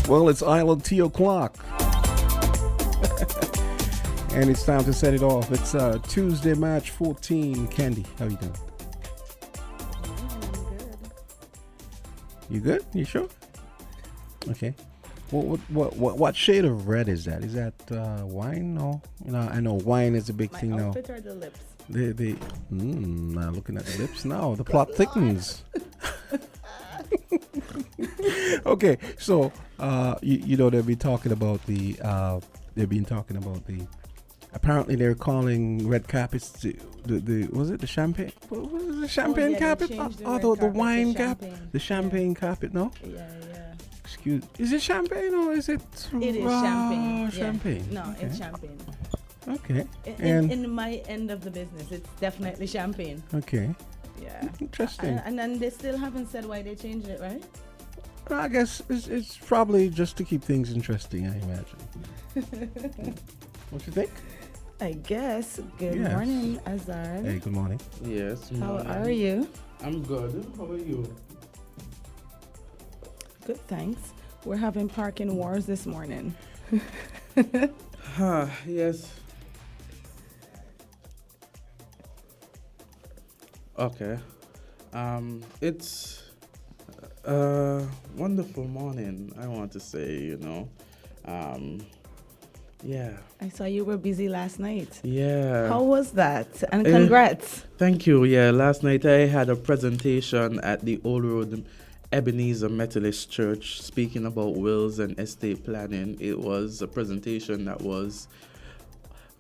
Well, it's Island Tea o'clock. And it's time to set it off. It's Tuesday, March 14. Candy, how you doing? You good? You sure? Okay. What shade of red is that? Is that wine? No, I know wine is a big thing now. Outfit or the lips? Now looking at the lips now, the plot thickens. Okay, so they've been talking about apparently they're calling red carpets was it the champagne? What was it, the champagne carpet? The wine carpet, the champagne carpet. No. Yeah. Excuse. Is it champagne or is it? It is champagne. Champagne. No, Okay. it's champagne. Okay. In my end of the business, it's definitely champagne. Okay. Yeah. Interesting. And then they still haven't said why they changed it, right? I guess it's probably just to keep things interesting, I imagine. What you think? I guess. Good Yes. morning, Azar. Hey, good morning. Yes. How are you? I'm good. How are you? Good, thanks. We're having parking wars this morning. Yes. Okay. It's a wonderful morning, I want to say, Yeah. I saw you were busy last night. Yeah. How was that? And congrats. Thank you. Yeah, last night I had a presentation at the Old Road Ebenezer Methodist Church speaking about wills and estate planning. It was a presentation that was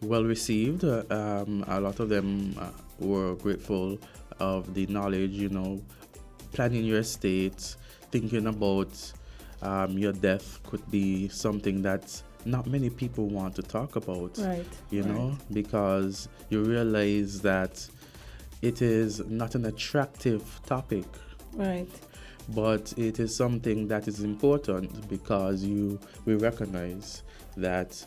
well received. A lot of them were grateful of the knowledge, planning your estate, thinking about your death could be something that not many people want to talk about, Right. Because you realize that it is not an attractive topic. Right. But it is something that is important because we recognize that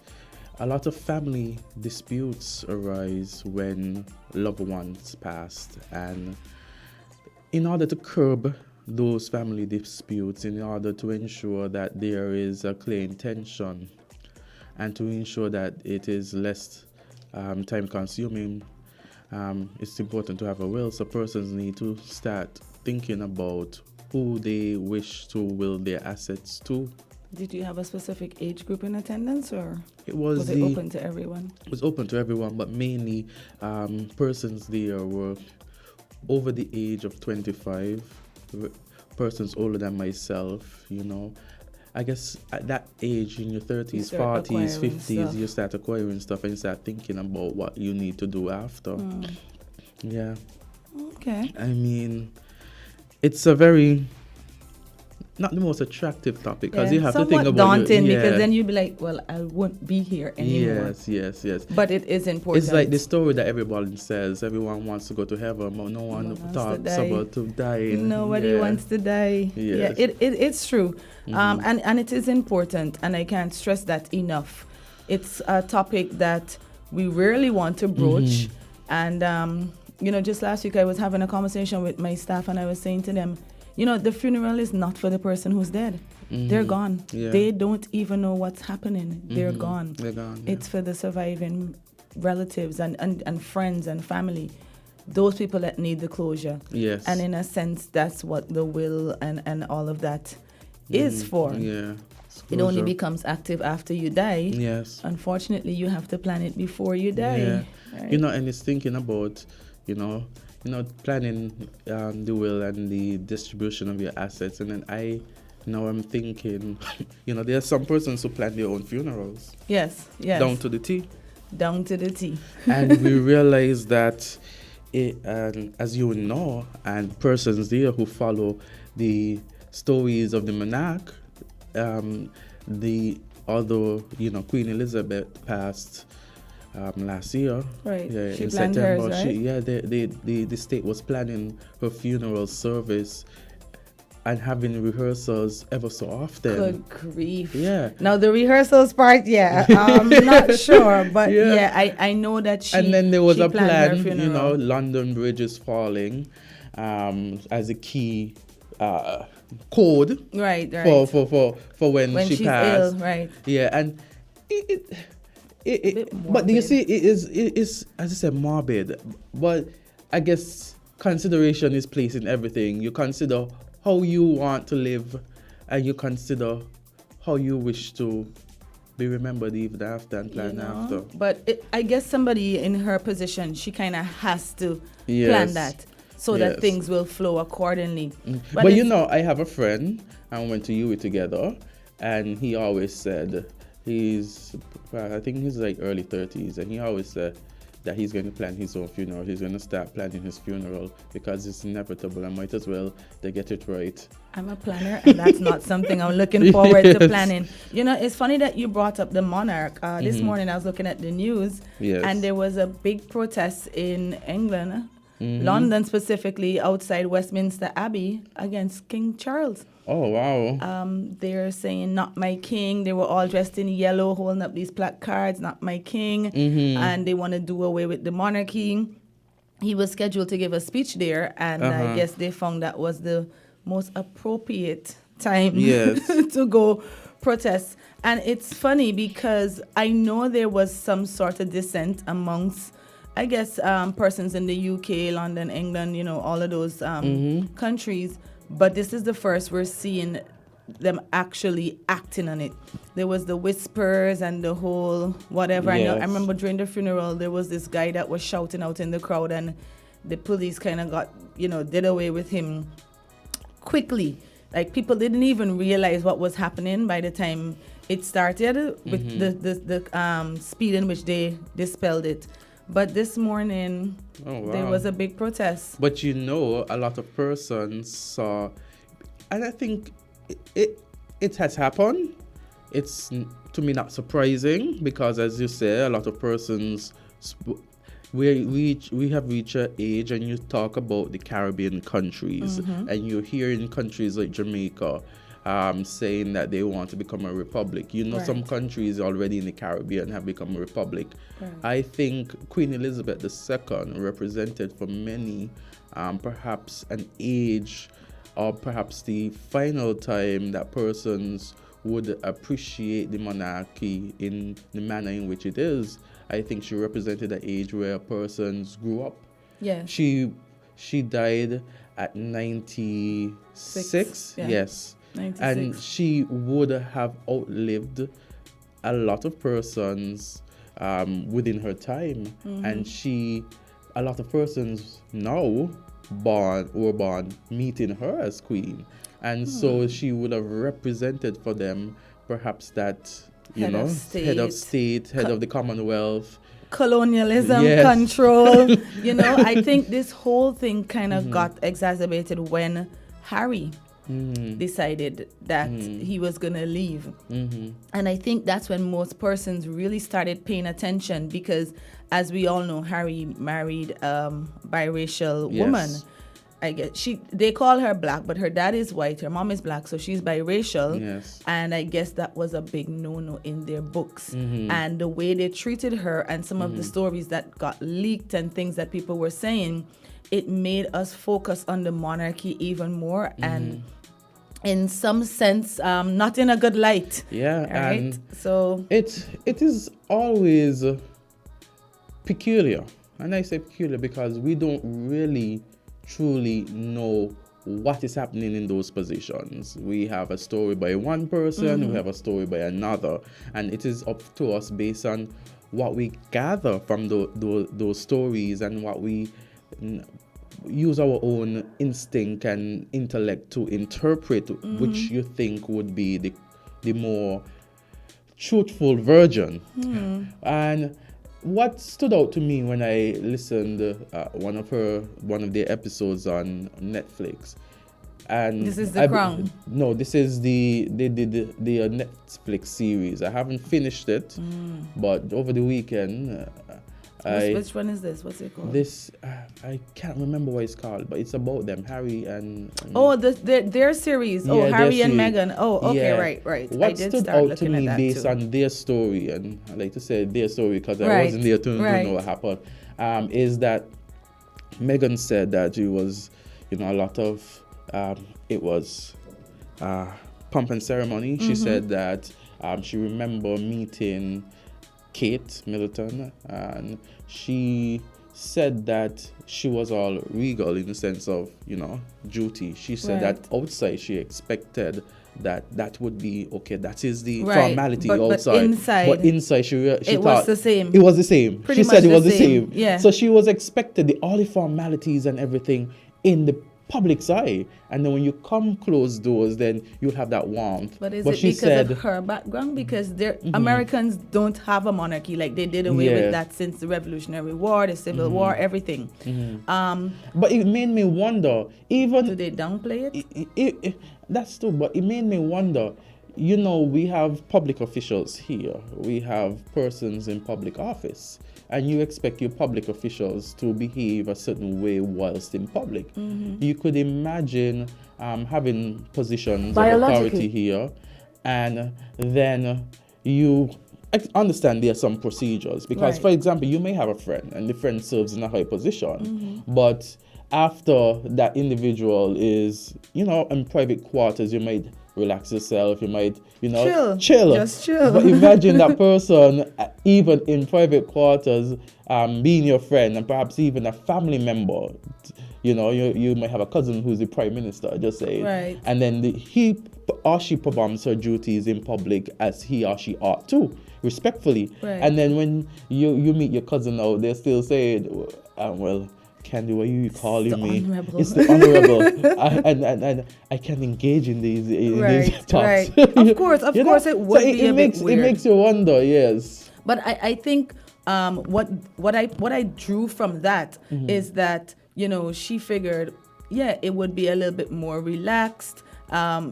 a lot of family disputes arise when loved ones passed, and in order to curb those family disputes, in order to ensure that there is a clear intention and to ensure that it is less time consuming, it's important to have a will. So persons need to start thinking about who they wish to will their assets to. Did you have a specific age group in attendance, or It was it open to everyone? It was open to everyone, but mainly persons there were over the age of 25, persons older than myself, I guess at that age, in your 30s, 40s, 50s, you start acquiring stuff and you start thinking about what you need to do after. Yeah. Okay. I mean, it's a very, not the most attractive topic because you have to think about daunting because then you'd be like, well, I won't be here anymore. Yes. But it is important. It's like the story that everybody says. Everyone wants to go to heaven, but no one talks about to die. Nobody wants to die. Yes. Yeah, it's true. And it is important, and I can't stress that enough. It's a topic that we rarely want to broach. And, just last week I was having a conversation with my staff, and I was saying to them, the funeral is not for the person who's dead. They're gone. Yeah. They don't even know what's happening. They're gone. They're gone. Yeah. It's for the surviving relatives and friends and family. Those people that need the closure. Yes. And in a sense, that's what the will and all of that is for. Yeah. It only becomes active after you die. Yes. Unfortunately, you have to plan it before you die. Yeah. Right? And it's thinking about, planning the will and the distribution of your assets. And then I'm thinking, there are some persons who plan their own funerals. Yes. Down to the T. Down to the T. And we realize that, as you know, and persons there who follow the stories of the monarch, Queen Elizabeth passed last year. Right. Yeah, She in planned September. hers, right? The state was planning her funeral service and having rehearsals ever so often. Good grief. Yeah. Now the rehearsals part, I'm not sure, but I know that she. And then there was a planned her plan, funeral. London Bridge is falling as a key code Right. for when she she's passed. ill, right. Yeah, and Bit but do you morbid. see, it is, as I said, morbid. But I guess consideration is placed in everything. You consider how you want to live, and you consider how you wish to be remembered even after and plan after. But I guess somebody in her position, she kind of has to Yes. plan that so that Yes. things will flow accordingly. But you it's- know, I have a friend, and we went to UWI together, and he always said I think he's like early 30s, and he always said that he's going to plan his own funeral. He's going to start planning his funeral because it's inevitable. I might as well they get it right. I'm a planner, and that's not something I'm looking forward to Yes. planning. You know, it's funny that you brought up the monarch. This morning I was looking at the news, Yes. and there was a big protest in England, London specifically, outside Westminster Abbey against King Charles. Oh, wow. They're saying, "Not my king." They were all dressed in yellow, holding up these placards, "Not my king," and they want to do away with the monarchy. He was scheduled to give a speech there, and I guess they found that was the most appropriate time Yes. to go protest. And it's funny because I know there was some sort of dissent amongst, I guess, persons in the UK, London, England, you know, all of those countries. But this is the first we're seeing them actually acting on it. There was the whispers and the whole whatever. I Yes. remember during the funeral, there was this guy that was shouting out in the crowd, and the police kind of got, did away with him quickly. Like, people didn't even realize what was happening by the time it started with the speed in which they dispelled it. But this morning, there was a big protest. But you know, a lot of persons saw, and I think it has happened. It's, to me, not surprising because, as you say, a lot of persons, we have reached an age, and you talk about the Caribbean countries, and you hear in countries like Jamaica saying that they want to become a republic. You know, Right. some countries already in the Caribbean have become a republic. Right. I think Queen Elizabeth II represented for many perhaps an age, or perhaps the final time that persons would appreciate the monarchy in the manner in which it is. I think she represented an age where persons grew up. Yeah. She died at 96. yeah. Yes. 96. And she would have outlived a lot of persons within her time. And a lot of persons now were born meeting her as queen. And so she would have represented for them perhaps that, Head of head of state, head of the Commonwealth. Colonialism, Yes. control. I think this whole thing kind of got exacerbated when Harry decided that he was going to leave. And I think that's when most persons really started paying attention because, as we all know, Harry married a biracial woman. I guess they call her black, but her dad is white, her mom is black, so she's biracial. Yes. And I guess that was a big no-no in their books. And the way they treated her and some of the stories that got leaked and things that people were saying, it made us focus on the monarchy even more and in some sense, not in a good light. Yeah, right? and So it is always peculiar. And I say peculiar because we don't really truly know what is happening in those positions. We have a story by one person, we have a story by another, and it is up to us based on what we gather from those stories and what we use our own instinct and intellect to interpret which you think would be the more truthful version. And what stood out to me when I listened one of their episodes on Netflix, and This is The Crown? No, this is the Netflix series. I haven't finished it, but over the weekend, which one is this? What's it called? this I can't remember what it's called, but it's about them, Harry and their series. Yeah, Oh, their Harry and series. Meghan. Oh, okay, Yeah. right. What I did stood start out to looking me at that based too. on their story, and I like to say their story because I Right, wasn't there to right. know what happened, is that Meghan said that it was, a lot of, it was pomp and ceremony. She said that she remember meeting Kate Middleton, and she said that she was all regal in the sense of, duty. She said Right. that outside she expected that would be okay. That is the Right. formality But outside. But inside she it thought was the same. It was the same. Pretty She said much it was the the same. same, yeah. So she was expected all the formalities and everything in the public's eye, and then when you come closed doors, then you'll have that warmth. But is she it because said, of her background? Because Americans don't have a monarchy. Like, they did away with that since the Revolutionary War, the Civil War, everything. but it made me wonder, even Do they downplay it? that's true, but it made me wonder, we have public officials here, we have persons in public office, and you expect your public officials to behave a certain way whilst in public. You could imagine having positions of authority here, and then you understand there are some procedures, because Right. for example, you may have a friend and the friend serves in a high position, but after that individual is, in private quarters, you might relax yourself, you might, chill. Just chill. But imagine that person, even in private quarters, being your friend and perhaps even a family member. You might have a cousin who's the prime minister, just say, Right. and then he or she performs her duties in public as he or she ought to, respectfully. Right. And then when you meet your cousin now, they're still saying, well, Candy, what are you calling me? honorable. It's the honorable. and I can't engage in these talks. Right. Of course, it would be a bit weird. It makes you wonder, yes. But I think what I drew from that is that, she figured, it would be a little bit more relaxed.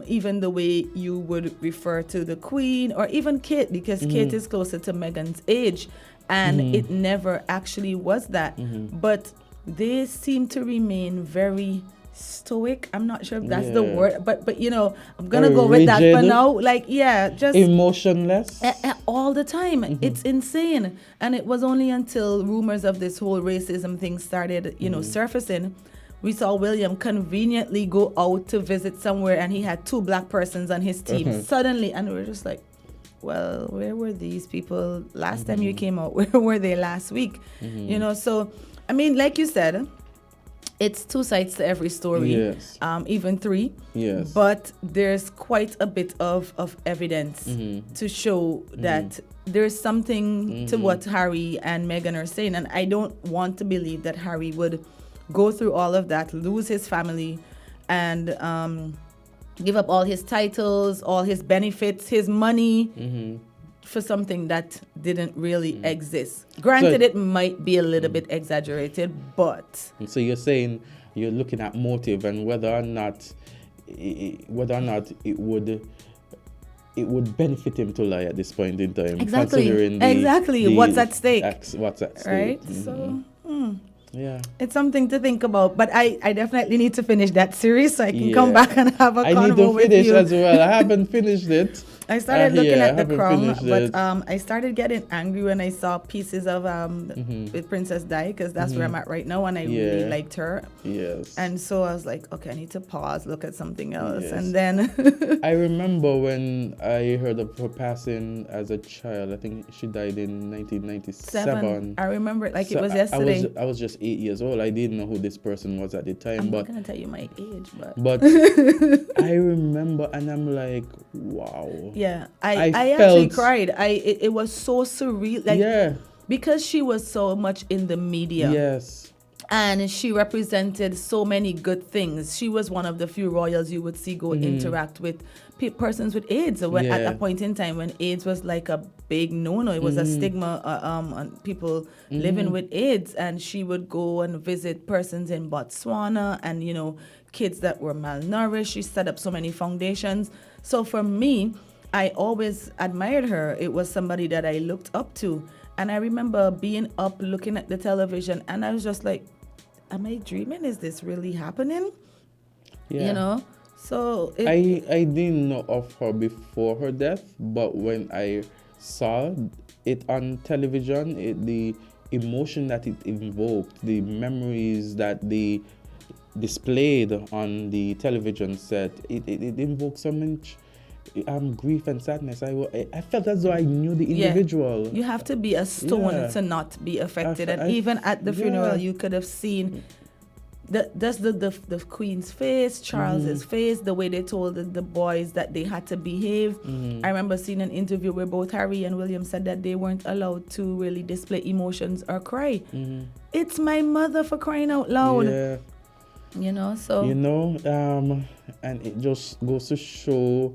Even the way you would refer to the Queen or even Kate, because Kate is closer to Meghan's age, and it never actually was that. But they seem to remain very stoic. I'm not sure if that's the word, but I'm gonna Very go with that for rigid. now. Like, just Emotionless. all the time. It's insane. And it was only until rumors of this whole racism thing started, surfacing. We saw William conveniently go out to visit somewhere, and he had 2 black persons on his team suddenly, and we were just like, well, where were these people last time you came out? Where were they last week? So I mean, like you said, it's 2 sides to every story. Yes. Even 3. Yes. But there's quite a bit of evidence to show that there's something to what Harry and Meghan are saying. And I don't want to believe that Harry would go through all of that, lose his family, and give up all his titles, all his benefits, his money, for something that didn't really exist. Granted, it might be a little bit exaggerated, but... And so you're saying you're looking at motive and whether or not it would benefit him to lie at this point in time. Exactly. Considering What's at stake. What's at stake. Right? So... Yeah. It's something to think about, but I definitely need to finish that series so I can come back and have a I convo need to with finish you. as well. I haven't finished it. I started looking at The haven't Crown, finished but it. I started getting angry when I saw pieces of with Princess Di, because that's where I'm at right now, and I really liked her. Yes. And so I was like, okay, I need to pause, look at something else, Yes. and then I remember when I heard of her passing as a child. I think she died in 1997. I remember it like it was So yesterday. I was just 8 years old. I didn't know who this person was at the time, I'm but not gonna tell you my age, but I remember, and I'm like, wow. yeah, I I actually felt- cried. It was so surreal, like Yeah. because she was so much in the media. Yes. And she represented so many good things. She was one of the few royals you would see go interact with persons with AIDS. At Yeah. a point in time when AIDS was like a big no-no, it was a stigma on people living with AIDS. And she would go and visit persons in Botswana and, kids that were malnourished. She set up so many foundations. So for me, I always admired her. It was somebody that I looked up to. And I remember being up looking at the television and I was just like, am I dreaming? Is this really happening? Yeah. So I didn't know of her before her death, but when I saw it on television, the emotion that it invoked, the memories that the displayed on the television set, it invoked so much grief and sadness. I felt as though I knew the individual. You have to be a stone Yeah. to not be affected. And even at the funeral, you could have seen the Queen's face, Charles's face, the way they told the boys that they had to behave. I remember seeing an interview where both Harry and William said that they weren't allowed to really display emotions or cry. It's my mother, for crying out loud. Yeah. You know, so and it just goes to show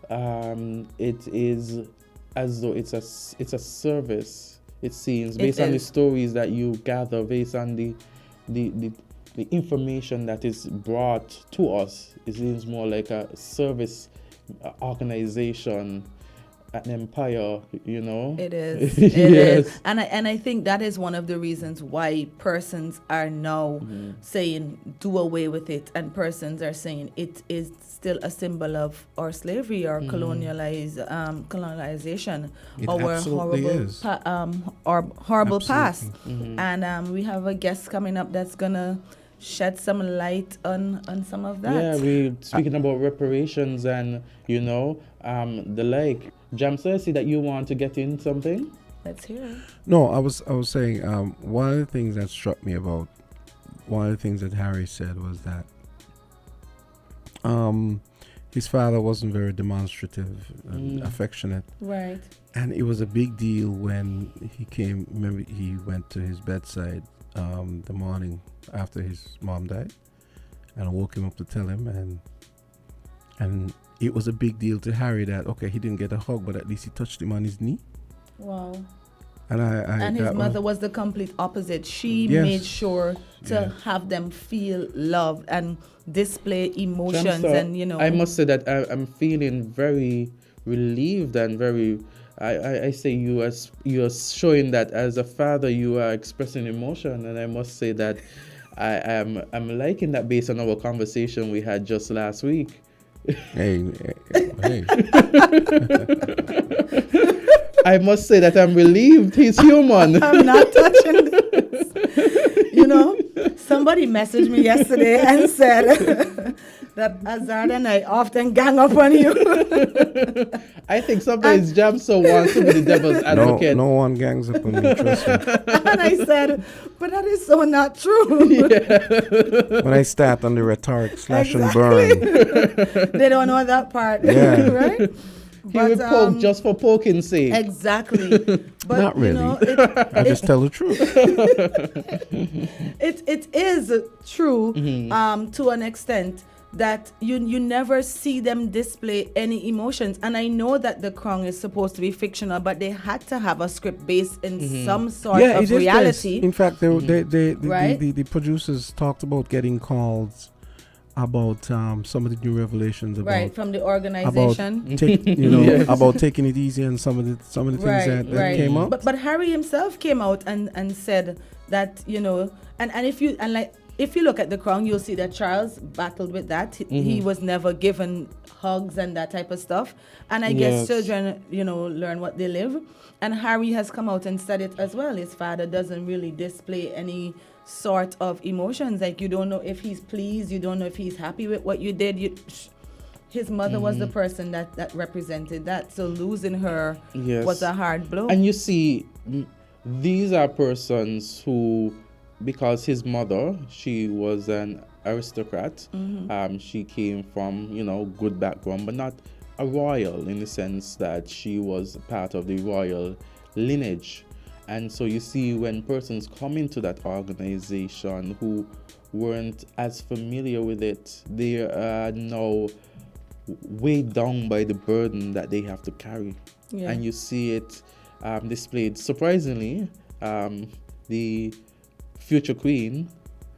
it is as though it's a service, it seems, based on the stories that you gather, based on the information that is brought to us. It seems more like a service organization, an empire, you know. it is. Yes. Is. And I think that is one of the reasons why persons are now saying do away with it, and persons are saying it is still a symbol of our slavery or colonization, It our absolutely horrible is. our horrible past. Absolutely. And we have a guest coming up that's gonna shed some light on some of that. Yeah, we speaking about reparations and the like. Jam, so I see that you want to get in something. Let's hear it. No, I was saying one of the things that struck me about one of the things that Harry said was that his father wasn't very demonstrative and affectionate, Right. and it was a big deal when he came. Remember, he went to his bedside the morning after his mom died, and woke him up to tell him, and it was a big deal to Harry that he didn't get a hug, but at least he touched him on his knee. Wow. And His mother was the complete opposite. She made sure to have them feel love and display emotions, and I must say that I'm feeling very relieved and very. I say you are showing that as a father you are expressing emotion, and I must say that I'm liking that based on our conversation we had just last week. Hey. I must say that I'm relieved he's human. I'm not touching this. Somebody messaged me yesterday and said that Azad and I often gang up on you. I think sometimes Jam so wants to be the devil's advocate. No one gangs up on me, trust me. And I said, but that is so not true. When I start on the rhetoric, slash and burn. They don't know that part. Yeah. Right? He would poke just for poking's sake. Exactly. But Not really. I just tell the truth. It is true to an extent that you never see them display any emotions. And I know that The Crown is supposed to be fictional, but they had to have a script based in some sort of it is reality. based. In fact, the producers talked about getting calls about some of the new revelations about from the organization. About taking it easy and some of the things that came up. But Harry himself came out and said that if you look at The Crown, you'll see that Charles battled with that. He was never given hugs and that type of stuff. And I guess children, learn what they live. And Harry has come out and said it as well. His father doesn't really display any sort of emotions. Like, you don't know if he's pleased. You don't know if he's happy with what you did. His mother was the person that represented that. So losing her was a hard blow. And you see, these are persons who, because his mother, she was an aristocrat. She came from, good background, but not a royal in the sense that she was part of the royal lineage. And so you see, when persons come into that organization who weren't as familiar with it, they are now weighed down by the burden that they have to carry. Yeah. And you see it displayed. Surprisingly, the future queen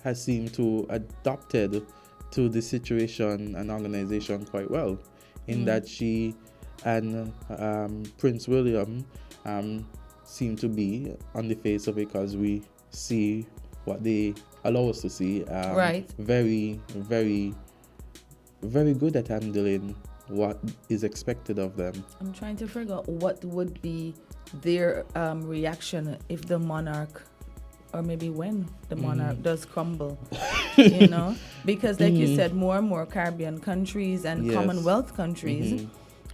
has seemed to adapted to the situation and organization quite well, in that she and Prince William seem to be on the face of it, because we see what they allow us to see. Very, very, very good at handling what is expected of them. I'm trying to figure out what would be their reaction if the monarch or maybe when the monarch does crumble, you know, because like you said, more and more Caribbean countries and Yes. Commonwealth countries,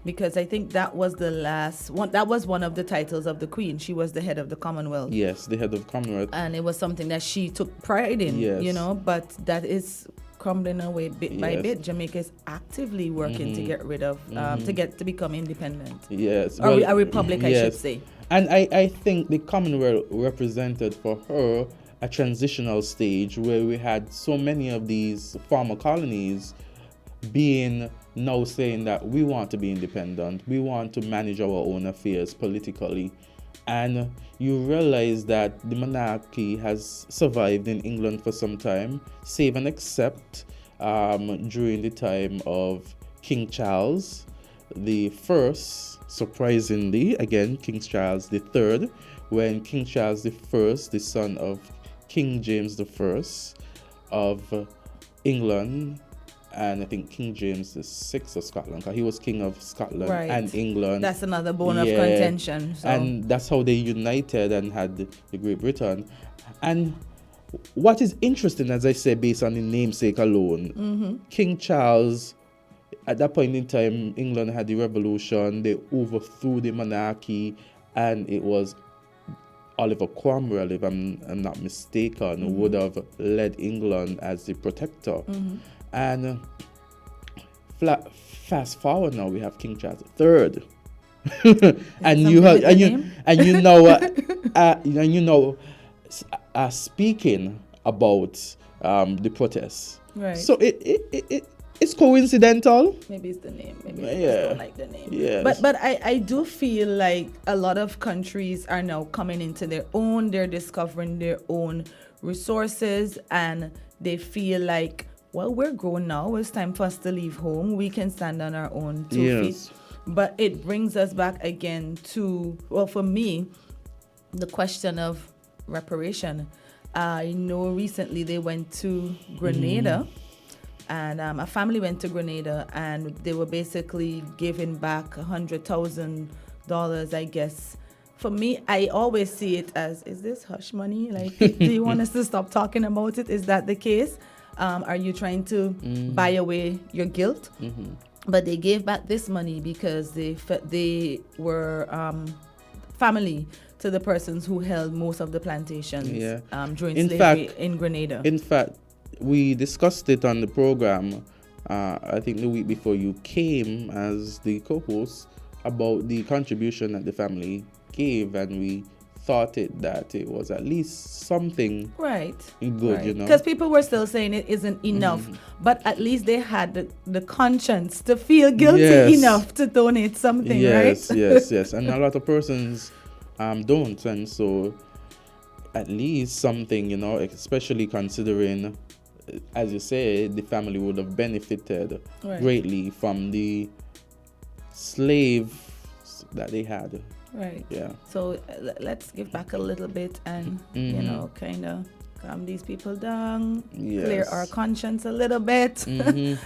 because I think that was the last one, that was one of the titles of the Queen. She was the head of the Commonwealth. Yes, the head of Commonwealth. And it was something that she took pride in, Yes. you know, but that is crumbling away bit by Yes. bit. Jamaica is actively working to get rid of, to become independent. Yes. Or a republic, I should say. And I think the Commonwealth represented for her a transitional stage where we had so many of these former colonies being now saying that we want to be independent, we want to manage our own affairs politically. And you realize that the monarchy has survived in England for some time, save and except during the time of King Charles the First. Surprisingly, again, King Charles III, when King Charles I, the son of King James I of England, and I think King James VI of Scotland, because he was King of Scotland and England. That's another bone of contention. So. And that's how they united and had the Great Britain. And what is interesting, as I said, based on the namesake alone, King Charles, at that point in time, England had the revolution, they overthrew the monarchy, and it was Oliver Cromwell, if I'm not mistaken, would have led England as the protector. And fast forward now, we have King Charles III. and you know speaking about the protests. Right. So it's coincidental. Maybe it's the name. Maybe I Yeah. just don't like the name. Yes. But I do feel like a lot of countries are now coming into their own. They're discovering their own resources, and they feel like, well, we're grown now. It's time for us to leave home. We can stand on our own 2 feet. But it brings us back again to, well, for me, the question of reparation. I know recently they went to Grenada, and a family went to Grenada, and they were basically giving back $100,000, I guess. For me, I always see it as, is this hush money? Like, do you want us to stop talking about it? Is that the case? Are you trying to buy away your guilt? But they gave back this money because they were family to the persons who held most of the plantations during slavery in Grenada. In fact, we discussed it on the program, I think the week before you came as the co-host, about the contribution that the family gave, and we thought that it was at least something good, you know. Because people were still saying it isn't enough, but at least they had the conscience to feel guilty enough to donate something, right? Yes. And a lot of persons don't, and so at least something, you know, especially considering, as you say, the family would have benefited greatly from the slaves that they had. Right. Yeah. So let's give back a little bit and, you know, kind of calm these people down, clear our conscience a little bit.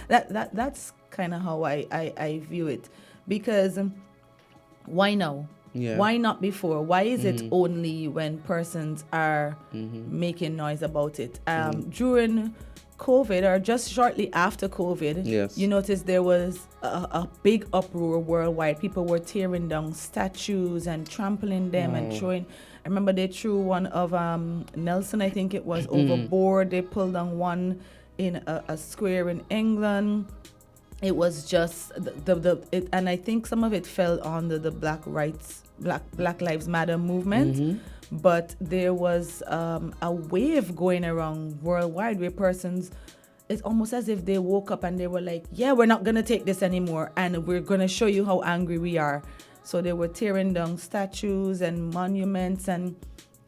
That's kind of how I view it. Because why now? Why not before? Why is it only when persons are making noise about it? During COVID, or just shortly after COVID, you notice there was a big uproar worldwide. People were tearing down statues and trampling them and throwing. I remember they threw one of Nelson, I think it was, overboard. They pulled down one in a square in England. It was just and I think some of it fell under the Black Lives Matter movement. But there was a wave going around worldwide where persons, it's almost as if they woke up and they were like, yeah, we're not going to take this anymore, and we're going to show you how angry we are. So they were tearing down statues and monuments, and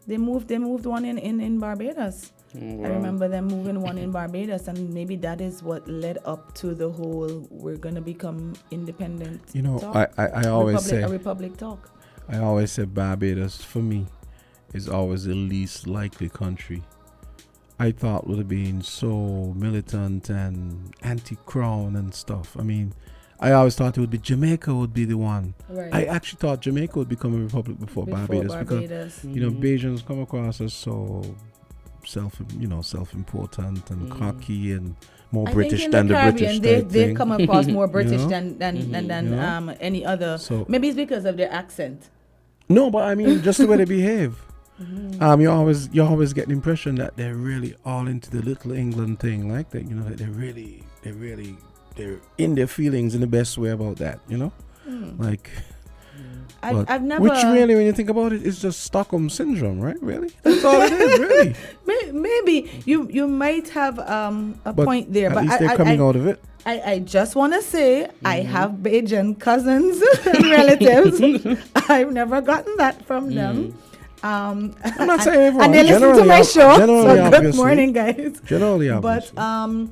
they moved one in Barbados. Wow. I remember them moving one in Barbados, and maybe that is what led up to the whole we're going to become independent. You know, talk. I always say, a republic talk. I always say Barbados, for me, is always the least likely country. I thought would have been so militant and anti-crown and stuff. I mean, I always thought it would be Jamaica would be the one. Right. I actually thought Jamaica would become a republic before Barbados. Because, you know, Bajans come across as so self-important and cocky and more I British think in than the the Caribbean, British type they thing. come across more British know? than any other. So- Maybe it's because of their accent. No, but I mean, just the way they behave. You always get the impression that they're really all into the little England thing, like that. That they're in their feelings in the best way about that. Like. But I've never. Which really, when you think about it, is just Stockholm syndrome, right? Really, that's all it is, really. Maybe you might have a point there, at but least they're coming out of it. I just want to say I have Bajan cousins and relatives. I've never gotten that from them. I'm not saying everyone. And they listen to my show. So good obviously. morning, guys. Generally, obviously. But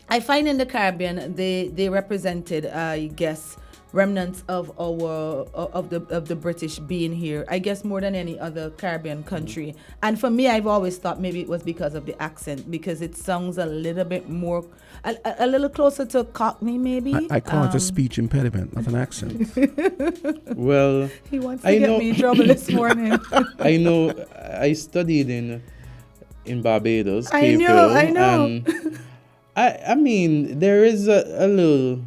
I find in the Caribbean they represented, I guess, remnants of the British being here, I guess, more than any other Caribbean country. And for me, I've always thought maybe it was because of the accent, because it sounds a little bit more, a little closer to Cockney, maybe. I call it a speech impediment, not an accent. Well, he wants to get me in trouble this morning. I know. I studied in Barbados. I know. And I mean, there is a little,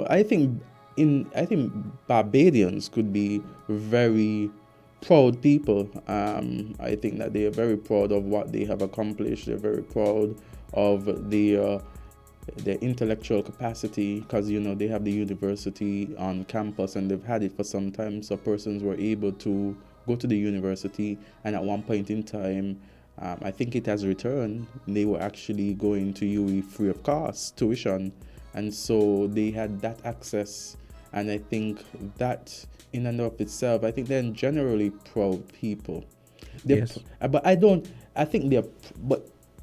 I think Barbadians could be very proud people. I think that they are very proud of what they have accomplished. They're very proud of their intellectual capacity, because they have the university on campus and they've had it for some time. So persons were able to go to the university, and at one point in time, I think it has returned. They were actually going to UE free of cost tuition, and so they had that access. And I think that in and of itself, I think they're generally proud people. Yes. But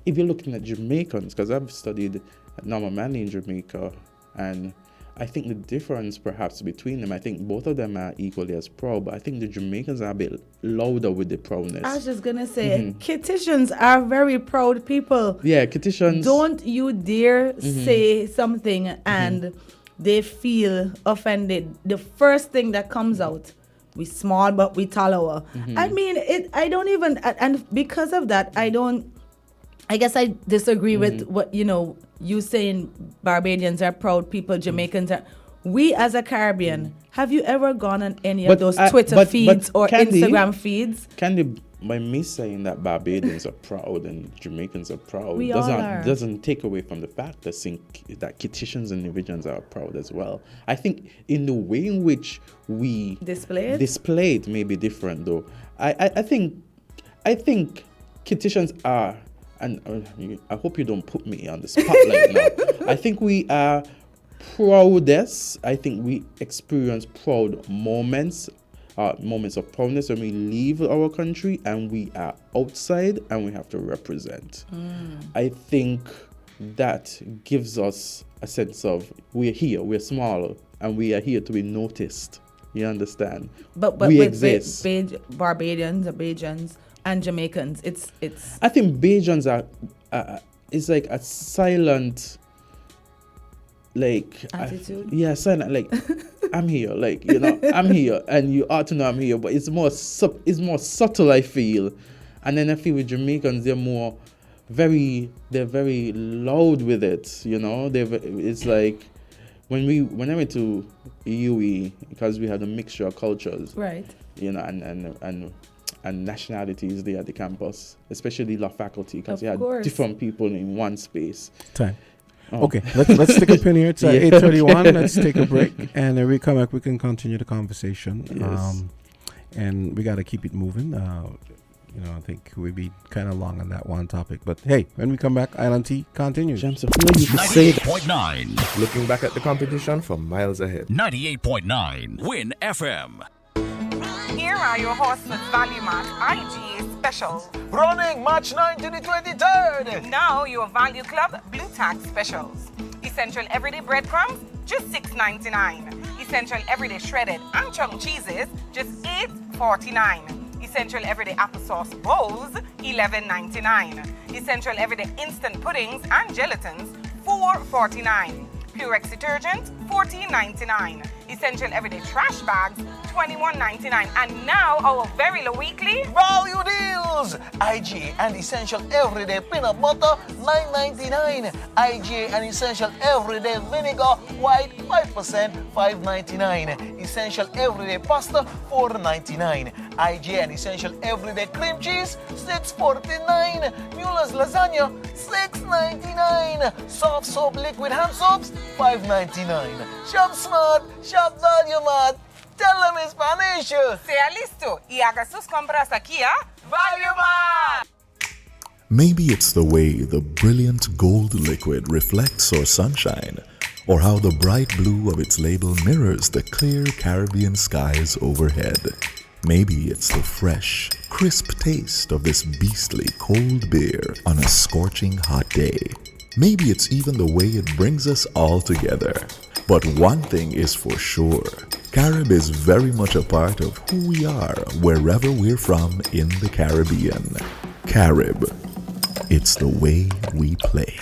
if you're looking at Jamaicans, because I've studied at Norma Manley in Jamaica, and I think the difference perhaps between them, I think both of them are equally as proud, but I think the Jamaicans are a bit louder with the proudness. I was just going to say, Kititians are very proud people. Yeah, Kititians. Don't you dare say something and they feel offended. The first thing that comes out, we small but we taller. I mean, I don't even, and because of that, I guess I disagree with what, you saying Barbadians are proud people, Jamaicans are. We as a Caribbean, have you ever gone on any of those Twitter feeds or Instagram feeds? By me saying that Barbadians are proud and Jamaicans are proud doesn't take away from the fact that Kititians and Nigerians are proud as well. I think in the way in which we display it may be different, though. I think Kititians are, and I hope you don't put me on the spotlight now. I think we are proudest. I think we experience proud moments of proudness when we leave our country and we are outside and we have to represent. I think that gives us a sense of we're here, we're small, and we are here to be noticed. You understand? But we with exist. Barbadians, Bajans, and Jamaicans, it's. I think Bajans are it's like a silent, like attitude. Silent, like I'm here, like I'm here, and you ought to know I'm here. But it's more subtle, I feel. And then I feel with Jamaicans, they're very loud with it. It's like when I went to UE, because we had a mixture of cultures, right? And nationalities there at the campus, especially law faculty, because you had different people in one space. Time. Oh. Okay, let's take a pin here. It's 8:31. Let's take a break, and when we come back, we can continue the conversation. Yes. And we got to keep it moving. I think we'd be kind of long on that one topic, but hey, when we come back, Island Tea continues. 98.9. Looking back at the competition from miles ahead. 98.9 Win FM. Here are your Horseman's Value Match IGA specials. Running March 9 to the 23rd. Now your Value Club Blue Tag specials. Essential everyday breadcrumbs, just $6.99. Essential everyday shredded and chunk cheeses, just $8.49. Essential everyday applesauce bowls, $11.99. Essential everyday instant puddings and gelatins, $4.49. Purex detergent, $14.99. Essential Everyday Trash Bags, $21.99. And now our very low weekly Value deals! IGA and Essential Everyday Peanut Butter, $9.99. IGA and Essential Everyday Vinegar, White, 5%, $5.99. Essential Everyday Pasta, $4.99. IGA and Essential Everyday Cream Cheese, $6.49. Mueller's Lasagna, $6.99. Soft Soap Liquid Hand Soaps, $5.99. Shop smart, shop value mart. Tell them in Spanish. Sea listo y haga sus compras aquí a Value Mart. Maybe it's the way the brilliant gold liquid reflects our sunshine, or how the bright blue of its label mirrors the clear Caribbean skies overhead. Maybe it's the fresh, crisp taste of this beastly cold beer on a scorching hot day. Maybe it's even the way it brings us all together. But one thing is for sure, Carib is very much a part of who we are wherever we're from in the Caribbean. Carib, it's the way we play.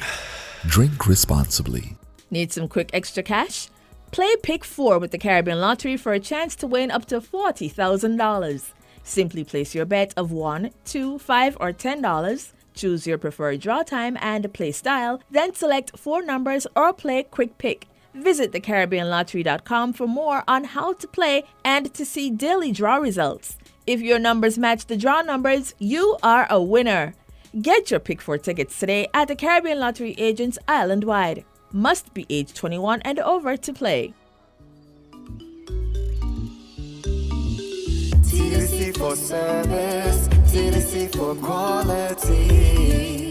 Drink responsibly. Need some quick extra cash? Play Pick 4 with the Caribbean Lottery for a chance to win up to $40,000. Simply place your bet of $1, $2, $5, or $10. Choose your preferred draw time and play style, then select 4 numbers or play Quick Pick. Visit thecaribbeanlottery.com for more on how to play and to see daily draw results. If your numbers match the draw numbers, you are a winner. Get your Pick 4 tickets today at the Caribbean Lottery agents island-wide. Must be age 21 and over to play. TDC for service, TDC for quality.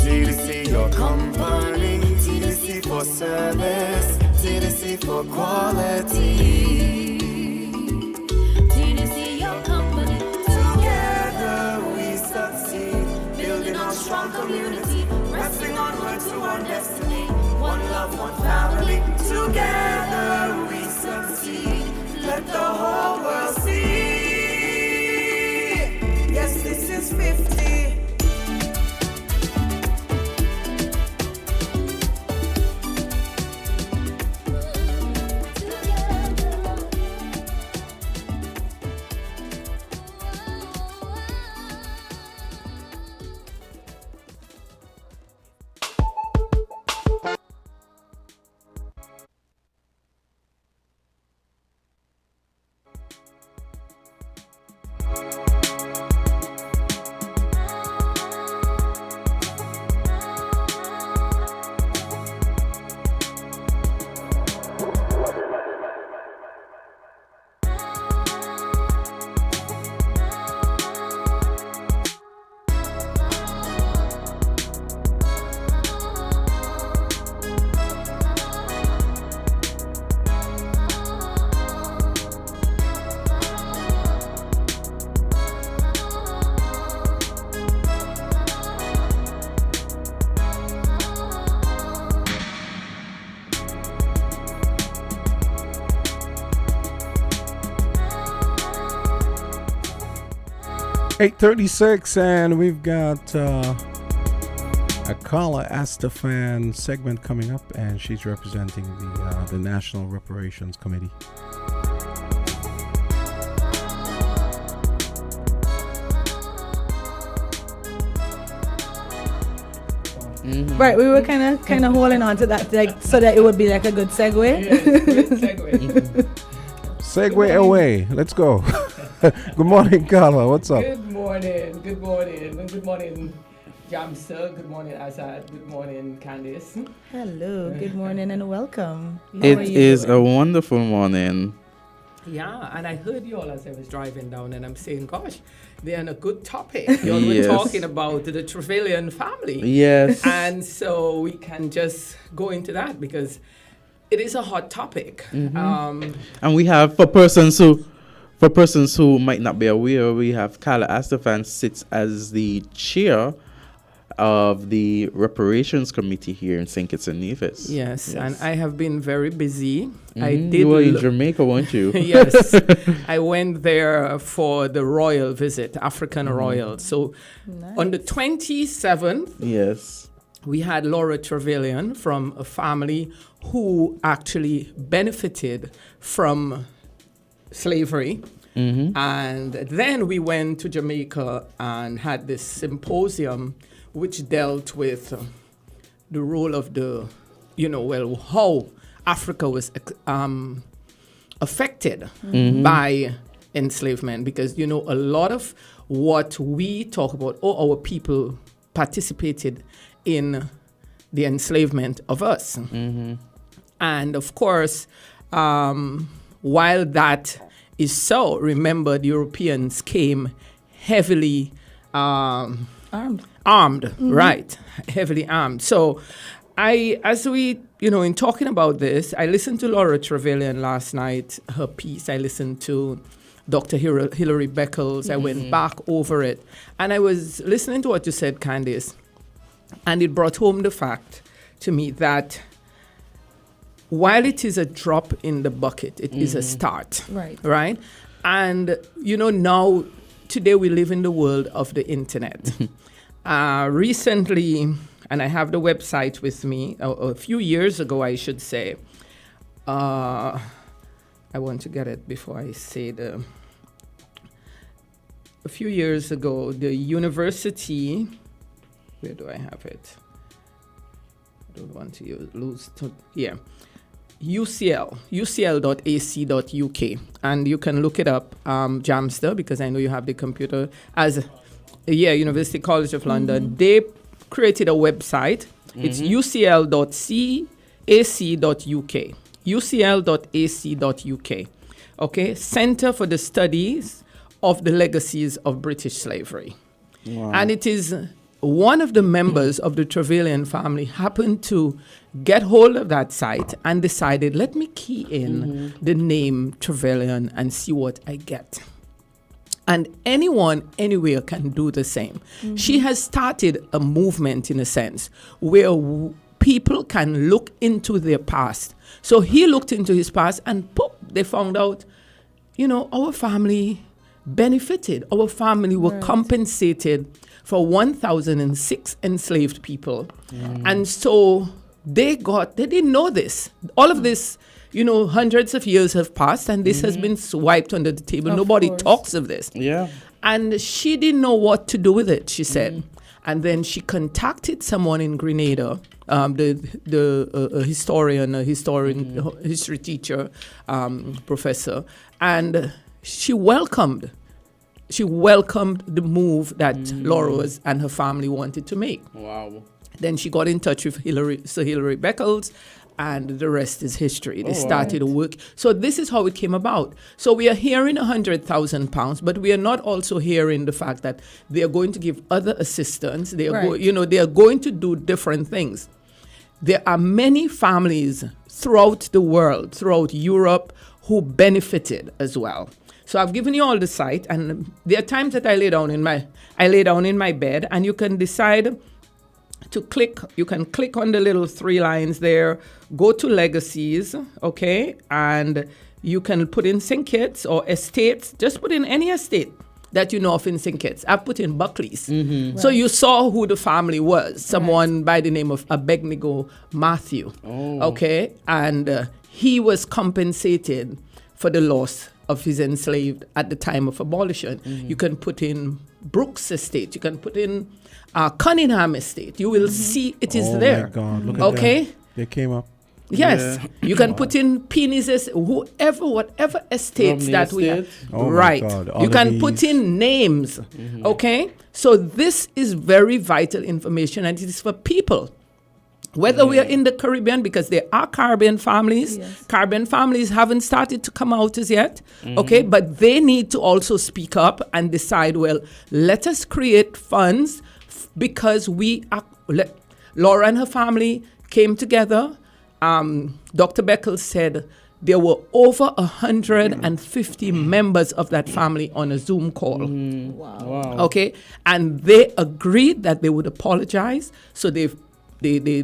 TDC your company, TDC for service, TDC for quality. TDC your company. Together we succeed, building our strong community, pressing onward to our destiny. One love, one family. Together we succeed. Let the whole world see. Yes, this is 50. .836, and we've got a Carla Astafan segment coming up, and she's representing the National Reparations Committee. Mm-hmm. Right, we were kind of holding on to that, like, so that it would be like a good segue. Yes, good segue. Segue away. Let's go. Good morning, Carla. What's up? Good morning, Jamsa. Good morning, Azad. Good morning, Candice. Hello, good morning and welcome. It is a wonderful morning. Yeah, and I heard you all as I was driving down, and I'm saying, gosh, they're on a good topic. You all were talking about the Trevelyan family. Yes. And so we can just go into that because it is a hot topic. Mm-hmm. And we have, for persons who might not be aware, we have Carla Astafan sits as the chair of the Reparations Committee here in St. Kitts and Nevis. Yes, and I have been very busy. Mm-hmm. I did. You were in Jamaica, weren't you? Yes, I went there for the royal visit, African royal. So on the 27th, yes, we had Laura Trevelyan from a family who actually benefited from slavery. And then we went to Jamaica and had this symposium which dealt with the role of the, how Africa was affected by enslavement. Because, a lot of what we talk about, our people participated in the enslavement of us. And of course, while that is so, remember the Europeans came heavily armed, right? Heavily armed. So as we, in talking about this, I listened to Laura Trevelyan last night, her piece. I listened to Dr. Hilary Beckles. I went back over it. And I was listening to what you said, Candice, and it brought home the fact to me that while it is a drop in the bucket, it is a start. Right? And, now, today we live in the world of the internet. Recently, and I have the website with me, a few years ago, I should say. I want to get it before I say a few years ago, the university, where do I have it? I don't want to UCL.ac.uk, and you can look it up, Jamster, because I know you have the computer, as University College of London. They created a website. It's ucl.ac.uk, ucl.ac.uk, okay? Center for the Studies of the Legacies of British Slavery. And it is one of the members of the Trevelyan family happened to get hold of that site and decided, let me key in the name Trevelyan and see what I get. And anyone, anywhere can do the same. She has started a movement, in a sense, where people can look into their past. So he looked into his past and poof, they found out, our family benefited. Our family were compensated for 1,006 enslaved people. And so they didn't know this. All of this, hundreds of years have passed and this has been swiped under the table. Nobody talks of this. And she didn't know what to do with it, she said. And then she contacted someone in Grenada, the historian, history teacher, professor, and she welcomed the move that Laura and her family wanted to make. Wow. Then she got in touch with Sir Hilary Beckles, and the rest is history. They started to work. So this is how it came about. So we are hearing £100,000, but we are not also hearing the fact that they are going to give other assistance. They are, they are going to do different things. There are many families throughout the world, throughout Europe, who benefited as well. So I've given you all the site, and there are times that I lay down in my bed, and you can decide to click. You can click on the little 3 lines there, go to legacies, okay, and you can put in St. Kitts or estates. Just put in any estate that you know of in St. Kitts. I've put in Buckley's. So you saw who the family was, someone by the name of Abednego Matthew, okay, and he was compensated for the loss of his enslaved at the time of abolition. You can put in Brooks Estate. You can put in Cunningham Estate. You will see it is there. Oh my God! Look at that. They came up. Yes, you can put in Peonies, whatever estates that we have. Oh right. my God. You can put in names. Okay, so this is very vital information, and it is for people. Whether we are in the Caribbean, because there are Caribbean families. Caribbean families haven't started to come out as yet, okay? But they need to also speak up and decide, well, let us create funds because Laura and her family came together. Dr. Beckles said there were over 150 members of that family on a Zoom call. Wow. Okay? And they agreed that they would apologize. So they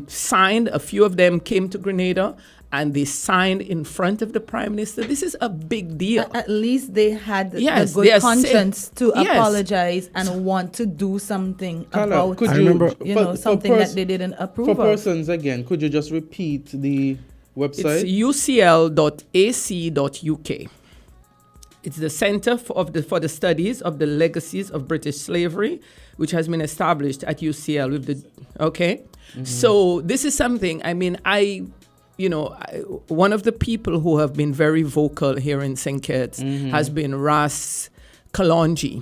signed, a few of them came to Grenada, and they signed in front of the Prime Minister. This is a big deal. At least they had Yes, the they are good conscience to Yes. apologize and want to do something Carla, about, could I you, remember- something that they didn't approve For of. persons, again, could you just repeat the website? It's ucl.ac.uk. It's the Center for the Studies of the Legacies of British Slavery, which has been established at UCL with the So this is something. I mean, one of the people who have been very vocal here in St. Kitts has been Ras Kalonji,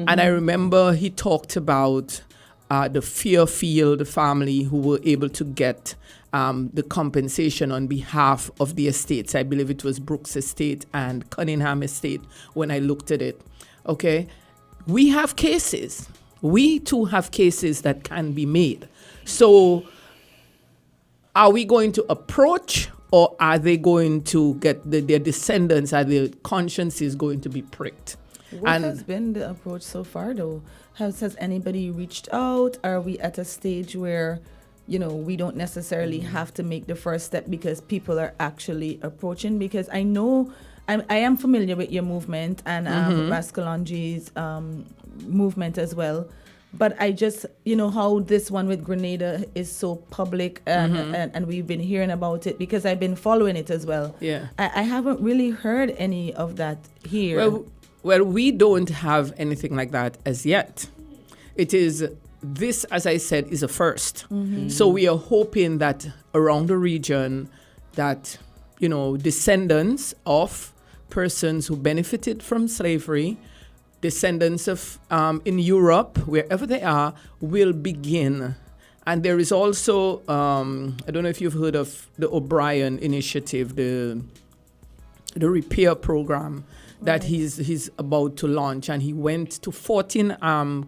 and I remember he talked about the Fairfield family who were able to get the compensation on behalf of the estates. I believe it was Brooks Estate and Cunningham Estate when I looked at it. Okay, we have cases. We too have cases that can be made. So are we going to approach, or are they going to get their descendants, are their consciences going to be pricked? What has been the approach so far, though? Has anybody reached out? Are we at a stage where, we don't necessarily have to make the first step because people are actually approaching? Because I know I am familiar with your movement and Raskalonji's movement as well. But I just, how this one with Grenada is so public and we've been hearing about it because I've been following it as well. Yeah. I haven't really heard any of that here. Well, we don't have anything like that as yet. This, as I said, is a first. So we are hoping that around the region that, descendants of persons who benefited from slavery, descendants of in Europe, wherever they are, will begin. And there is also, I don't know if you've heard of the O'Brien Initiative, the repair program that he's about to launch. And he went to 14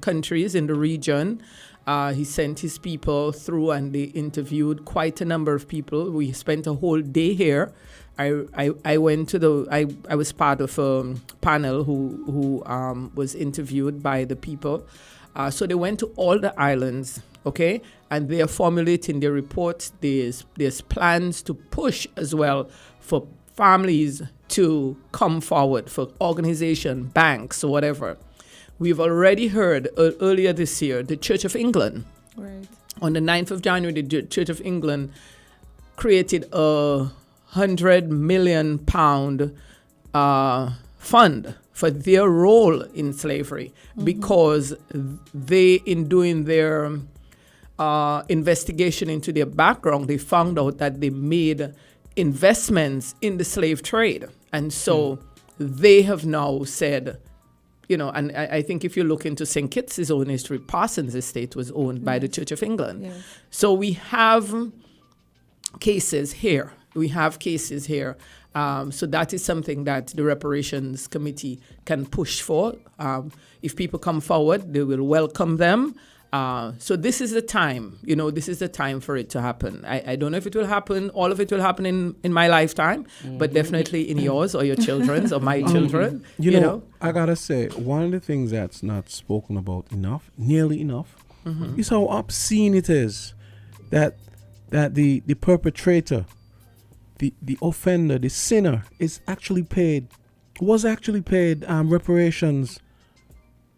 countries in the region. He sent his people through and they interviewed quite a number of people. We spent a whole day here. I went to I was part of a panel who was interviewed by the people. So they went to all the islands, okay? And they are formulating their reports. There's plans to push as well for families to come forward, for organization, banks, or whatever. We've already heard earlier this year, the Church of England, on the 9th of January, the Church of England created a £100 million fund for their role in slavery because they, in doing their investigation into their background, they found out that they made investments in the slave trade. And so they have now said, and I think if you look into St. Kitts' own history, Parsons Estate was owned by the Church of England. Yes. So we have cases here. So that is something that the Reparations Committee can push for. If people come forward, they will welcome them. So this is the time, this is the time for it to happen. I don't know if it will happen, all of it will happen in my lifetime, but definitely in yours or your children's or my children. I gotta say, one of the things that's not spoken about nearly enough, is how obscene it is that the perpetrator, the offender, the sinner was actually paid reparations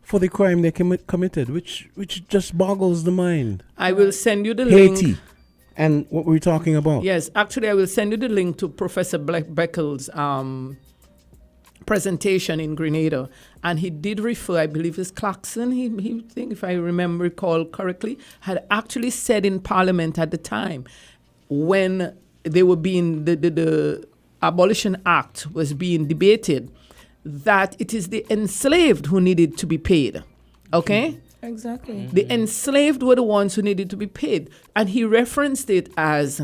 for the crime they committed, which just boggles the mind. I will send you the Haiti link. And what we're talking about. Yes, actually, I will send you the link to Professor Beckel's presentation in Grenada. And he did refer, I believe it's Clarkson, he think, if I recall correctly, had actually said in Parliament at the time when they were being, the Abolition Act was being debated, that it is the enslaved who needed to be paid. Okay? Exactly. The enslaved were the ones who needed to be paid. And he referenced it as,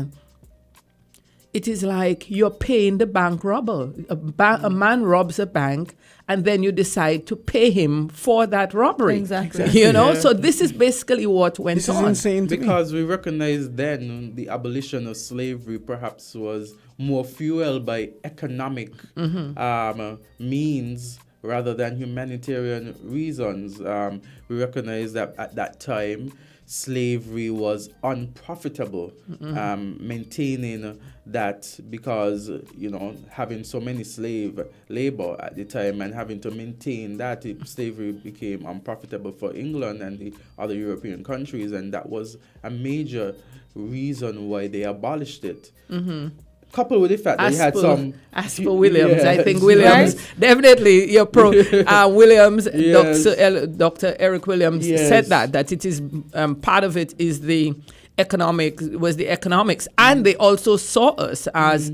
it is like you're paying the bank robber. A man robs a bank, and then you decide to pay him for that robbery. Exactly. So this is basically what went This on. is insane to me. Because we recognize then the abolition of slavery perhaps was more fueled by economic means rather than humanitarian reasons. We recognize that at that time, slavery was unprofitable, maintaining that, because having so many slave labor at the time and having to maintain that, slavery became unprofitable for England and the other European countries, and that was a major reason why they abolished it. Coupled with the fact that you had some... As for Williams, I think Williams, Right? definitely you're pro. Williams, Yes. Dr. Eric Williams said that it is, part of it is the economics, and they also saw us as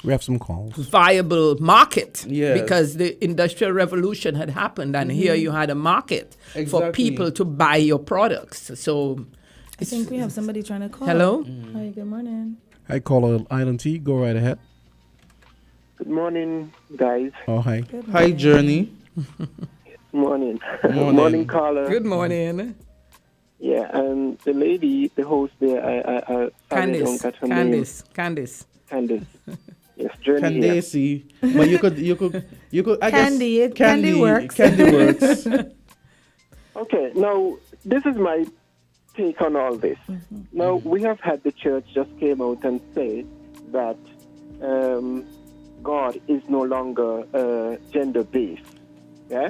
We have some calls. viable market, Yes. because the Industrial Revolution had happened, and here you had a market for Exactly. people to buy your products. So, I think we have somebody trying to call. hello? Hi, good morning. Hi, caller Island T. Go right ahead. Good morning, guys. Oh, hi. Good Hi, morning. Journey. Morning. Morning. Morning, caller. Good morning. Yeah, and the lady, the host there, I sorry, I don't catch her name. Candice. Candice. Yes, Journey here. Candace. But you could, I Candy, guess. Candy works. Candy works. Okay, now, this is my take on all this. Now, we have had the church just came out and say that God is no longer gender-based. Yeah?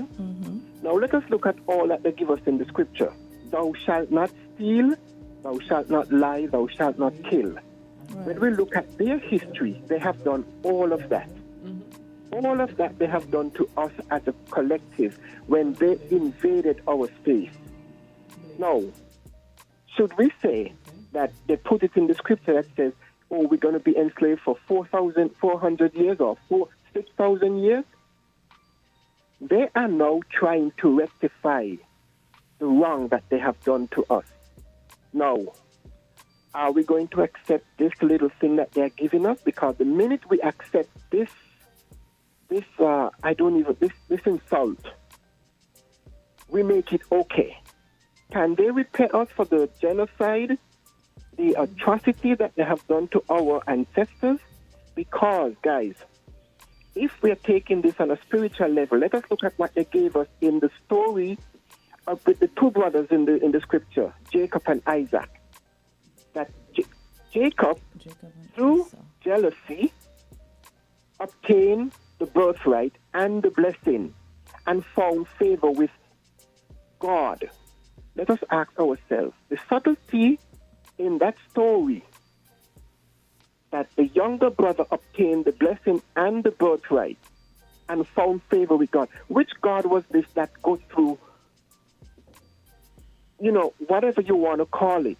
Now, let us look at all that they give us in the scripture. Thou shalt not steal, thou shalt not lie, thou shalt not kill. When we look at their history, they have done all of that. All of that they have done to us as a collective when they invaded our space. Now, should we say that they put it in the scripture that says, oh, we're going to be enslaved for 4,400 years or 6,000 years? They are now trying to rectify the wrong that they have done to us. Now, are we going to accept this little thing that they're giving us? Because the minute we accept this insult, we make it okay. Can they repay us for the genocide, the atrocity that they have done to our ancestors? Because, guys, if we are taking this on a spiritual level, let us look at what they gave us in the story with the two brothers in the scripture, Jacob and Isaac. That Jacob, through jealousy, obtained the birthright and the blessing and found favor with God. Let us ask ourselves, the subtlety in that story that the younger brother obtained the blessing and the birthright and found favor with God. Which God was this that goes through, whatever you want to call it,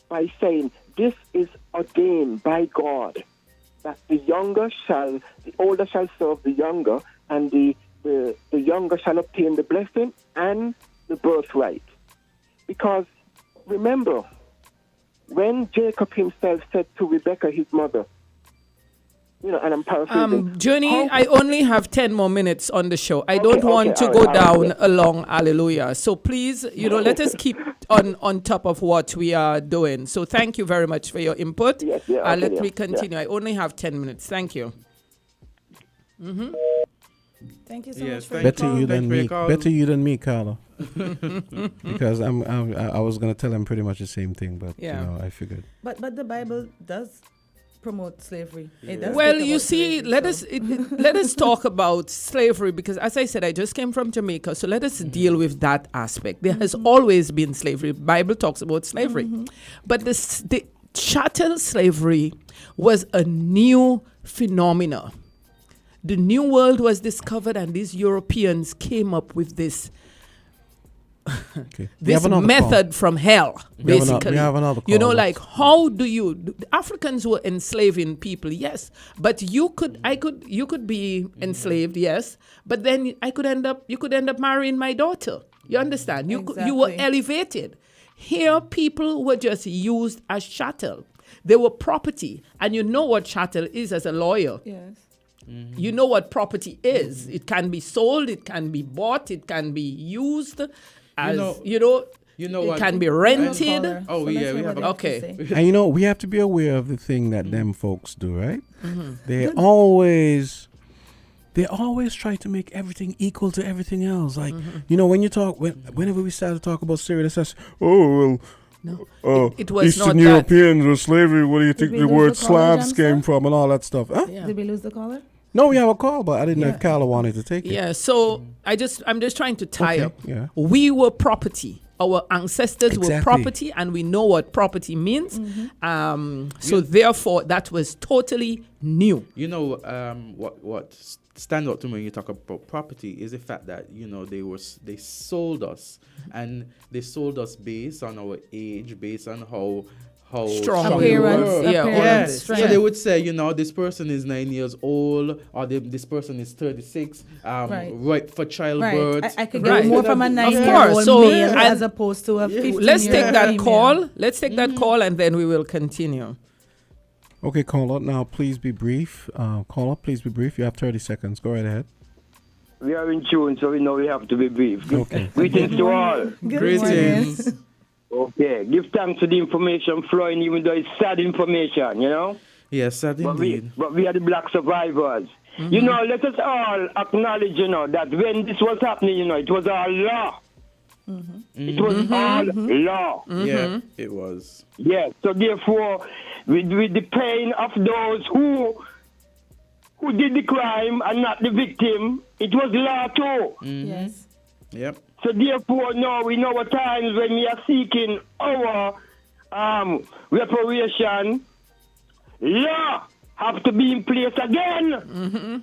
by saying this is ordained by God, that the older shall serve the younger, and the younger shall obtain the blessing and the birthright. Because remember, when Jacob himself said to Rebekah, his mother, and I'm paraphrasing. Journey, I only have 10 more minutes on the show. I don't want to go down along Hallelujah. So please, let us keep on top of what we are doing. So thank you very much for your input. Let me continue. I only have 10 minutes. Thank you. Thank you so much for Better your you call. than me. Better you than me, Carla. Because I was gonna tell him pretty much the same thing, but I figured. But the Bible does promote slavery. It does Well, speak you about see, slavery, let us talk about slavery, because as I said, I just came from Jamaica, so let us deal with that aspect. There has always been slavery. The Bible talks about slavery. But the chattel slavery was a new phenomena. The New World was discovered, and these Europeans came up with this this method from hell, basically. We have another call. Like, how do the Africans were enslaving people, yes, but you could be enslaved, yes, but then you could end up marrying my daughter. You understand? You were elevated. Here, people were just used as chattel. They were property, and you know what chattel is as a lawyer. Yes. You know what property is. It can be sold, it can be bought, it can be used as, it can be rented. Oh, yeah, we have okay. And we have to be aware of the thing that them folks do, right? They always they always try to make everything equal to everything else. Like, you know, when you talk, whenever we start to talk about Syria, they say, oh, well, it was Eastern not that. Europeans were slavery. What do you think we the lose word the caller, Slavs Jamsa? came from and all that stuff? Huh? Yeah. Did we lose the caller? No, we have a call, but I didn't know if Carla wanted to take it. Yeah, so I'm just trying to tie Okay, up. yeah. We were property. Our ancestors were Exactly. property, and we know what property means. So therefore, that was totally new. You know, what stand out to me when you talk about property is the fact that, you know, they sold us, and they sold us based on our age, based on how Strong we were. Yeah, all of Yes. this. So Yeah. they would say, you know, this person is 9 years old, or this person is 36, right for childbirth. Right. I could Right. get more from a Of 9-year-old course. So, male and as opposed to a 15-year-old Let's take that female. call. Let's take that call, and then we will continue. Okay, caller, now please be brief. Caller, please be brief. You have 30 seconds. Go right ahead. We are in tune, so we know we have to be brief. Okay. Greetings to all. Greetings. Okay, give thanks to the information flowing, even though it's sad information, you know? Yes, sad indeed. But we are the black survivors. You know, let us all acknowledge, you know, that when this was happening, you know, it was all law. It was all law. Yeah, it was. Yes, so therefore, with the pain of those who did the crime and not the victim, it was law too. Yes. Yep. So therefore, now in our times when we are seeking our reparation, law have to be in place again.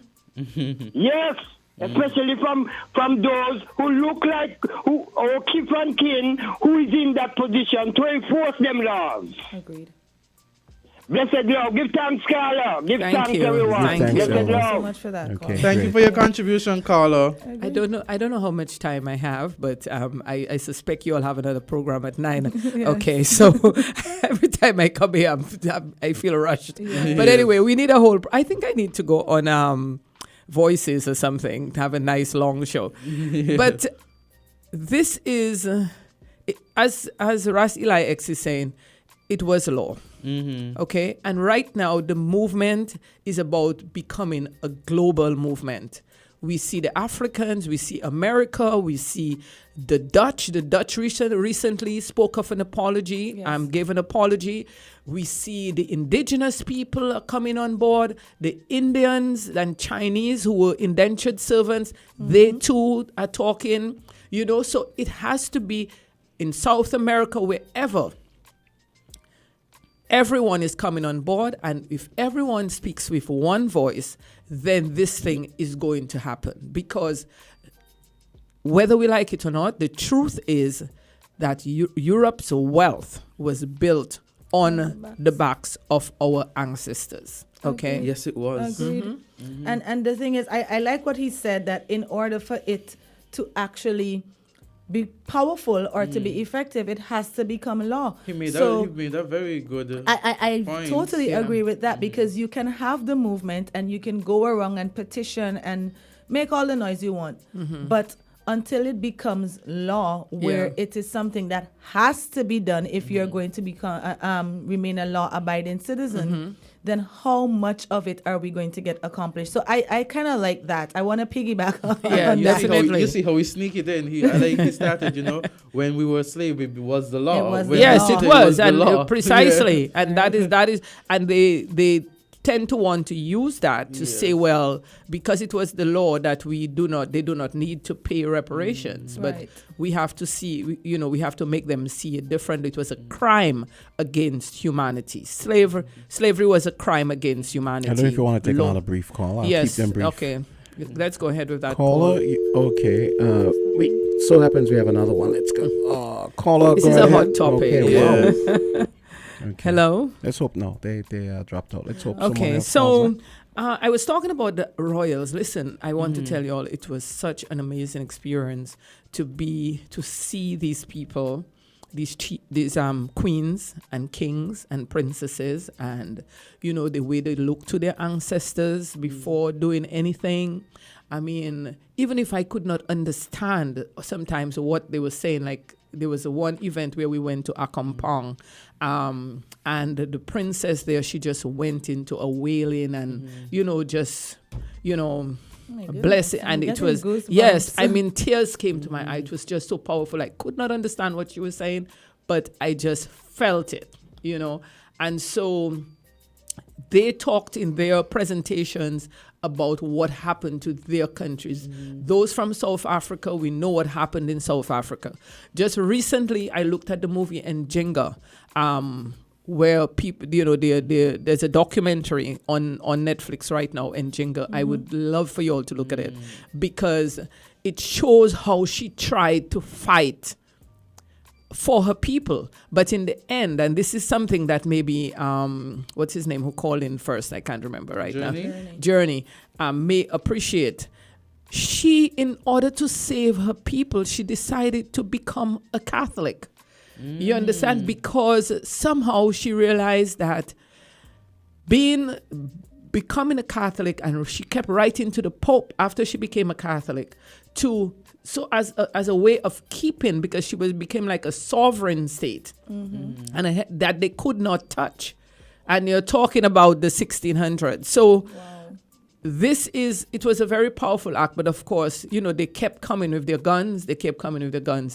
Yes, especially from those who look like our kith and kin who is in that position to enforce them laws. Agreed. Blessed love. Give thanks, Carla. Give Thank thanks, you. everyone. Thank you. Blessed Thank you Thank you so love. much for that. Okay. Call. Thank you for your contribution, caller. I don't know how much time I have, but I suspect you all have another program at 9. Okay, so every time I come here, I feel rushed. But anyway, we need I think I need to go on Voices or something to have a nice long show. But this is, as Ras Eli X is saying, it was a law. Okay, and right now the movement is about becoming a global movement. We see the Africans, we see America, we see the Dutch. The Dutch recently spoke of an apology, gave an apology. We see the indigenous people are coming on board, the Indians and Chinese who were indentured servants, they too are talking, you know, so it has to be in South America, wherever. Everyone is coming on board, and if everyone speaks with one voice, then this thing is going to happen. Because whether we like it or not, the truth is that Europe's wealth was built on the backs of our ancestors. Okay? Yes, it was. Agreed. And the thing is, I like what he said, that in order for it to actually be powerful or to be effective, it has to become law. He made a very good I point. totally Yeah. agree with that, because you can have the movement and you can go around and petition and make all the noise you want, but until it becomes law, where it is something that has to be done if you're going to become remain a law-abiding citizen, then how much of it are we going to get accomplished? So I kind of like that. I want to piggyback on that. You see how he sneak it in. He started, you know, when we were slaves, it was the law. It was When the Yes, law. it was, the and law. precisely, and that is, and they tend to want to use that to say, well, because it was the law that they do not need to pay reparations, but Right. we have to see, we have to make them see it differently. It was a crime against humanity. Slavery was a crime against humanity. I don't know if you want to take another brief call. I'll Yes, keep them brief. okay. Let's go ahead with that. Caller, okay. So happens we have another one. Let's go. Caller, This go is a ahead. hot topic. Okay, Yeah. wow. Okay. Hello? Let's hope no. They dropped out. Let's hope someone Okay, else calls so I was talking about the Royals. Listen, I want to tell you all, it was such an amazing experience to see these people, these queens and kings and princesses, and the way they look to their ancestors before doing anything. I mean, even if I could not understand sometimes what they were saying, like there was one event where we went to Akampong, and the princess there, she just went into a wailing and, my Bless it. goodness, And I'm it getting was, goosebumps. yes, I mean, tears came to my eye. It was just so powerful. I could not understand what she was saying, but I just felt it, you know. And so they talked in their presentations about what happened to their countries. Those from South Africa, we know what happened in South Africa. Just recently, I looked at the movie Njinga, where people, you know, there's a documentary on Netflix right now, Njinga. I would love for you all to look at it, because it shows how she tried to fight for her people. But in the end, and this is something that maybe, what's his name, who called in first? I can't remember right now. Journey may appreciate. She, in order to save her people, she decided to become a Catholic. You understand? Because somehow she realized that becoming a Catholic, and she kept writing to the Pope after she became a Catholic, as a way of keeping, because she became like a sovereign state, and that they could not touch. And you're talking about the 1600s. So it was a very powerful act, but of course, you know, they kept coming with their guns.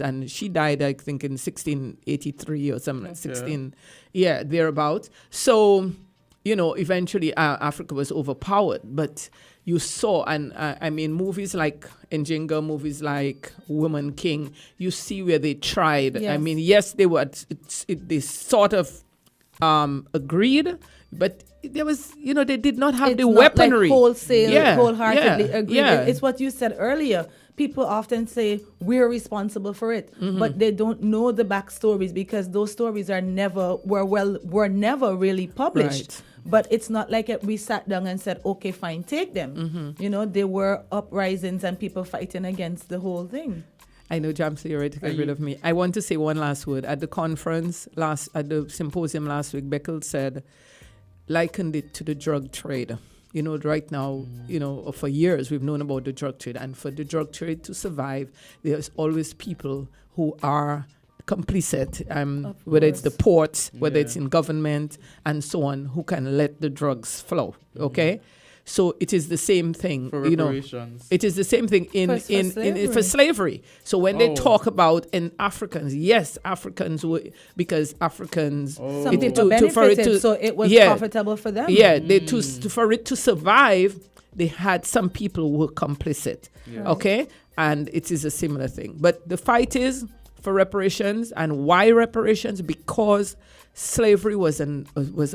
And she died, I think, in 1683 or something, 16, thereabout. So, you know, eventually Africa was overpowered. But you saw, and I mean, movies like Njinga, movies like Woman King, you see where they tried. Yes. I mean, yes, they were, they sort of agreed, but there was, you know, they did not have It's the not weaponry. like wholeheartedly agree. Yeah. It's what you said earlier. People often say we're responsible for it, but they don't know the backstories, because those stories were never really published. Right. But it's not like we sat down and said, okay, fine, take them. You know, there were uprisings and people fighting against the whole thing. I know, Jamsi, you're ready to get rid of me. I want to say one last word. At the conference, at the symposium last week, Beckel said, likened it to the drug trade. You know, right now, you know, for years we've known about the drug trade. And for the drug trade to survive, there's always people who are complicit, whether it's the ports, whether it's in government, and so on, who can let the drugs flow, okay? So it is the same thing, For you know. reparations. It is the same thing for slavery. So when they talk about Africans, yes, Africans because Africans. Some people benefited, so it was profitable for them. Yeah, for it to survive, they had some people who were complicit. Yeah. Okay, and it is a similar thing. But the fight is for reparations, and why reparations? Because slavery was a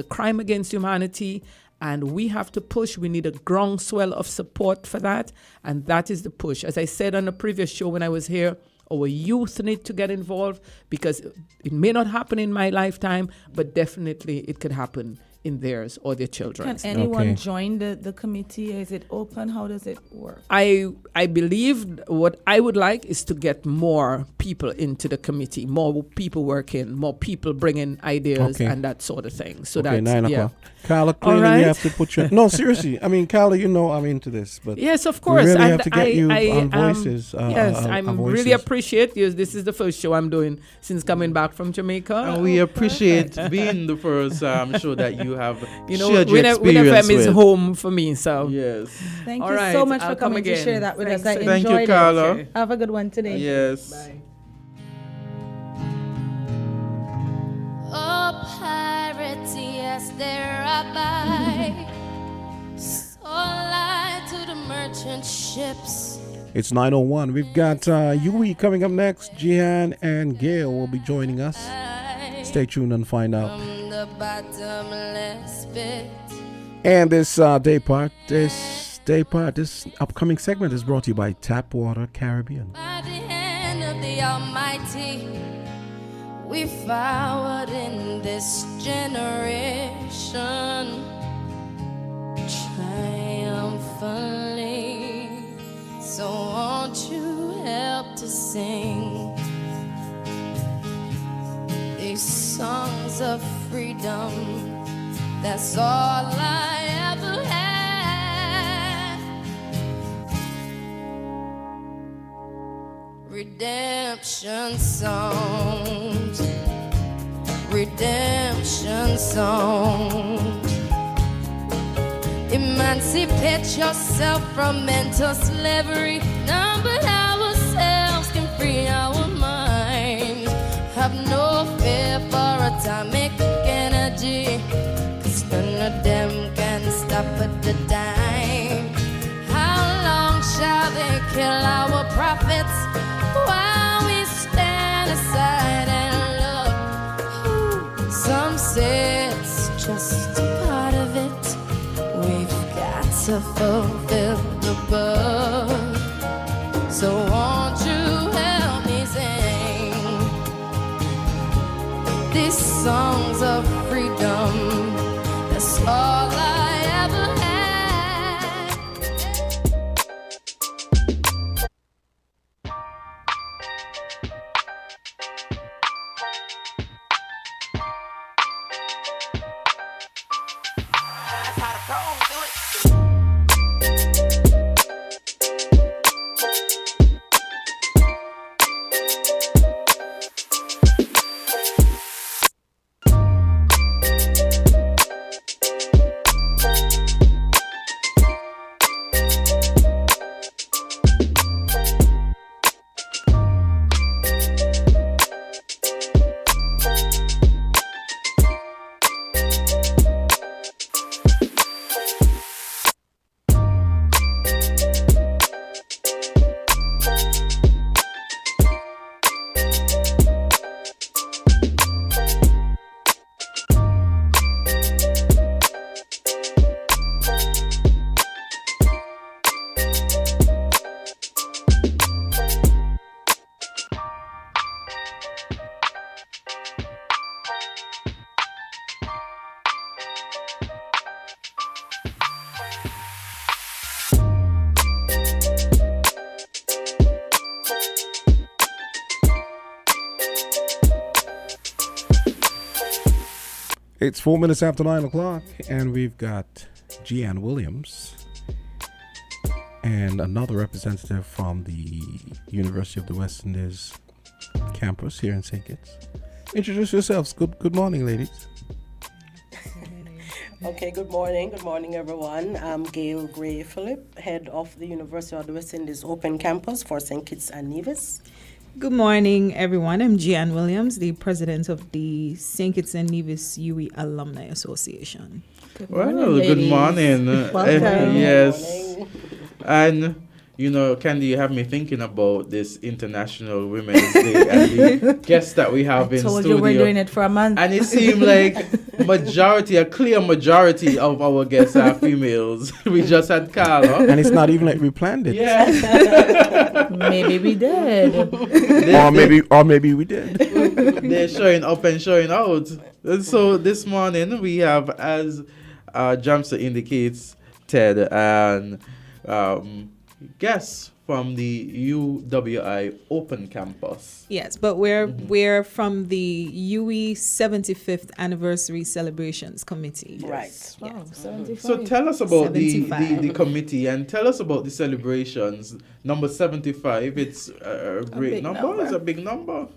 crime against humanity. And we have to push. We need a groundswell of support for that. And that is the push. As I said on the previous show when I was here, our youth need to get involved, because it may not happen in my lifetime, but definitely it could happen in theirs or their children's. Can anyone join the committee? Is it open? How does it work? I believe what I would like is to get more people into the committee, more people working, more people bringing ideas and that sort of thing. So that's 9 o'clock. Carla, clearly we have to put you. No, seriously. I mean, Carla, you know I'm into this, but yes, of course. We really have to get you on voices. Yes, I really appreciate you. This is the first show I'm doing since coming back from Jamaica, and we appreciate being the first show that you have. You know, shared your Win FM is with. home for me. So yes. Thank you so much for coming to share that with us. I Thank enjoyed you, Carla. it. Have a good one today. Yes. Bye. Oh, pirates, yes, they're rabbi. So lie to the merchant ships. It's 9:01. We've got Yui coming up next. Jihan and Gail will be joining us. Stay tuned and find out. From the bottomless pit. And this this upcoming segment is brought to you by Tapwater Caribbean. By the hand of the Almighty, we forward in this generation triumphantly. So won't you help to sing these songs of freedom? That's all I ever had. Redemption songs, redemption songs. Emancipate yourself from mental slavery. None but ourselves can free our minds. Have no fear for atomic energy, 'cause none of them can stop at the dime. How long shall they kill our prophets while we stand aside and look? Some say it's just a part of it. We've got to fulfill the book. So won't you help me sing these songs of freedom? That's all I ever had. It's 4 minutes after 9 o'clock, and we've got Jeanne Williams and another representative from the University of the West Indies campus here in St. Kitts. Introduce yourselves. Good morning, ladies. Okay, good morning. Good morning, everyone. I'm Gail Gray Phillip, head of the University of the West Indies Open Campus for St. Kitts and Nevis. Good morning, everyone. I'm Jeanne Williams, the president of the St. Kitts and Nevis UWI Alumni Association. Good morning. Welcome. Yes. Good morning. And, you know, Candy, you have me thinking about this International Women's Day and the guests that we have in told studio. you we're doing it for a month. And it seemed like a clear majority of our guests are females. We just had Carla. And it's not even like we planned it. Yeah. Maybe we did. Or maybe we did. They're showing up and showing out. And so this morning we have, as Jamsa indicates, Ted and guests from the UWI Open Campus. Yes, but we're from the UWI 75th Anniversary Celebrations Committee. Right. Wow, 75. So tell us about the 75. committee and tell us about the celebrations. Number 75, it's a great big number. number. It's a big number.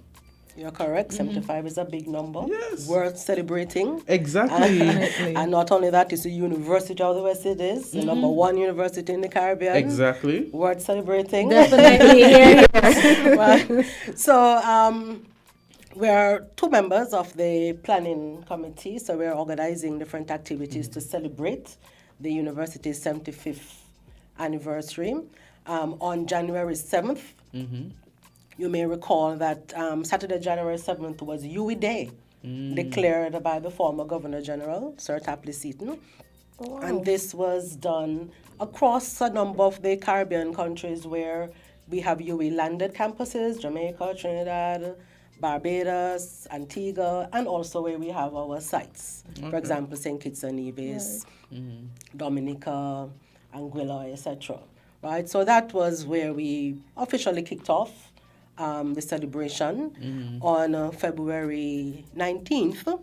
You're correct. 75 is a big number. Yes. Worth celebrating. Exactly. And not only that, it's the University of the West Indies, the number one university in the Caribbean. Exactly. Worth celebrating. Definitely here. Right. So we're two members of the planning committee, so we're organizing different activities to celebrate the university's 75th anniversary. On January 7th, you may recall that Saturday, January 7th was UWI Day, declared by the former Governor General, Sir Tapley Seaton. Wow. And this was done across a number of the Caribbean countries where we have UWI landed campuses, Jamaica, Trinidad, Barbados, Antigua, and also where we have our sites. Okay. For example, St. Kitts and Nevis, Dominica, Anguilla, etc. Right, so that was where we officially kicked off the celebration on February 19th,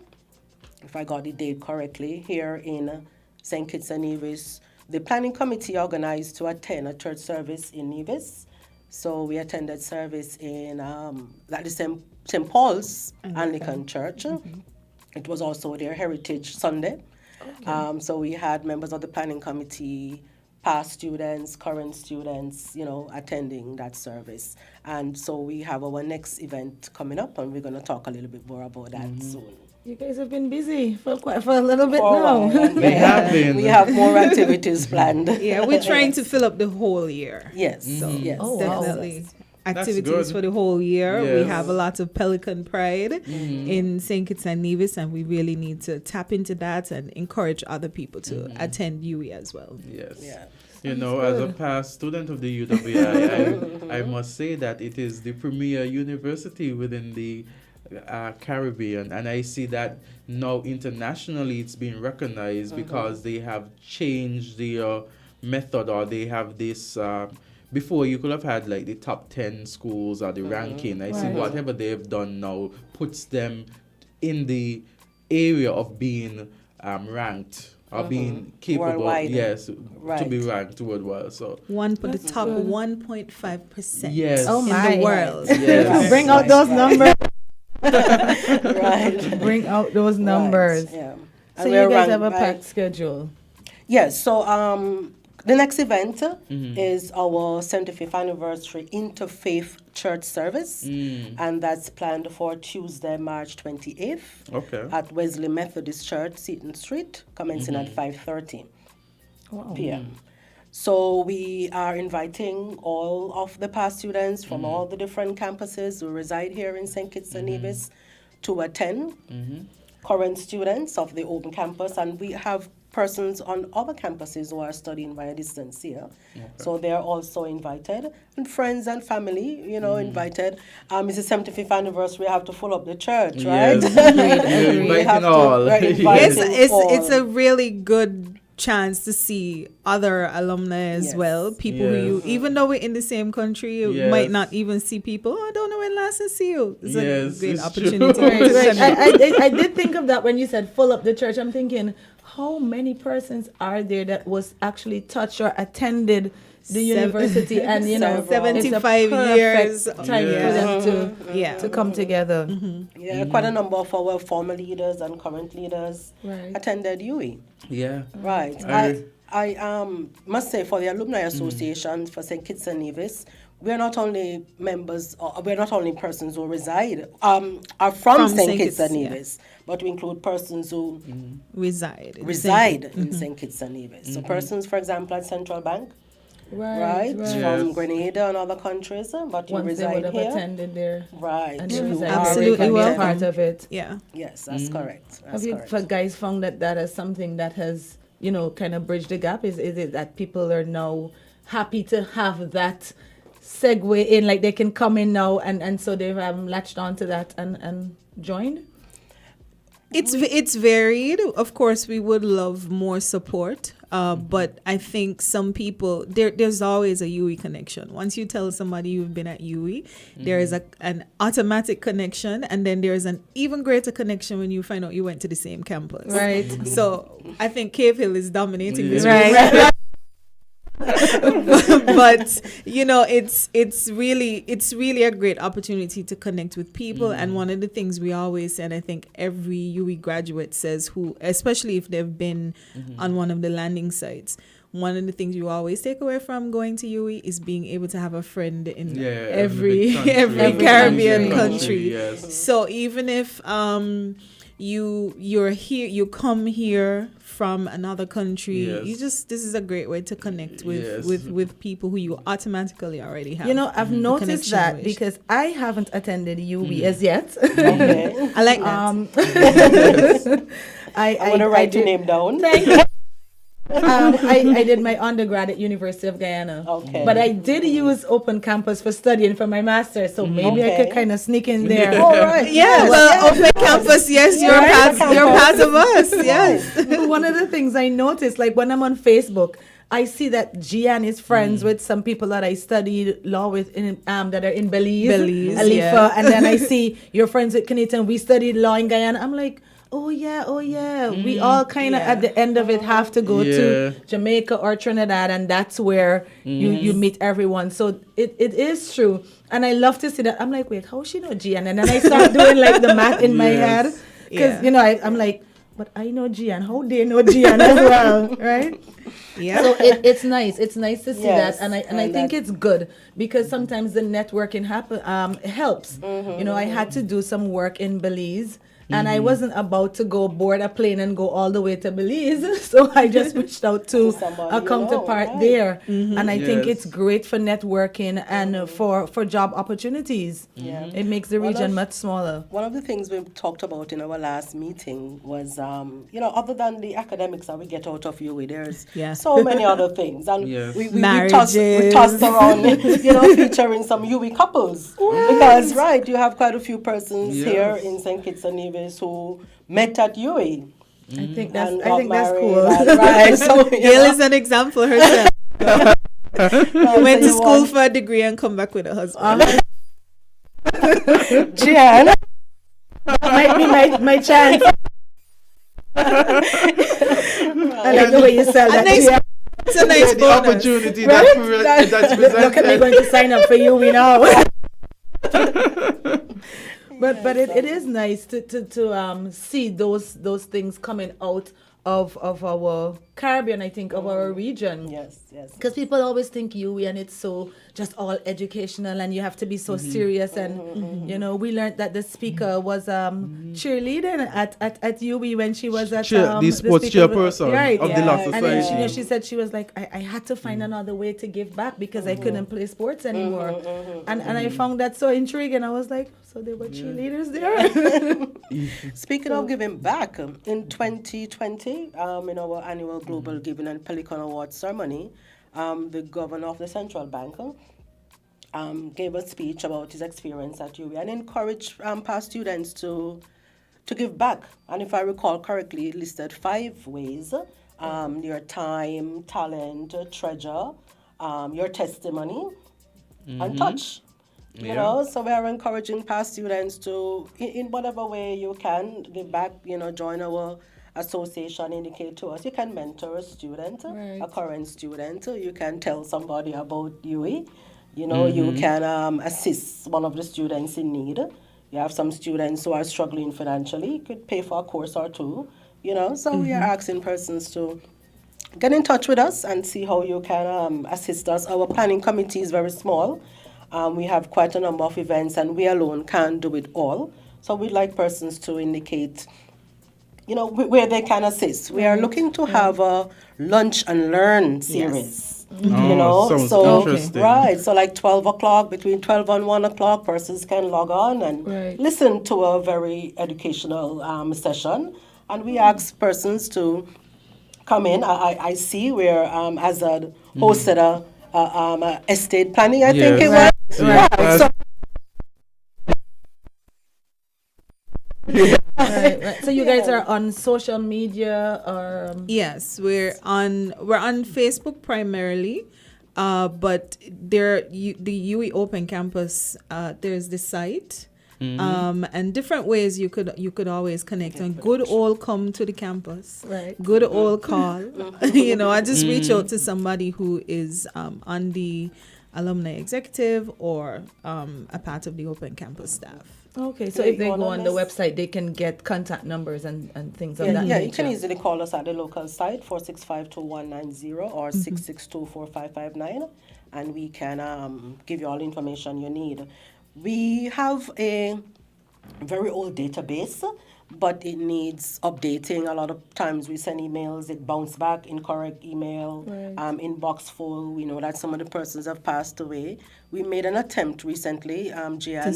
if I got the date correctly, here in St. Kitts and Nevis. The planning committee organized to attend a church service in Nevis. So we attended service in the St. Paul's Anglican Church. It was also their Heritage Sunday. So we had members of the planning committee, past students, current students, attending that service. And so we have our next event coming up, and we're going to talk a little bit more about that soon. You guys have been busy for a little bit For a now. while, and we have more activities planned. Yeah, we're trying to fill up the whole year. Yes, So yes. definitely. That's Activities good. for the whole year. We Yes. have a lot of Pelican Pride in St. Kitts and Nevis, and we really need to tap into that and encourage other people to attend UE as well. Yes. Yeah. As a past student of the UWI, I must say that it is the premier university within the Caribbean, and I see that now internationally it's being recognized because they have changed the method, or they have this. Before you could have had like the top 10 schools or the ranking. I see whatever they've done now puts them in the area of being ranked. Or being capable, Worldwide. yes, to Right. be ranked worldwide. So One for the top 1.5% Yes. Oh in my. the world. Yes. Bring out those numbers. Right. Bring out those numbers. Right, yeah. So And you we're guys ranked have a by- packed schedule. Yes, so the next event is our 75th anniversary Interfaith Church service, and that's planned for Tuesday, March 28th Okay. at Wesley Methodist Church, Seaton Street, commencing at 5:30 p.m. So we are inviting all of the past students from all the different campuses who reside here in St. Kitts and Nevis to attend, current students of the open campus, and we have persons on other campuses who are studying via distance here. So they're also invited, and friends and family, invited. It's the 75th anniversary, we have to fill up the church, right? Yes. We We're have inviting all. we're Yes, inviting all. it's a really good chance to see other alumni as Yes. well. People who you, even though we're in the same country, you Yes. might not even see people. Oh, I don't know when last I see you. It's Yes, a great it's opportunity. true. to Right. connect. I did think of that when you said full up the church. I'm thinking, how many persons are there that was actually touched or attended the university, and it's a 75 perfect years. time for them Yeah. to come together. Yeah, quite a number of our former leaders and current leaders Right. attended UE. Yeah. Right. I must say, for the Alumni Association for St. Kitts and Nevis, we're not only members, or we're not only persons who reside, are from St. Kitts and Nevis, but we include persons who reside in St. Kitts and Nevis. So persons, for example, at Central Bank, right? From Grenada and other countries, but you Once they reside would have here. attended there. Right. And You they reside are there, can be a welcome. part of it. Yeah. Yes, that's correct. Have That's you correct. guys found that as something that has, kind of bridged the gap? Is it that people are now happy to have that segue in, like they can come in now and so they've latched onto that and joined? It's varied. Of course, we would love more support, but I think some people there's always a UE connection. Once you tell somebody you've been at UE, there is an automatic connection, and then there's an even greater connection when you find out you went to the same campus. Right. So I think Cave Hill is dominating this. Right. But it's really a great opportunity to connect with people, and one of the things we always say, and I think every UE graduate says, who especially if they've been on one of the landing sites, one of the things you always take away from going to UE is being able to have a friend in every Caribbean country. Yes. So even if you're here, you come here from another country, this is a great way to connect with people who you automatically already have. I've noticed that because I haven't attended UE as yet. Okay. I like that. I want to write your name down. Thank you. I did my undergrad at University of Guyana. Okay. But I did use open campus for studying for my master's, so maybe I could kind of sneak in there. All right. Yeah, well, open campus, yes, you're part of us. Yes. One of the things I noticed, like when I'm on Facebook, I see that Gian is friends with some people that I studied law with that are in Belize, Alifa, and then I see you're friends with Kanita, and we studied law in Guyana. I'm like, oh yeah. We all kind of at the end of it have to go to Jamaica or Trinidad, and that's where you meet everyone. So it is true, and I love to see that. I'm like, wait, how she know Gian? And then I start doing like the math in my head, because I'm like, but I know Gian. How they know Gian as well, right? Yeah. So it's nice. It's nice to see Yes, that, and I think it's good because sometimes the networking helps. You know, I had to do some work in Belize. And I wasn't about to go board a plane and go all the way to Belize. So I just reached out to somebody a counterpart right. there. And I think Yes. it's great for networking and for job opportunities. Yeah. It makes the region much smaller. One of the things we talked about in our last meeting was, other than the academics that we get out of UWI, there's so many other things. And Yes. we tossed around, featuring some UWI couples. Because, you have quite a few persons here in St. Kitts and Nevis who met at UWI. I think that's married, cool. Right. So, Gail is an example herself. Went to school for a degree and come back with a husband. Jan, might be my chance. I like the way you sell that. It's a nice The bonus. opportunity Right? that's presented. Look at me going to sign up for UWI now. But it is nice to see those things coming out of our Caribbean, I think, of our region. Yes. Because people always think UWI and it's so just all educational and you have to be so serious. And, we learned that the speaker was cheerleading at UWI when she was at... the sports chairperson of the Law Society. And then she said she was like, I had to find another way to give back because I couldn't play sports anymore. And I found that so intriguing. I was like, so there were cheerleaders there? Speaking of giving back, in 2020, in our annual Global Giving and Pelican Awards ceremony, the governor of the central bank gave a speech about his experience at UWI and encouraged past students to give back. And if I recall correctly, it listed 5 ways: your time, talent, treasure, your testimony, and touch. So we are encouraging past students to, in whatever way you can, give back, join our association, indicate to us. You can mentor a student, a current student. You can tell somebody about UWI. You can assist one of the students in need. You have some students who are struggling financially. You could pay for a course or two, So we are asking persons to get in touch with us and see how you can assist us. Our planning committee is very small. We have quite a number of events and we alone can't do it all. So we'd like persons to indicate where they can assist. We are looking to have a lunch and learn series. Sounds interesting. Right. So like 12 o'clock, between 12 and 1 o'clock, persons can log on and listen to a very educational session. And we ask persons to come in. I see where Azad hosted a estate planning, I think it was. Right. So you guys are on social media or Yes, we're on Facebook primarily, but the UWI Open Campus, there's the site, and different ways you could always connect. And good old come to the campus, right? Good old call. I just reach out to somebody who is on the alumni executive or a part of the Open Campus staff. Okay, so if they go on the website, they can get contact numbers and things of that nature. Yeah, you can easily call us at the local site, 465-2190 or 662-4559, and we can give you all the information you need. We have a very old database, but it needs updating. A lot of times we send emails, it bounce back, incorrect email, inbox full. We know that some of the persons have passed away. We made an attempt recently, Gian,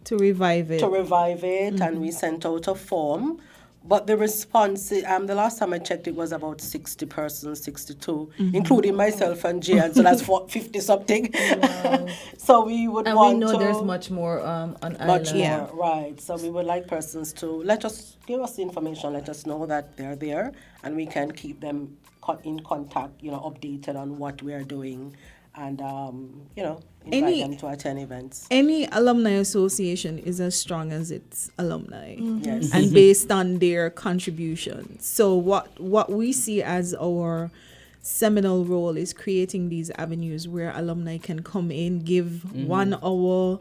to revive it. And we sent out a form. But the response, the last time I checked, it was about 60 persons, 62, including myself and Gian, so that's 50-something. Wow. So we would and want we know to... there's much more on Much island. more, right. So we would like persons to give us the information, let us know that they're there, and we can keep them in contact, updated on what we are doing, and, invite them to attend events. Any alumni association is as strong as its alumni, Yes. and based on their contributions. So what we see as our seminal role is creating these avenues where alumni can come in, give 1 hour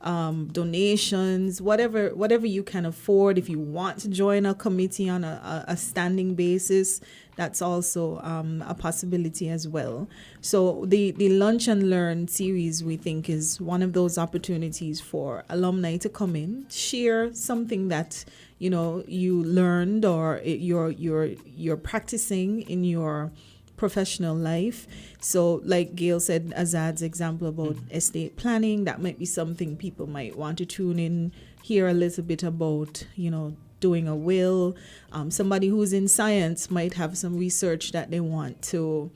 donations, whatever you can afford. If you want to join a committee on a standing basis, that's also a possibility as well. So the Lunch and Learn series, we think, is one of those opportunities for alumni to come in, share something that you learned or you're practicing in your professional life. So like Gail said, Azad's example about estate planning, that might be something people might want to tune in, hear a little bit about, doing a will. Somebody who's in science might have some research that they want to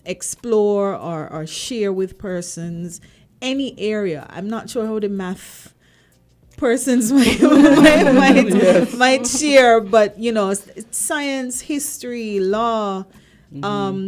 explore or share with persons. Any area. I'm not sure how the math persons might share, but science, history, law,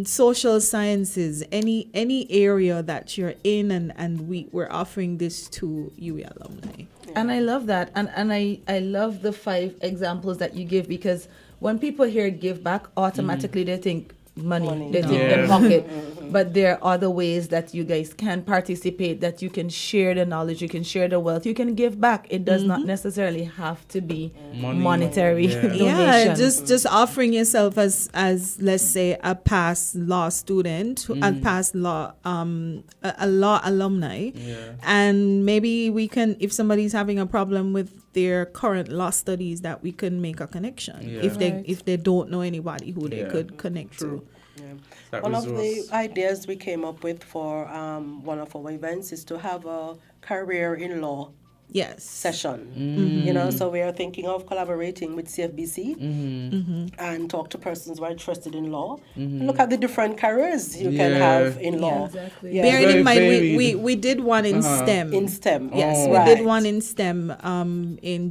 social sciences, any area that you're in, and we're offering this to UE alumni. And I love that. And I love the 5 examples that you give, because when people hear give back, automatically they think money. They think their pocket. But there are other ways that you guys can participate, that you can share the knowledge, you can share the wealth, you can give back. It does not necessarily have to be monetary donation. Yeah, just offering yourself as let's say a past law student, a past law a law alumni, and maybe we can, if somebody's having a problem with their current law studies, that we can make a connection if they don't know anybody who they could connect to. One of the ideas we came up with for one of our events is to have a career in law session. So we are thinking of collaborating with CFBC and talk to persons who are interested in law and look at the different careers you can have in law. Exactly. Yeah. Bearing in mind, we did one in STEM. In STEM, yes, we did one in STEM in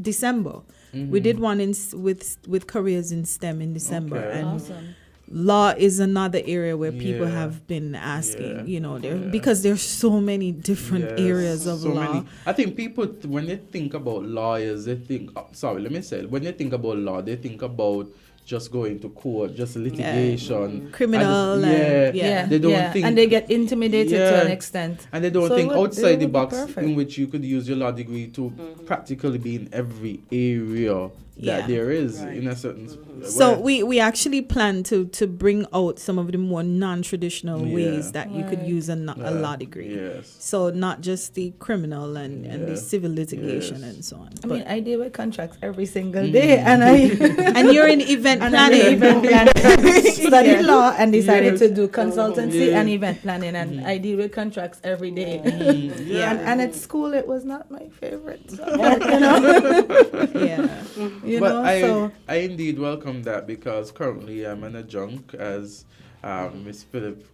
December. We did one with careers in STEM in December, and awesome. Law is another area where people have been asking, because there's so many different areas of law. I think people, when they think about lawyers, they think, when they think about law, they think about just going to court, just litigation, criminal, they don't think, and they get intimidated to an extent, and they don't think outside the box, in which you could use your law degree to practically be in every area that there is in a certain so we actually plan to bring out some of the more non-traditional ways that you could use a law degree. So not just the criminal and the civil litigation and so on. I mean, I deal with contracts every single day, and and you're in event planning. Studied law and decided to do consultancy and event planning, and I deal with contracts every day. And at school it was not my favorite subject, I indeed welcome that, because currently I'm an adjunct, as Miss Phillip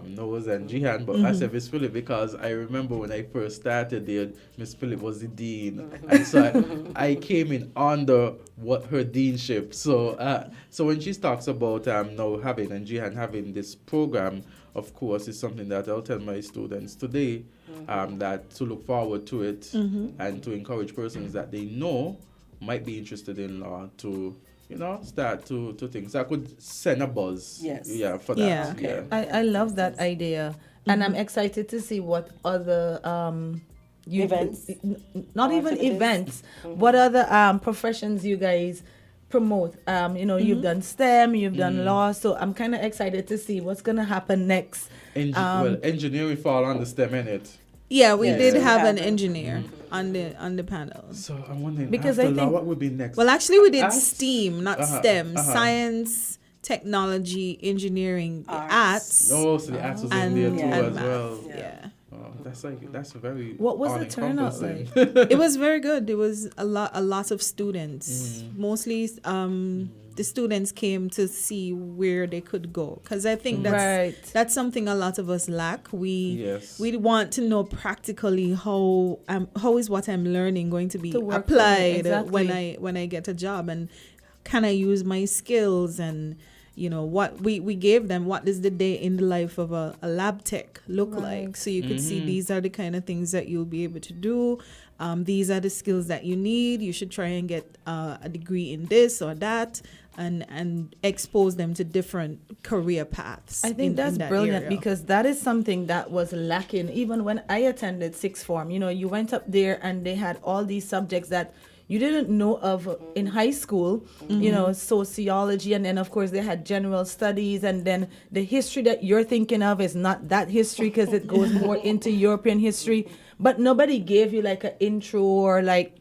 knows, and Jihan, but I said Miss Phillip because I remember when I first started there, Miss Phillip was the dean, and so I came in under her deanship. So when she talks about now having, and Jihan having this program, of course, is something that I'll tell my students today, that to look forward to it and to encourage persons that they know might be interested in law to start to things. I could send a buzz for that. Yeah. Okay. I love that idea, and I'm excited to see what other events, not even events, what other professions you guys promote. You've done STEM, you've done law, so I'm kind of excited to see what's going to happen next. Engineering fall under STEM, innit? Yeah, we did have an engineer on the panel. So I'm wondering, because after law, what would be next? Well, actually, we did STEAM, not STEM. Science, technology, engineering, arts. Oh, so the arts was in there too as math. well. Yeah. Oh, that's very. What was the turnout like? It was very good. There was a lot of students. Mostly, the students came to see where they could go, because I think that's something a lot of us lack. We want to know practically how is what I'm learning going to be applied when I get a job, and can I use my skills, and what we gave them, what does the day in the life of a lab tech look like, so you could see these are the kind of things that you'll be able to do. These are the skills that you need. You should try and get a degree in this or that. and expose them to different career paths. I think that's that brilliant area. because that is something that was lacking even when I attended sixth form. You know, you went up there and they had all these subjects that you didn't know of in high school, you know, sociology, and then of course they had general studies, and then the history that you're thinking of is not that history because it goes more into European history, but nobody gave you like an intro or like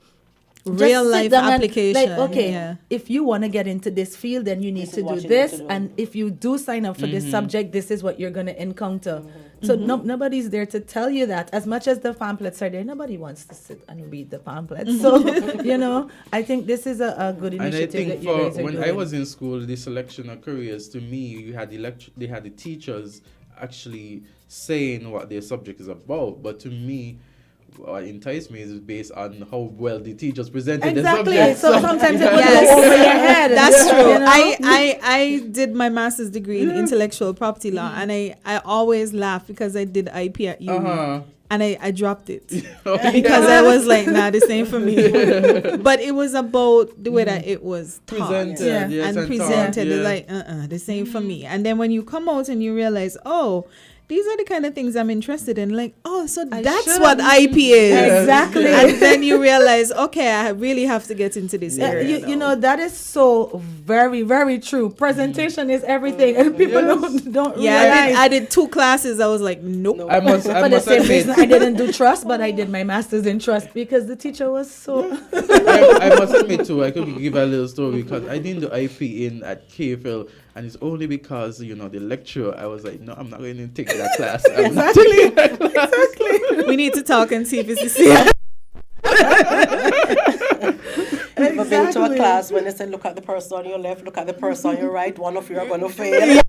real just sit life down and, application. like, okay, yeah. if you want to get into this field, then you need to do what you need this, to do. and if you do sign up for this subject, this is what you're going to encounter. So nobody's there to tell you that. As much as the pamphlets are there, nobody wants to sit and read the pamphlets. So you know, I think this is a good And I initiative think that you guys are when doing. I was in school, the selection of careers, to me, you had they had the teachers actually saying what their subject is about. But to me, what enticed me is based on how well the teachers presented Exactly. the subject. So sometimes it Yes. goes over your head. That's true. You know? I did my master's degree in intellectual property law, and I always laugh because I did IP at UWI. And I dropped it because I was like, nah, this ain't for me. But it was about the way that it was taught Presented, yes, and and presented. taught, It's like, this ain't for me. And then when you come out and you realize, oh, these are the kind of things I'm interested in. Like, oh, so that's should've- what IP is. Exactly. And then you realize, okay, I really have to get into this area. You know, that is so very, very true. Presentation is everything, and people don't realize. I did 2 classes. I was like, nope. I must For the admit, same reason I didn't do trust, but I did my master's in trust because the teacher was so. I must admit too, I could give a little story because I didn't do IP in at KFL, and it's only because, you know, the lecturer, I was like, no, I'm not going to take that class. I'm not taking that class. Exactly. We need to talk and see if it's the same. I've been to a class when they said, look at the person on your left, look at the person on your right, one of you are going to fail.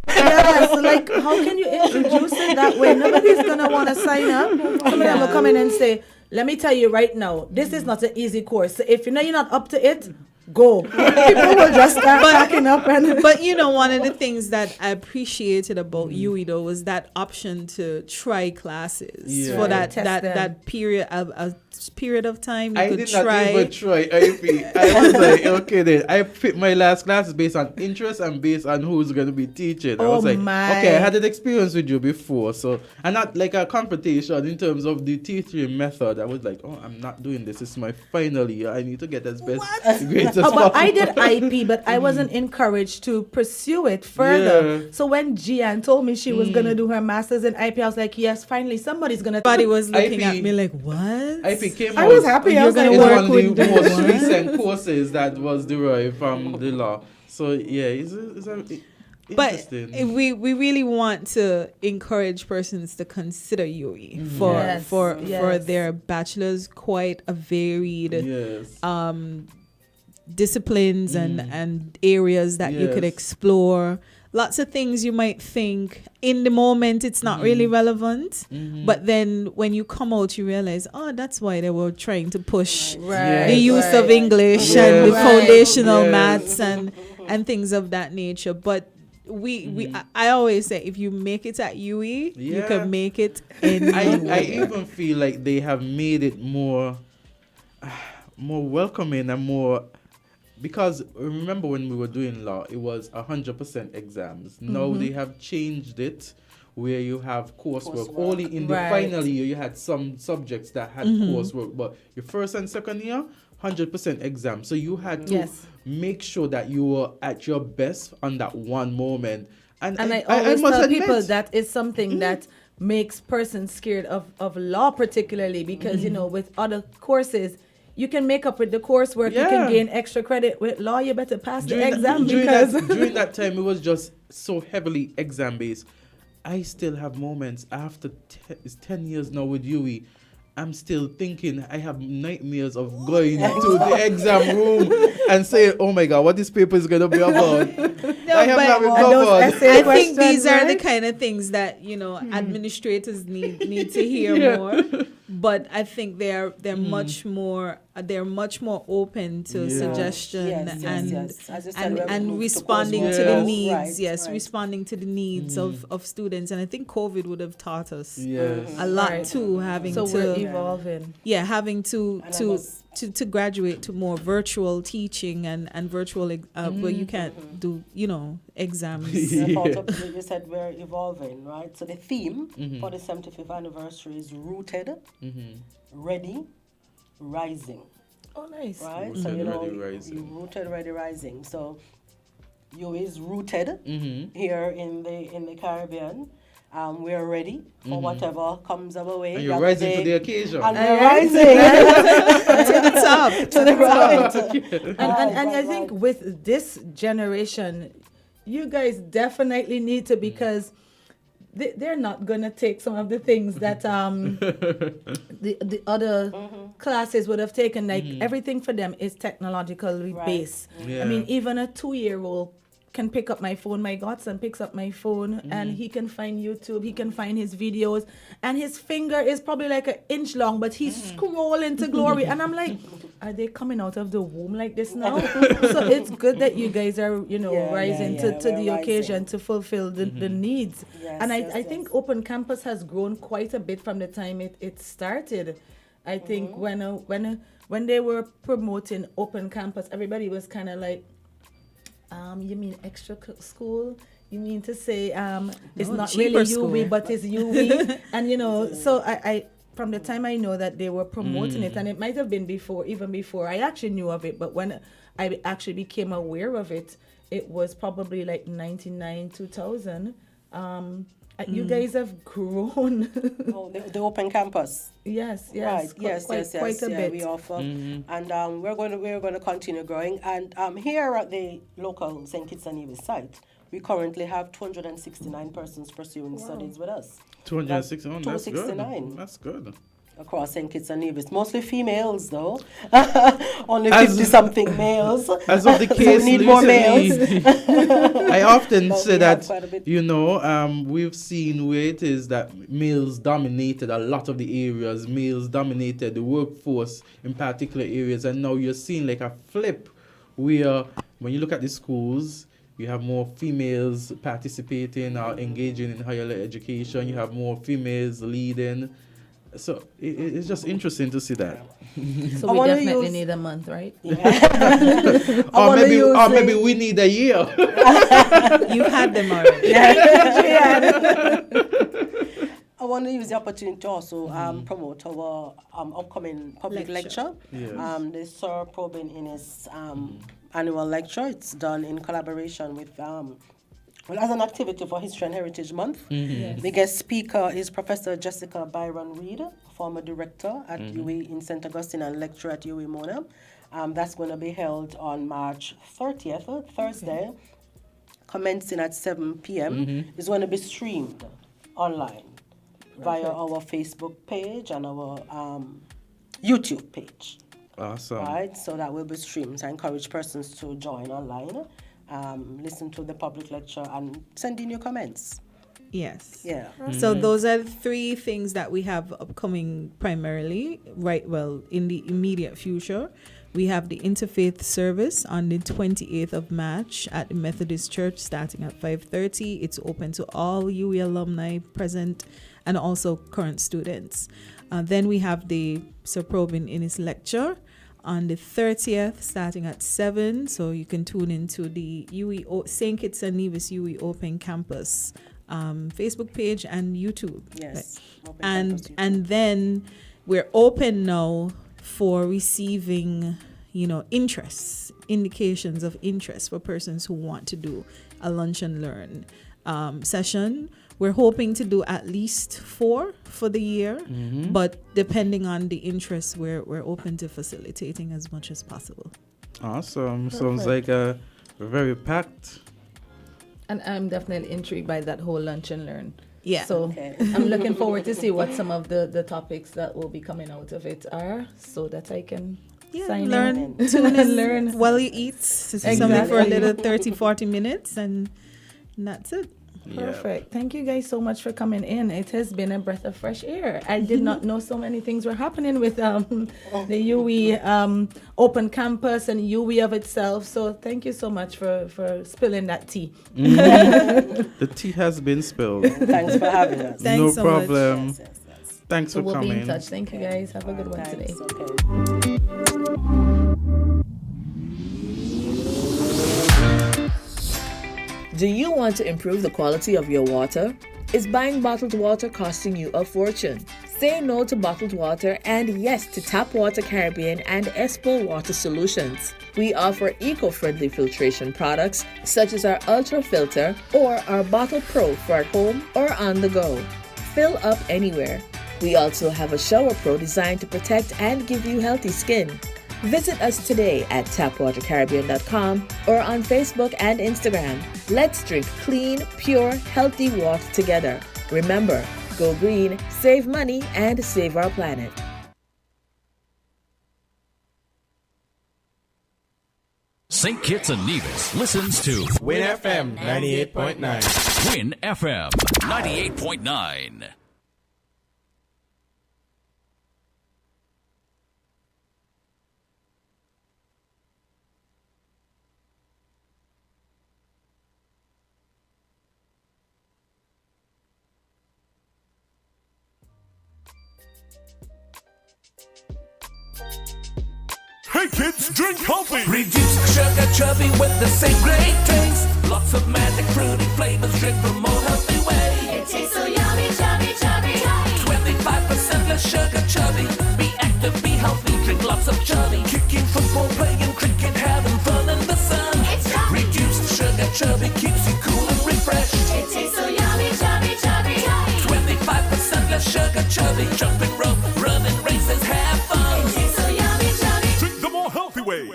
Yes, like how can you introduce it that way? Nobody's gonna want to sign up. Some of them will come in and say, "Let me tell you right now, this is not an easy course. So if you know you're not up to it, go." People will just start backing up and. But you know, one of the things that I appreciated about UWI though was that option to try classes for Test them. that period of a period of time. You I could did try. not even try IP. I was like, okay then. I picked my last classes based on interest and based on who's going to be teaching. I was like, okay, I had an experience with you before, so and not like a confrontation in terms of the T3 method. I was like, oh, I'm not doing this. This is my final year. I need to get as best grades as But I possible. did IP, but I wasn't encouraged to pursue it further. Yeah. So when Gian told me she was gonna do her master's in IP, I was like, yes, finally somebody's gonna. Everybody was looking IP at me like, what? IP came I out. was happy. I was gonna like, It's work one of the with most what? recent courses that was derived from the law. So yeah, it's But interesting. we really want to encourage persons to consider UWI for Yes. their bachelor's. Quite a varied Yes. disciplines and areas that you could Yes. explore. Lots of things you might think in the moment it's not really relevant, but then when you come out you realize, oh, that's why they were trying to push the use of English and the Yes. foundational Yes. maths and things of that nature. But I always say, if you make it at UWI, you Yeah. can make it anywhere. I even feel like they have made it more welcoming and more, because remember when we were doing law, it was 100% exams. Now they have changed it where you have coursework. Only in the final year you had some subjects that had coursework, but your first and second year 100% exam. So you had to make sure that you were at your best on that one moment. And I always must tell admit, people that is something that makes persons scared of law, particularly because, you know, with other courses, you can make up with the coursework, you can gain extra credit. With law, you better pass the exam during that time, it was just so heavily exam based. I still have moments after it's 10 years now with UWI. I'm still thinking, I have nightmares of going to the exam room and saying, oh my God, what this paper is going to be about. I have not recovered. I think these are the kind of things that, you know, administrators need to hear more. but I think they're much more open to suggestion and As you said, and moved to responding coursework. to the Right, needs. right. Responding to the needs of students, and I think COVID would have taught us Yes. a lot Right. too. Having So to we're evolving. having to And I must- to graduate to more virtual teaching and virtual where you can't do exams. I thought of- you said we're evolving, right? So the theme for the 75th anniversary is rooted, ready, rising. Oh, nice. Right? Rooted, So ready, rising. you rooted, ready, rising. So you is rooted here in the Caribbean. We're ready for whatever comes our way. And you're That rising day- to the occasion. And we're rising To the top. to the right. And I think with this generation, you guys definitely need to, because they're not going to take some of the things that the other classes would have taken. Like everything for them is technologically based. Yeah. I mean, even a 2-year-old can pick up my phone. My godson picks up my phone and he can find YouTube. He can find his videos, and his finger is probably like an inch long, but he's scrolling to glory. And I'm like, are they coming out of the womb like this now? So it's good that you guys are, rising to we're the occasion rising. to fulfill the needs. Yes, And yes, I think Open Campus has grown quite a bit from the time it started. I think when they were promoting Open Campus, everybody was kind of like, you mean extra school? You mean to say it's No, not cheaper really school. UWI, but it's UWI? And, so I from the time I know that they were promoting it, and it might have been even before I actually knew of it, but when I actually became aware of it, it was probably like 99, 2000. You guys have grown. The Open Campus. Yes, Right. Yes. quite a bit. We offer, and we're going to continue growing. And here at the local St. Kitts and Nevis site, we currently have 269 persons pursuing studies with us. 261. That's good. 269. That's good. Across St. Kitts and Nevis, mostly females though. Only 50-something males. As of the So case, we need more recently, males. I often But say we have that quite a bit. we've seen where it is that males dominated a lot of the areas. Males dominated the workforce in particular areas, and now you're seeing like a flip where when you look at the schools, you have more females participating or engaging in higher education. You have more females leading. So it's just interesting to see that. So I we wanna definitely use- need a month, right? Or maybe we need a year. You've had them already. I want to use the opportunity to also promote our upcoming public lecture. Yes. The Sir Probin in his annual lecture. It's done in collaboration with, as an activity for History and Heritage Month. The guest speaker is Professor Jessica Byron Reed, former director at UWI in St. Augustine and lecturer at UWI Mona. That's going to be held on March 30th, Thursday, commencing at 7 p.m. It's going to be streamed online via our Facebook page and our YouTube page. Awesome. Right, so that will be streamed. I encourage persons to join online, listen to the public lecture, and send in your comments. Yes. Yeah. So those are the 3 things that we have upcoming primarily, in the immediate future. We have the interfaith service on the 28th of March at the Methodist Church starting at 5:30. It's open to all UWI alumni present and also current students. Then we have the Sir Probin in his lecture on the 30th starting at 7. So you can tune into the St. Kitts and Nevis UWI Open Campus Facebook page and YouTube. Yes. Open And Campus YouTube. and then we're open now for receiving, indications of interest for persons who want to do a lunch and learn session. We're hoping to do at least 4 for the year, but depending on the interest, we're open to facilitating as much as possible. Awesome. Sounds like a very packed. And I'm definitely intrigued by that whole lunch and learn. Yeah. So Okay. I'm looking forward to see what some of the topics that will be coming out of it are, so that I can sign learn, in. tune in, learn while you eat. Something for a little 30-40 minutes, and that's it. Perfect. Thank you guys so much for coming in. It has been a breath of fresh air. I did not know so many things were happening with the UE open campus and UE of itself. So thank you so much for spilling that tea. The tea has been spilled. Thanks for having us. Thanks no so problem. much. Thanks So for we'll coming. be in touch. Thank you guys. Have a good one today. Do you want to improve the quality of your water? Is buying bottled water costing you a fortune? Say no to bottled water and yes to Tap Water Caribbean and Espo Water Solutions. We offer eco-friendly filtration products such as our Ultra Filter or our Bottle Pro for at home or on the go. Fill up anywhere. We also have a Shower Pro designed to protect and give you healthy skin. Visit us today at tapwatercaribbean.com or on Facebook and Instagram. Let's drink clean, pure, healthy water together. Remember, go green, save money, and save our planet. St. Kitts and Nevis listens to Win FM 98.9. Win FM 98.9. Hey kids, drink healthy. Reduce sugar chubby with the same great taste. Lots of magic fruity flavors, drink the more healthy way. It tastes so yummy, chubby, chubby. 25% less sugar chubby. Be active, be healthy, drink lots of chubby. Kicking football, playing cricket, having fun in the sun. It's chubby. Reduced sugar chubby keeps you cool and refreshed. It tastes so yummy, chubby, chubby. 25% less sugar chubby. Jumping rope, running races, have fun. It tastes so yummy, chubby. Drink the more healthy way.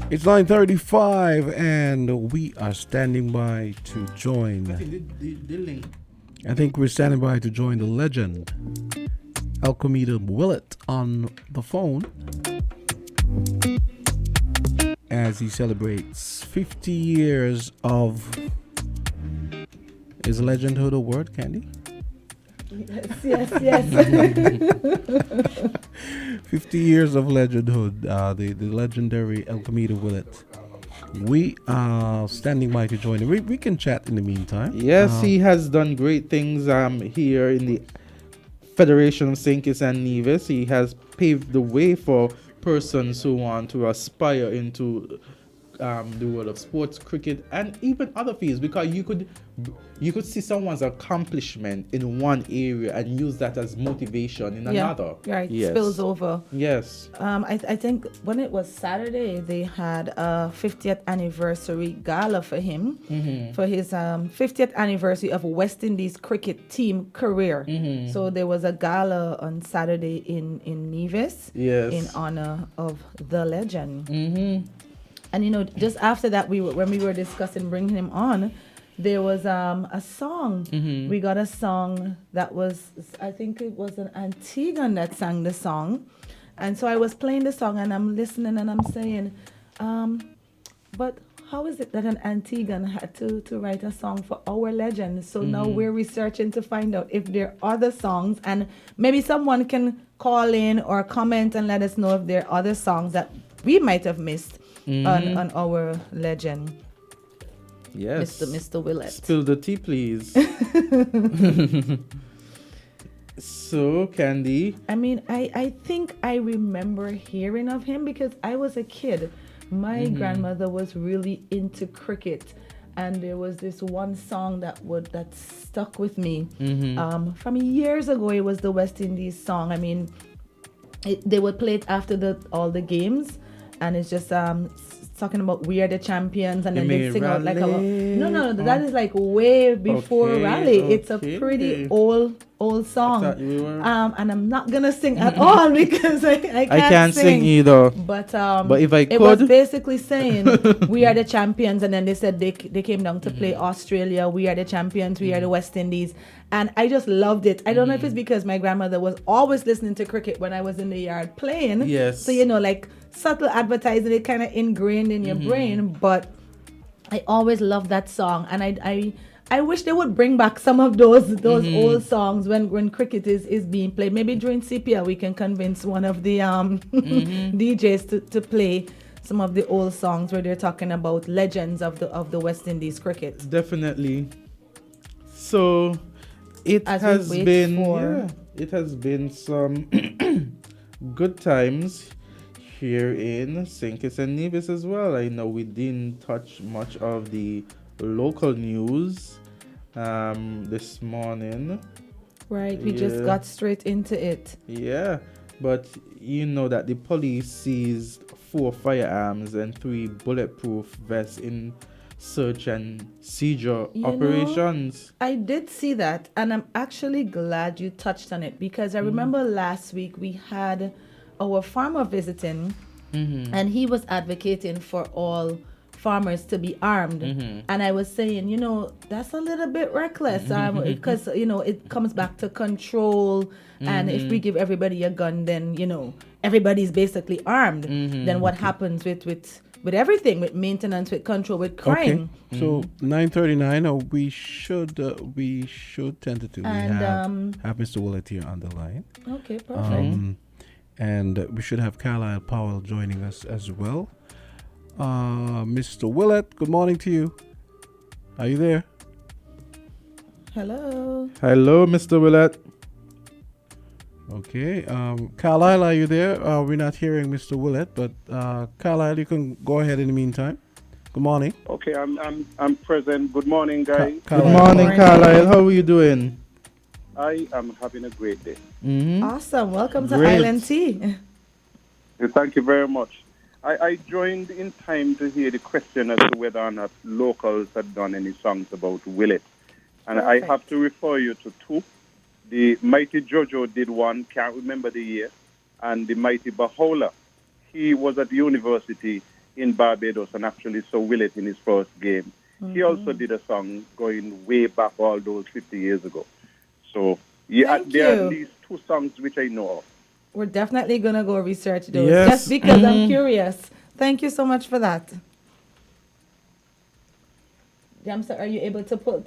It's 9:35 and we are standing by to join. I think we're standing by to join the legend, Alcomeda Willett, on the phone as he celebrates 50 years of... Is legendhood a word, Candy? Yes. 50 years of legendhood, the legendary Alcomeda Willett. We are standing by to join him. We can chat in the meantime. Yes, he has done great things here in the Federation of St. Kitts and Nevis. He has paved the way for persons who want to aspire into the world of sports, cricket, and even other fields, because you could see someone's accomplishment in one area and use that as motivation in another. Right, Yes. spills over. Yes. I think when it was Saturday, they had a 50th anniversary gala for him, for his 50th anniversary of West Indies cricket team career. So there was a gala on Saturday in Nevis, Yes. in honor of the legend. And you know, just after that, when we were discussing bringing him on, there was a song. We got a song that was, I think it was an Antiguan that sang the song. And so I was playing the song and I'm listening and I'm saying, but how is it that an Antiguan had to write a song for our legend? So now we're researching to find out if there are other songs, and maybe someone can call in or comment and let us know if there are other songs that we might have missed on our legend. Yes. Mr. Willett. Spill the tea, please. So, Candy. I mean, I think I remember hearing of him because I was a kid. My grandmother was really into cricket, and there was this one song that stuck with me from years ago. It was the West Indies song. I mean, they would play it after all the games, and it's just talking about we are the champions, and then they sing out like a no, that is like way before Rally. It's a pretty old song, and I'm not gonna sing at all because I can't sing either. But if I could, it was basically saying we are the champions, and then they said they came down to play Australia. We are the champions. We are the West Indies, and I just loved it. I don't know if it's because my grandmother was always listening to cricket when I was in the yard playing. Yes. So like subtle advertising, it kind of ingrained in your brain. But I always loved that song, and I wish they would bring back some of those old songs when cricket is being played. Maybe during CPL we can convince one of the DJs to play some of the old songs where they're talking about legends of the West Indies cricket. Definitely. So it has been some good times here in St. Kitts and Nevis as well. I know we didn't touch much of the local news this morning. Right, we just got straight into it. Yeah, but you know that the police seized 4 firearms and 3 bulletproof vests in search and seizure operations. I did see that, and I'm actually glad you touched on it because I remember last week we had our farmer visiting, and he was advocating for all farmers to be armed, and I was saying, that's a little bit reckless, because it comes back to control, and if we give everybody a gun, then everybody's basically armed. Then what happens with everything, with maintenance, with control, with crime? Okay. So 9:39, we should tentatively have Mr. Willett here on the line. Okay, perfect. And we should have Carlisle Powell joining us as well. Mr. Willett, good morning to you. Are you there? Hello. Hello, Mr. Willett. Okay. Carlisle, are you there? We're not hearing Mr. Willett, but Carlisle, you can go ahead in the meantime. Good morning. Okay, I'm present. Good morning, guys. Good morning, Carlisle. How are you doing? I am having a great day. Awesome. Welcome to Island Tea. Thank you very much. I joined in time to hear the question as to whether or not locals had done any songs about Willett. And I have to refer you to 2. The Mighty Jojo did one, can't remember the year, and the Mighty Bahola. He was at the university in Barbados and actually saw Willett in his first game. He also did a song going way back all those 50 years ago. So there are at least 2 songs which I know of. We're definitely going to go research those, just because I'm curious. Thank you so much for that. Jamsa, are you able to pull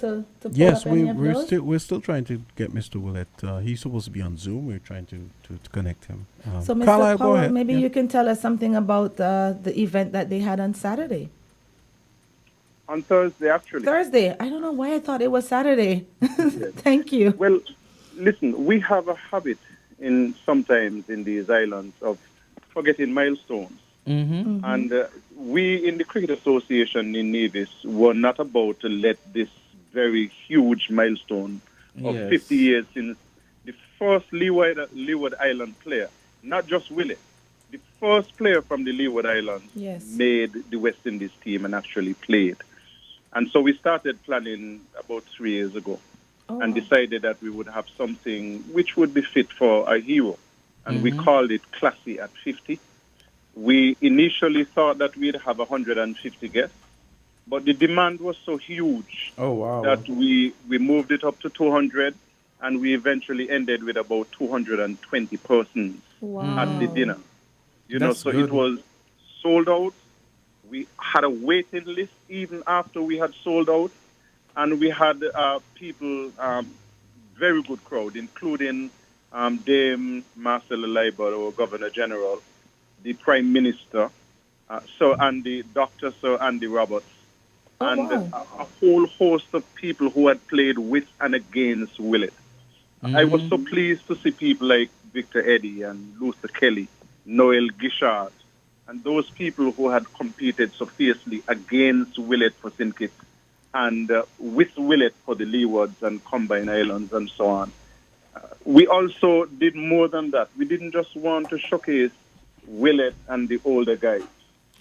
Yes, up any of those? we're still trying to get Mr. Willett. He's supposed to be on Zoom. We're trying to connect him. So, Mr. Carlisle, go Powell, ahead. maybe you can tell us something about the event that they had on Saturday. On Thursday, actually. Thursday. I don't know why I thought it was Saturday. Thank you. Well, listen, we have a habit sometimes in these islands of forgetting milestones. And we in the Cricket Association in Nevis were not about to let this very huge milestone of Yes. 50 years since the first Leeward Island player, not just Willie, the first player from the Leeward Islands made the West Indies team and actually played. And so we started planning about 3 years ago and decided that we would have something which would be fit for a hero. And we called it Classy at 50. We initially thought that we'd have 150 guests, but the demand was so huge that we moved it up to 200, and we eventually ended with about 220 persons at the dinner. That's So good. it was sold out. We had a waiting list even after we had sold out, and we had people, very good crowd, including Dame Marcella Leiber, our Governor General, the Prime Minister, Dr. Sir Andy Roberts, and a whole host of people who had played with and against Willett. I was so pleased to see people like Victor Eddy and Luther Kelly, Noel Gishard, and those people who had competed so fiercely against Willett for St. Kitts and with Willett for the Leewards and Combine Islands and so on. We also did more than that. We didn't just want to showcase Willett and the older guys,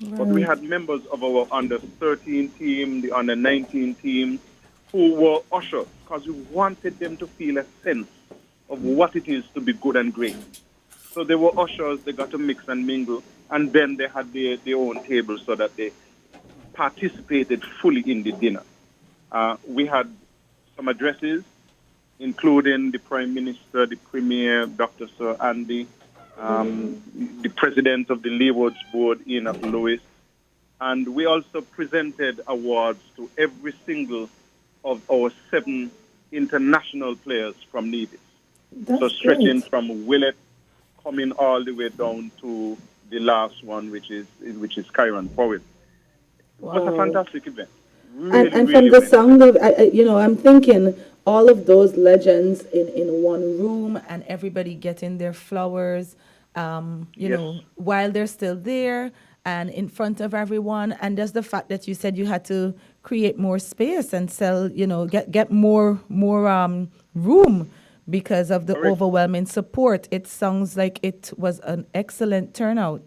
but we had members of our under 13 team, the under 19 team, who were ushers because we wanted them to feel a sense of what it is to be good and great. So they were ushers, they got to mix and mingle, and then they had their own table so that they participated fully in the dinner. We had some addresses, including the Prime Minister, the Premier, Dr. Sir Andy, the President of the Leewards Board, Enoch Lewis, and we also presented awards to every single of our 7 international players from Nevis. So stretching from Willett, coming all the way down to the last one, which is Kyron Powell. It was a fantastic event. Really, and really from the sound of, I'm thinking all of those legends in one room and everybody getting their flowers, while they're still there and in front of everyone. And just the fact that you said you had to create more space and sell, get more room because of the overwhelming support. It sounds like it was an excellent turnout.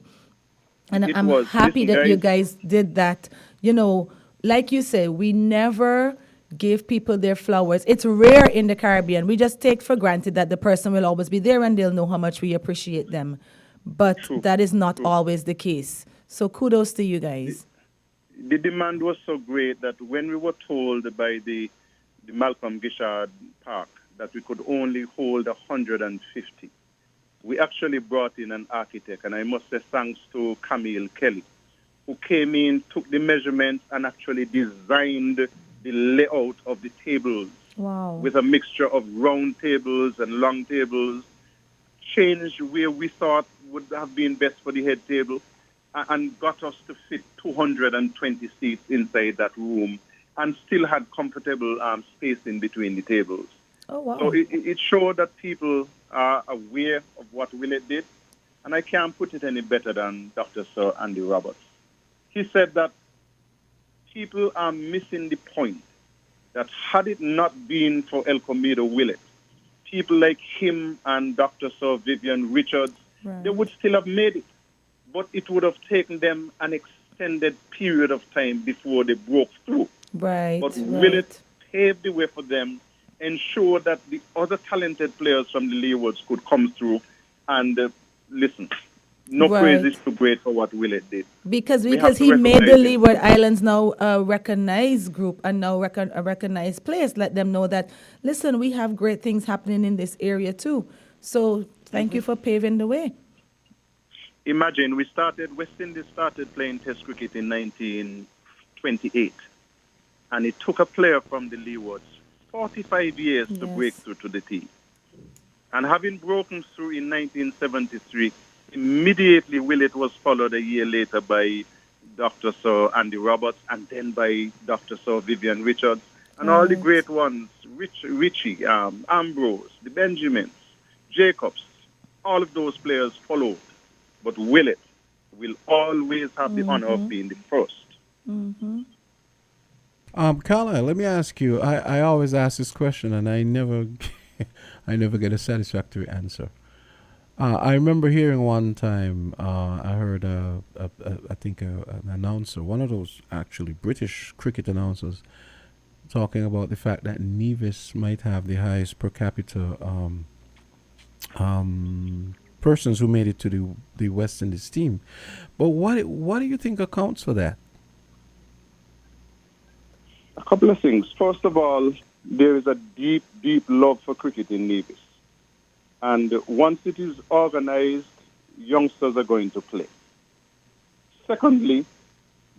And I'm happy that you guys did that. Like you say, we never give people their flowers. It's rare in the Caribbean. We just take for granted that the person will always be there and they'll know how much we appreciate them. But that is not always the case. So kudos to you guys. The demand was so great that when we were told by the Malcolm Gishard Park that we could only hold 150, we actually brought in an architect, and I must say thanks to Camille Kelly, who came in, took the measurements, and actually designed the layout of the tables with a mixture of round tables and long tables, changed where we thought would have been best for the head table, and got us to fit 220 seats inside that room and still had comfortable spacing between the tables. So it showed that people are aware of what Willett did, and I can't put it any better than Dr. Sir Andy Roberts. He said that people are missing the point that had it not been for El Comido Willett, people like him and Dr. Sir Vivian Richards, they would still have made it, but it would have taken them an extended period of time before they broke through. But Willett paved the way for them, ensured that the other talented players from the Leewards could come through and listen. No praise is too great for what Willett did. Because he made the Leeward Islands now a recognized group and now a recognized place. Let them know that, listen, we have great things happening in this area too. So thank you for paving the way. Imagine, West Indies started playing Test cricket in 1928. And it took a player from the Leewards 45 years to break through to the team. And having broken through in 1973, immediately Willett was followed a year later by Dr. Sir Andy Roberts and then by Dr. Sir Vivian Richards and all the great ones, Richie, Ambrose, the Benjamins, Jacobs, all of those players followed. But Willett will always have the honor of being the first. Carla, let me ask you. I always ask this question, and I never, I never get a satisfactory answer. I remember hearing one time. I heard I think an announcer, one of those actually British cricket announcers, talking about the fact that Nevis might have the highest per capita persons who made it to the West Indies team. But what do you think accounts for that? A couple of things. First of all, there is a deep, deep love for cricket in Nevis. And once it is organized, youngsters are going to play. Secondly,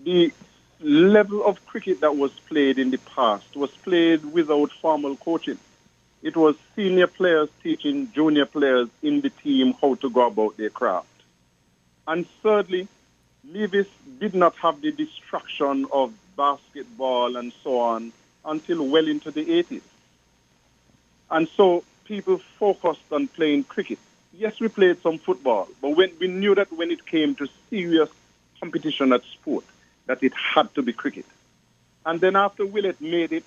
the level of cricket that was played in the past was played without formal coaching. It was senior players teaching junior players in the team how to go about their craft. And thirdly, Nevis did not have the distraction of basketball and so on until well into the 80s. And so people focused on playing cricket. Yes, we played some football, but we knew that when it came to serious competition at sport, that it had to be cricket. And then after Willett made it,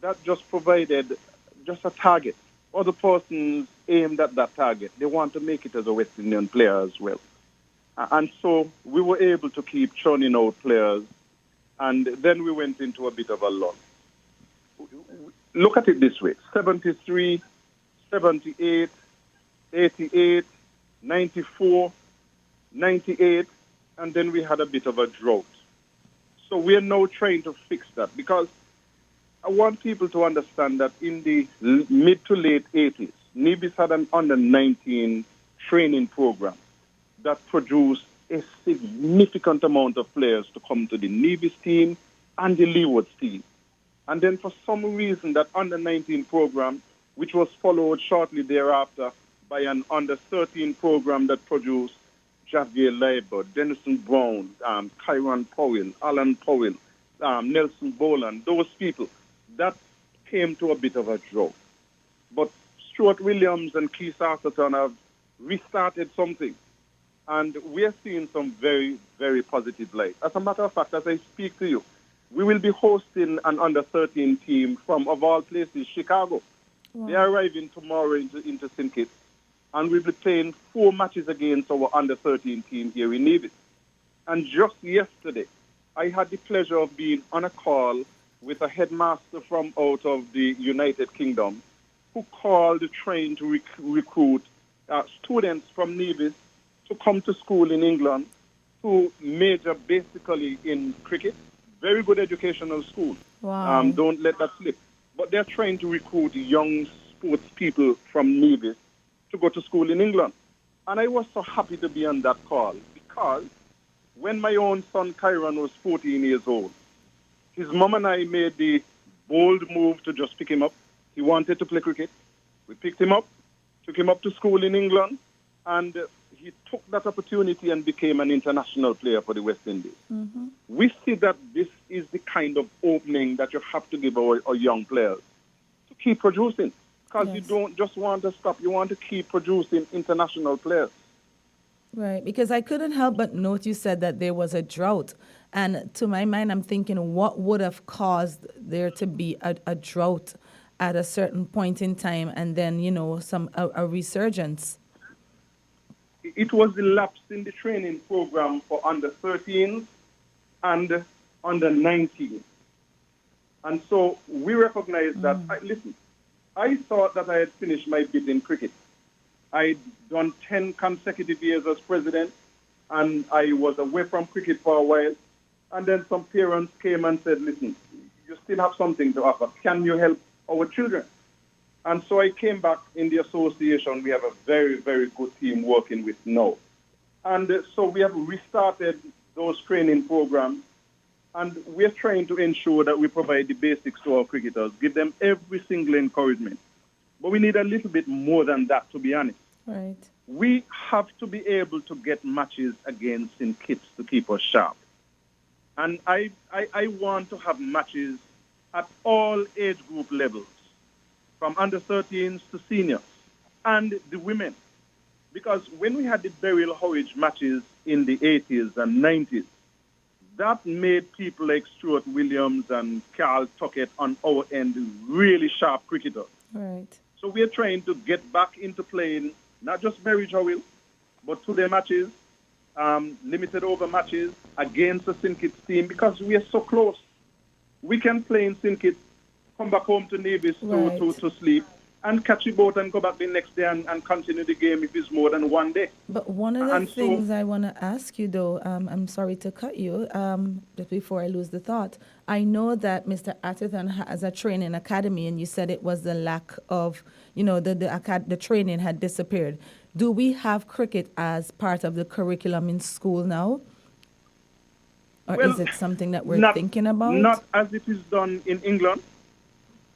that just provided just a target. Other persons aimed at that target. They want to make it as a West Indian player as well. And so we were able to keep churning out players, and then we went into a bit of a lull. Look at it this way: 73, 78, 88, 94, 98, and then we had a bit of a drought. So we are now trying to fix that, because I want people to understand that in the mid to late 80s, Nevis had an under-19 training program that produced a significant amount of players to come to the Nevis team and the Leewards team. And then for some reason, that under-19 program, which was followed shortly thereafter by an under-13 program that produced Javier Leiber, Denison Brown, Kyron Powell, Alan Powell, Nelson Boland, those people, that came to a bit of a drought. But Stuart Williams and Keith Arthurton have restarted something. And we are seeing some very, very positive light. As a matter of fact, as I speak to you, we will be hosting an under-13 team from, of all places, Chicago. Wow. They are arriving tomorrow into St. Kitts, and we'll be playing 4 matches against our under-13 team here in Nevis. And just yesterday, I had the pleasure of being on a call with a headmaster from out of the United Kingdom who called trying to recruit students from Nevis to come to school in England to major basically in cricket. Very good educational school. Wow. Don't let that slip. But they're trying to recruit young sports people from Nevis to go to school in England. And I was so happy to be on that call, because when my own son Kyron was 14 years old, his mom and I made the bold move to just pick him up. He wanted to play cricket. We picked him up, took him up to school in England, and he took that opportunity and became an international player for the West Indies. Mm-hmm. We see that this is the kind of opening that you have to give our young players to keep producing, because you don't just want to stop. You want to keep producing international players. Right, because I couldn't help but note you said that there was a drought. And to my mind, I'm thinking, what would have caused there to be a drought at a certain point in time, and then, a resurgence? It was the lapse in the training program for under-13s and under-19. And so we recognized that, I thought that I had finished my bid in cricket. I'd done 10 consecutive years as president, and I was away from cricket for a while. And then some parents came and said, listen, you still have something to offer. Can you help our children? And so I came back in the association. We have a very, very good team working with now. And so we have restarted those training programs, and we're trying to ensure that we provide the basics to our cricketers, give them every single encouragement. But we need a little bit more than that, to be honest. Right. We have to be able to get matches against St. Kitts to keep us sharp. And I want to have matches at all age group levels, from under-13s to seniors, and the women. Because when we had the Beryl Horwich matches in the 80s and 90s, that made people like Stuart Williams and Carl Tuckett on our end really sharp cricketers. Right. So we are trying to get back into playing not just Mary Howell, but 2-day matches, limited over matches against the St. Kitts team because we are so close. We can play in St. Kitts, come back home to Nevis to sleep, and catch a boat and go back the next day and continue the game if it's more than one day. But one of the things I want to ask you, though, I'm sorry to cut you, just before I lose the thought. I know that Mr. Atherton has a training academy, and you said it was the lack of, the training had disappeared. Do we have cricket as part of the curriculum in school now? Or is it something that we're thinking about? Not as it is done in England,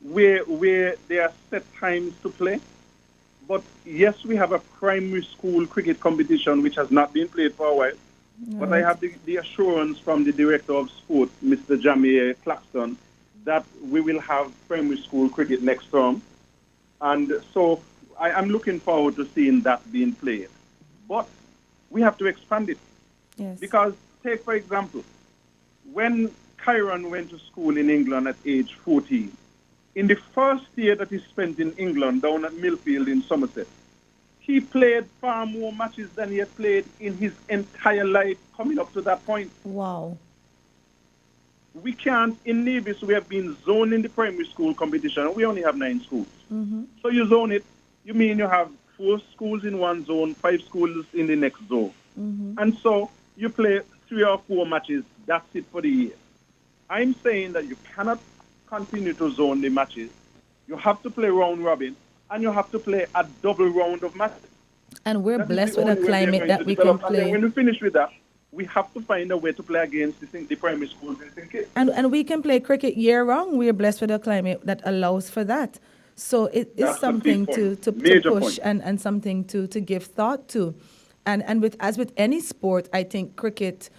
where there are set times to play. But yes, we have a primary school cricket competition which has not been played for a while. Right. But I have the assurance from the Director of Sport, Mr. Jamie Claxton, that we will have primary school cricket next term. And so I'm looking forward to seeing that being played. But we have to expand it. Yes. Because, take for example, when Kyron went to school in England at age 14, in the first year that he spent in England down at Millfield in Somerset, he played far more matches than he had played in his entire life coming up to that point. Wow. We can't, in Nevis, we have been zoned in the primary school competition, and we only have 9 schools. Mm-hmm. So you zone it, you mean you have 4 schools in one zone, 5 schools in the next zone. Mm-hmm. And so you play 3 or 4 matches, that's it for the year. I'm saying that you cannot continue to zone the matches. You have to play round robin, and you have to play a double round of matches. And we're That is blessed the with a only way climate we're that going we to can develop. And then play. when we finish with that, we have to find a way to play against the primary schools in St. Kitts. And we can play cricket year round. We're blessed with a climate that allows for that. So it is something to push and something to give thought to. And as with any sport, I think cricket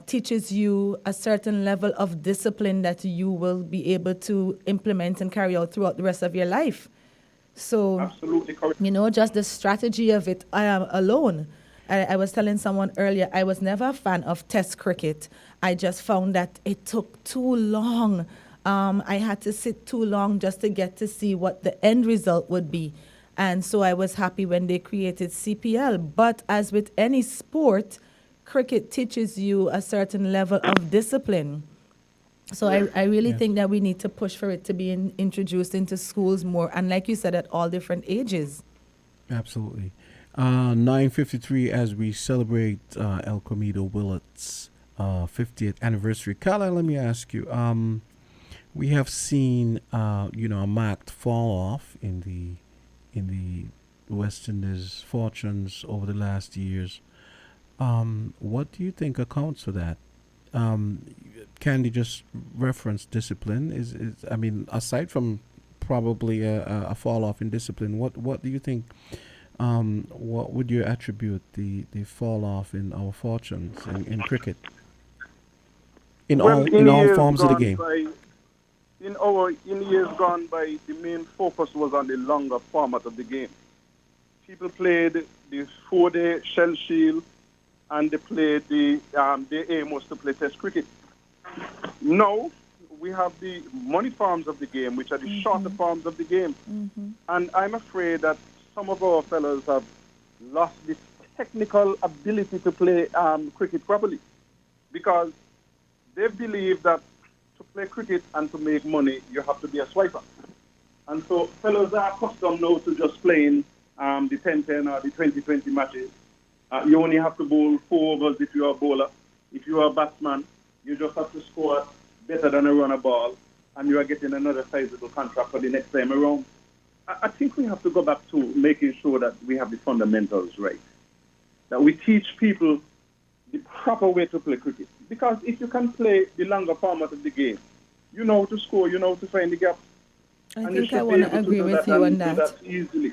teaches you a certain level of discipline that you will be able to implement and carry out throughout the rest of your life. So, absolutely correct. Just the strategy of it alone. I was telling someone earlier, I was never a fan of Test cricket. I just found that it took too long. I had to sit too long just to get to see what the end result would be. And so I was happy when they created CPL. But as with any sport, cricket teaches you a certain level of discipline. So I really think that we need to push for it to be introduced into schools more. And like you said, at all different ages. Absolutely. 9:53 as we celebrate El Comido Willett's 50th anniversary. Carla, let me ask you. We have seen a marked fall off in the West Indies fortunes over the last years. What do you think accounts for that? Candy just referenced discipline. Is aside from probably a fall off in discipline, what do you think? What would you attribute the fall off in our fortunes in cricket? In all forms of the game. In years gone by, the main focus was on the longer format of the game. People played the 4-day Shell Shield, and they played their aim was to play Test cricket. Now we have the money forms of the game, which are the shorter forms of the game, and I'm afraid that some of our fellows have lost the technical ability to play cricket properly, because they believe that to play cricket and to make money, you have to be a swiper. And so fellows are accustomed now to just playing the 10-10 or the 20-20 matches. You only have to bowl 4 overs if you're a bowler. If you're a batsman, you just have to score better than a runner ball, and you are getting another sizable contract for the next time around. I think we have to go back to making sure that we have the fundamentals right, that we teach people the proper way to play cricket. Because if you can play the longer format of the game, you know how to score, you know how to find the gap. I think I want to agree with you on that. Easily.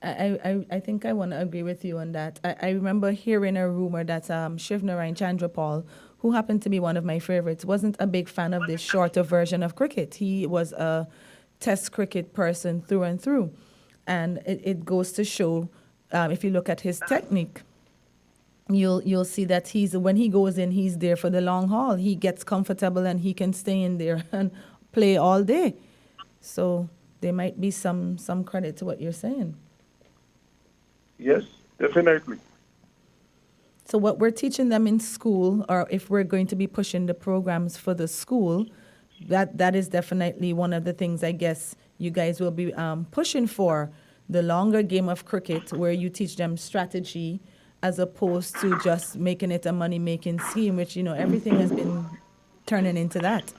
I think I want to agree with you on that. I remember hearing a rumor that Shivnarine Chandrapal, who happened to be one of my favorites, wasn't a big fan of this shorter version of cricket. He was a Test cricket person through and through. And it goes to show if you look at his technique, you'll see that when he goes in, he's there for the long haul. He gets comfortable and he can stay in there and play all day. So there might be some credit to what you're saying. Yes, definitely. So what we're teaching them in school, or if we're going to be pushing the programs for the school, that is definitely one of the things I guess you guys will be pushing for, the longer game of cricket where you teach them strategy as opposed to just making it a money-making scheme, which, everything has been turning into that.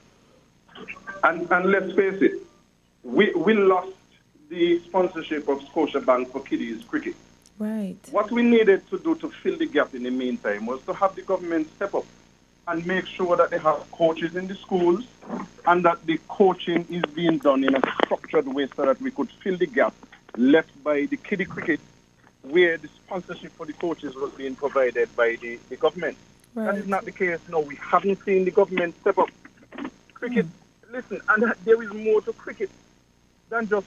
And let's face it, we lost the sponsorship of Scotiabank for kiddies cricket. Right. What we needed to do to fill the gap in the meantime was to have the government step up and make sure that they have coaches in the schools and that the coaching is being done in a structured way so that we could fill the gap left by the kiddie cricket, where the sponsorship for the coaches was being provided by the government. Right. That is not the case now. We haven't seen the government step up. Cricket, listen, and there is more to cricket than just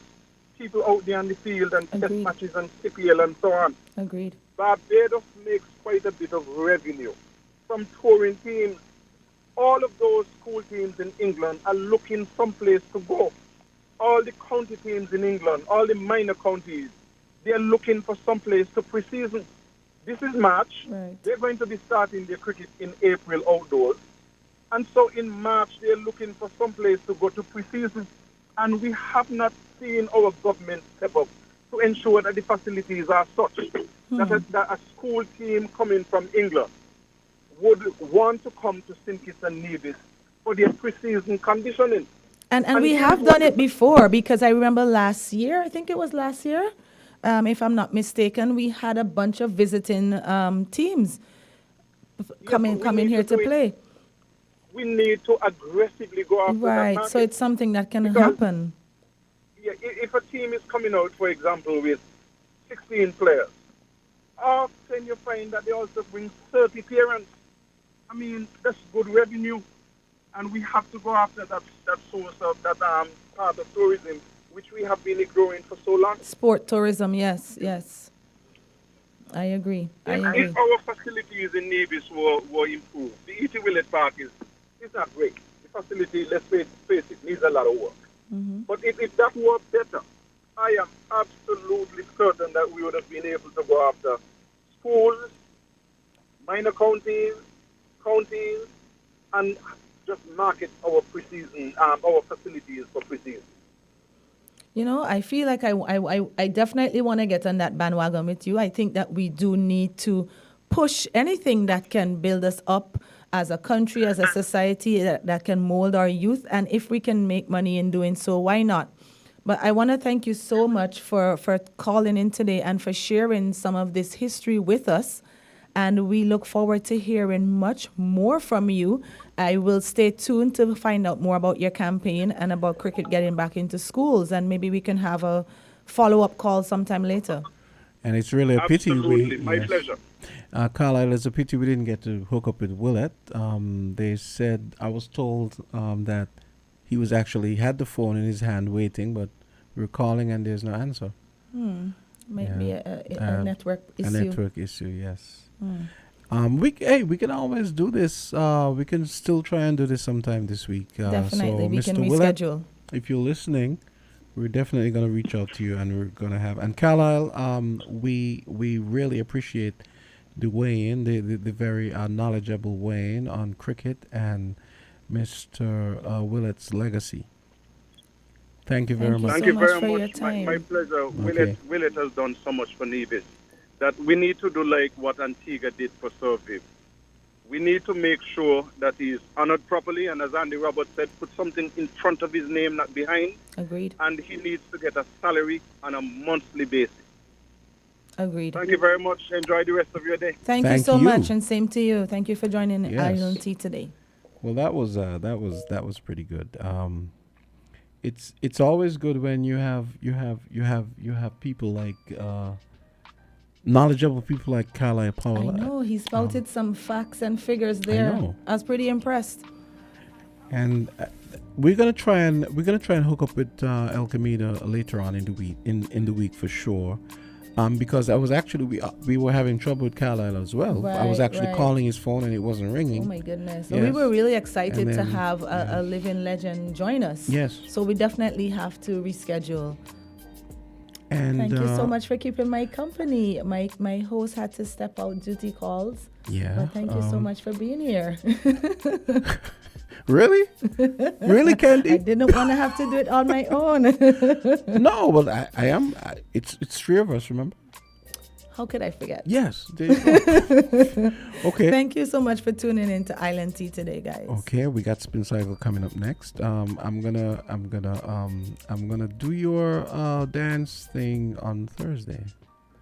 people out there on the field and test matches and CPL and so on. Agreed. Barbados makes quite a bit of revenue from touring teams. All of those school teams in England are looking someplace to go. All the county teams in England, all the minor counties, they're looking for someplace to pre-season. This is March. Right. They're going to be starting their cricket in April outdoors. And so in March, they're looking for someplace to go to pre-season. And we have not seen our government step up to ensure that the facilities are such that a school team coming from England would want to come to St. Kitts and Nevis for their pre-season conditioning. And we have done it before, because I remember last year, I think it was last year, if I'm not mistaken, we had a bunch of visiting teams coming here to play. We need to aggressively go after that Right, market. so it's something that can happen. Yeah, if a team is coming out, for example, with 16 players, often you find that they also bring 30 parents. I mean, that's good revenue, and we have to go after that source of that part of tourism, which we have been ignoring for so long. Sport tourism, yes. I agree. If our facilities in Nevis were improved, the E.T. Willett Park is not great. The facility, let's face it, needs a lot of work. But if that were better, I am absolutely certain that we would have been able to go after schools, minor counties, and just market our pre-season, our facilities for pre-season. I feel like I definitely want to get on that bandwagon with you. I think that we do need to push anything that can build us up as a country, as a society, that can mold our youth. And if we can make money in doing so, why not? But I want to thank you so much for calling in today and for sharing some of this history with us. And we look forward to hearing much more from you. I will stay tuned to find out more about your campaign and about cricket getting back into schools. And maybe we can have a follow-up call sometime later. And it's really a pity. Absolutely, my pleasure. Carlisle, it's a pity we didn't get to hook up with Willett. They said, I was told that he was actually had the phone in his hand waiting, but we were calling and there's no answer. Might be a network issue. A network issue, yes. We can always do this. We can still try and do this sometime this week. Definitely, so we Mr. can Willett, reschedule. if you're listening, we're definitely going to reach out to you, and we're going to have. And Carlisle, we really appreciate the weigh-in, the very knowledgeable weigh-in on cricket and Mr. Willett's legacy. Thank you very much. Thank you very much. My pleasure. Okay. Willett has done so much for Nevis that we need to do like what Antigua did for Survey. We need to make sure that he is honored properly, and as Andy Roberts said, put something in front of his name, not behind. Agreed. And he needs to get a salary on a monthly basis. Agreed. Thank you very much. Enjoy the rest of your day. Thank you so much, and same to you. Thank you for joining Island Tea today. Well, that was pretty good. It's always good when you have people like knowledgeable people like Carlisle Powell. I know he spouted some facts and figures there. I know. I was pretty impressed. And we're gonna try and hook up with El Camino later on in the week for sure. Because I was actually we were having trouble with Carlisle as well. I was actually calling his phone and it wasn't ringing. Oh my goodness! So Yes. we were really excited And to then- have a living legend join us. Yes. So we definitely have to reschedule. And Thank you so much for keeping my company. My host had to step out duty calls. Yeah. But thank you so much for being here. Really? Really, Candy? I didn't want to have to do it on my own. No, but I am. It's three of us. Remember? How could I forget? Yes. There you go. Okay. Thank you so much for tuning in to Island Tea today, guys. Okay, we got Spin Cycle coming up next. I'm gonna do your dance thing on Thursday.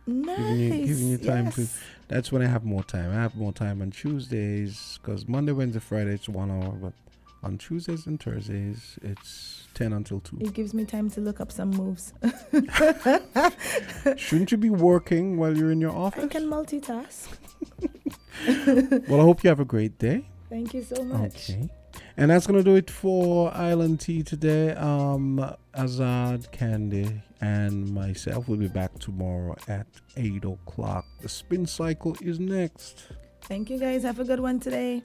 Nice. Giving you time to. Yes. That's when I have more time. I have more time on Tuesdays because Monday, Wednesday, Friday it's 1 hour, but on Tuesdays and Thursdays it's 10 until 2. It gives me time to look up some moves. Shouldn't you be working while you're in your office? I can multitask. Well, I hope you have a great day. Thank you so much. Okay. And that's going to do it for Island Tea today. Azad, Candy, and myself will be back tomorrow at 8 o'clock. The Spin Cycle is next. Thank you, guys. Have a good one today.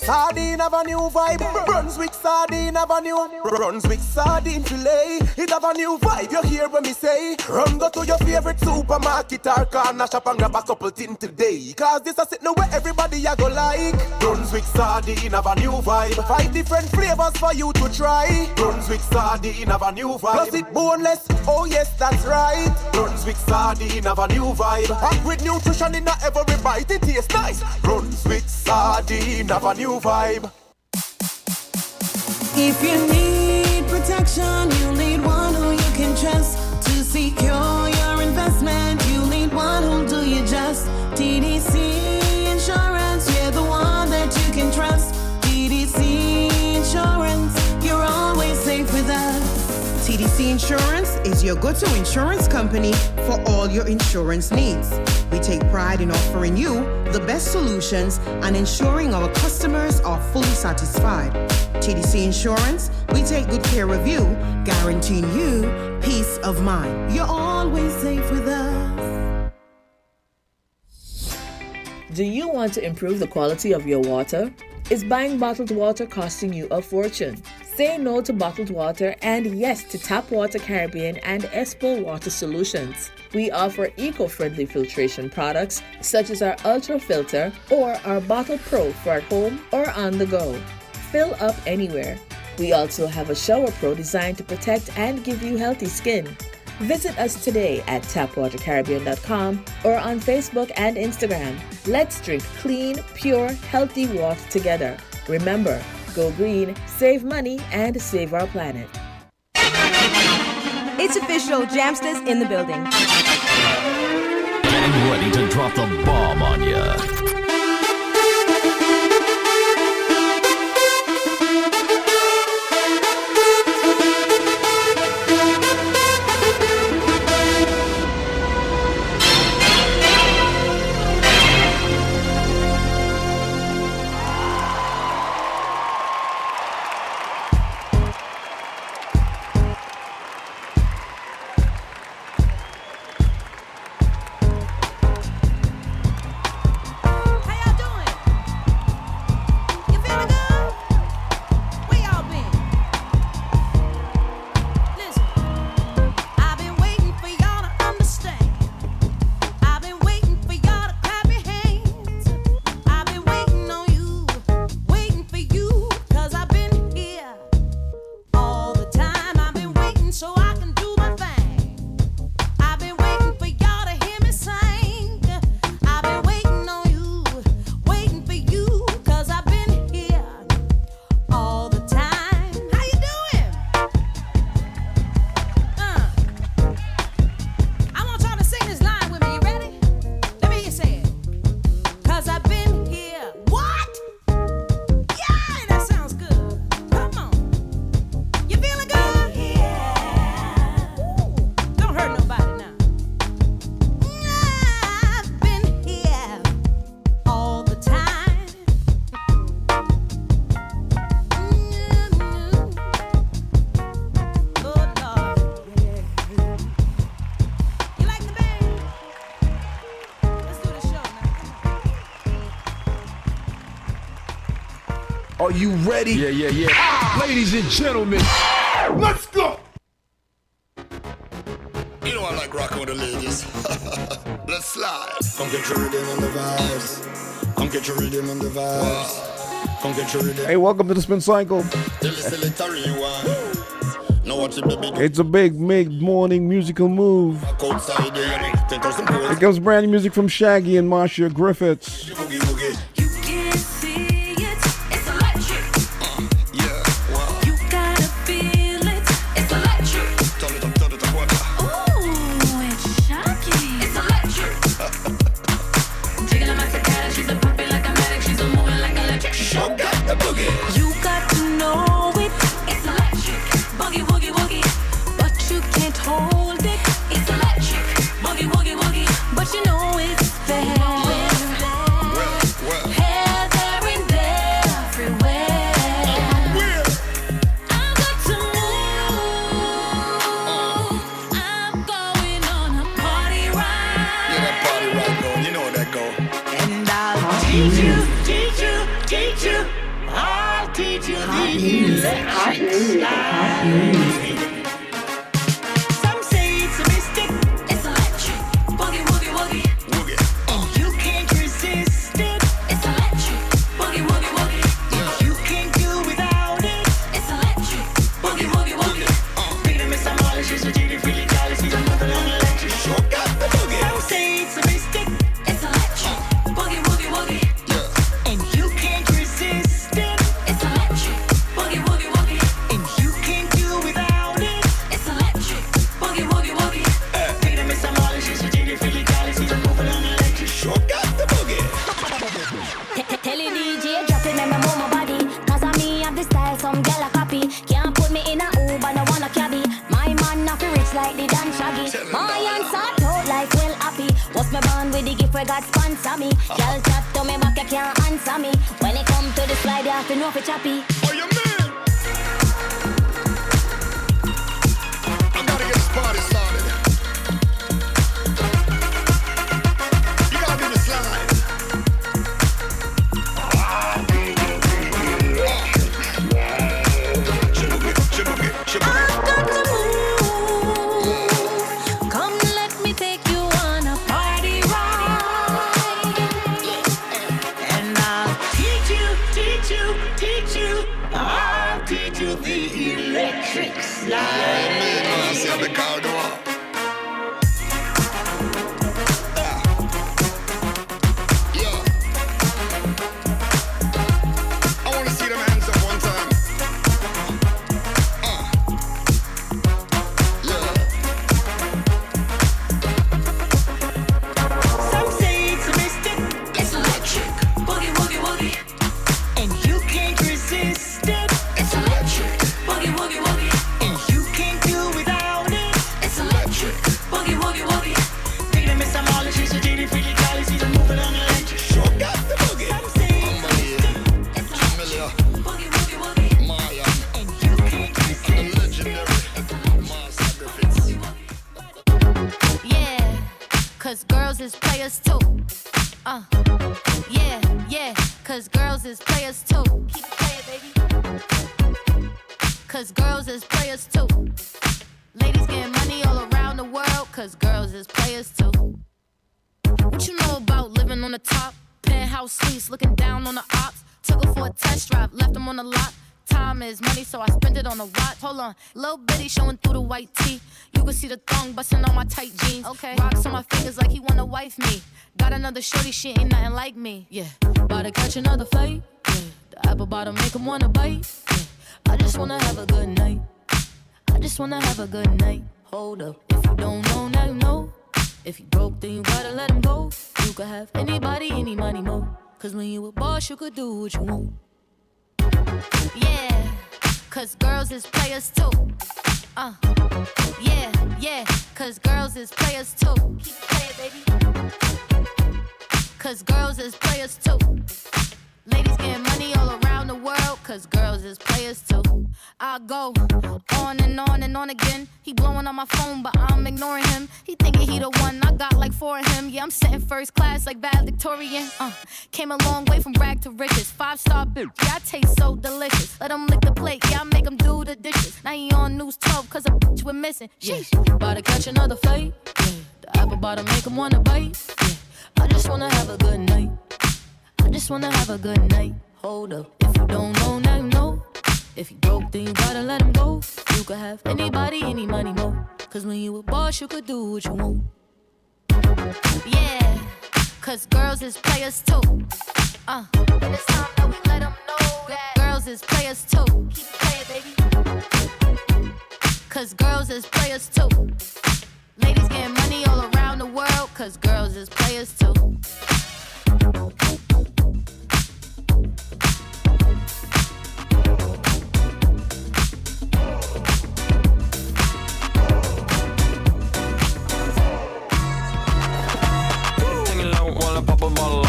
Sardine have a new vibe. Brunswick sardine have a new Brunswick sardine fillet. It have a new vibe. You hear what me say? Run go to your favorite supermarket or corner shop and grab a couple things today. Cause this a sitting where everybody a go like. Brunswick sardine have a new vibe. 5 different flavors for you to try. Brunswick sardine have a new vibe. Plus it boneless. Oh yes, that's right. Brunswick sardine have a new vibe. Packed with nutrition in every bite. It tastes nice. Brunswick sardine have a new vibe. If you need protection, you need one who you can trust to secure your investment. You need one who'll do you just. TDC Insurance, you're the one that you can trust. TDC Insurance, you're always safe with us. TDC Insurance is your go-to insurance company for all your insurance needs. We take pride in offering you the best solutions and ensuring our customers are fully satisfied. TDC Insurance, we take good care of you, guaranteeing you peace of mind. You're always safe with us. Do you want to improve the quality of your water? Is buying bottled water costing you a fortune? Say no to bottled water and yes to Tap Water Caribbean and Espo Water Solutions. We offer eco-friendly filtration products such as our Ultra Filter or our Bottle Pro for at home or on the go. Fill up anywhere. We also have a Shower Pro designed to protect and give you healthy skin. Visit us today at tapwatercaribbean.com or on Facebook and Instagram. Let's drink clean, pure, healthy water together. Remember, go green, save money, and save our planet. It's official, Jamsta's in the building. Getting ready to drop the bomb on ya. Are you ready? Yeah. Ladies and gentlemen, let's go! You know I like rocking with the ladies. Let's slide. Come get your rhythm on the vibes. Come get your rhythm on the vibes. Come get your rhythm. Hey, welcome to the Spin Cycle. It's a big mid-morning musical move. Here comes brand new music from Shaggy and Marcia Griffiths. Some say it's a mystic, it's electric. Boogie, woogie, woogie. You can't resist it, it's electric. Boogie, woogie, woogie. You can't do without it, it's electric. Boogie, woogie, woogie. Big to miss some all she's a genie, really jolly, she's a mother on electric. Some say it's a mystic, it's electric. Boogie, woogie, woogie. And you can't resist it, it's electric. Boogie, woogie, woogie. And you can't do without it, it's electric. Boogie, woogie, woogie. Big to miss some all she's a genie, really jolly, she's a mother on electric. Tell the DJ drop it, make me move my body. Cause I me have the style, some gal a copy. Can't put me in a Uber, no wanna cabby. My man not rich like the Dan Shaggy. My answer out like well happy. What's my bond with the gift where God sponsor me? Girl chat to me back, you can't answer me. When it come to the slide, you have to know if it's choppy. Oh, you mean? I gotta get this party started. You gotta do the slide. Come let me take you on a party ride. And I'll teach you. I'll teach you the electric slide. I wanna see them hands up one time. Some say it's a mystic, it's electric. Boogie, woogie, woogie. And you can't resist it, it's electric. Boogie, woogie, woogie. And you can't do without it, it's electric. Boogie, woogie, woogie. Think they miss some all the she's a genie, really jolly, she's a moving on electric. Some say it's a mystic, it's electric. Boogie, woogie, woogie. And you can't resist it. Yeah, cause girls is players too. Yeah, cause girls is players too. Keep it playing, baby. Cause girls is players too. Ladies getting money all around the world, cause girls is players too. What you know about living on the top? Penthouse suites, looking down on the ops. Took her for a test drive, left them on the lot. Time is money, so I spend it on a watch. Hold on, little bitty showing through the white tee. You can see the thong busting on my tight jeans. Okay, rocks on my fingers like he wanna wife me. Got another shorty, she ain't nothing like me. Yeah, about to catch another fight. Yeah, the apple bottom make him wanna bite. Yeah, I just wanna have a good night. I just wanna have a good night. Hold up, if you don't know, now you know. If you broke, then you gotta let him go. You could have anybody, any money, mo. Cause when you a boss, you could do what you want. Yeah, cause girls is players too. Yeah, cause girls is players too. Keep it playing, baby. Cause girls is players too. Ladies getting money all around the world, cause girls is players too. I go on and on again. He blowing on my phone, but I'm ignoring him. He thinking he the one, I got like 4 of him. Yeah, I'm sitting first class like valedictorian. Came a long way from rag to riches. 5-star bitch, yeah, I taste so delicious. Let him lick the plate, yeah, I make him do the dishes. Now he on News 12, cause a bitch we're missing. Sheesh, about to catch another fight. Yeah. The apple bottom make him wanna bite. Yeah. I just wanna have a good night. I just wanna have a good night. Hold up, if you don't know, now you know. If you broke, then you gotta let him go. You could have anybody, any money, more. Cause when you a boss, you could do what you want. Yeah, cause girls is players too. And it's time that we let them know that girls is players too. Keep it playing, baby. Cause girls is players too. Ladies getting money all around the world, cause girls is players too.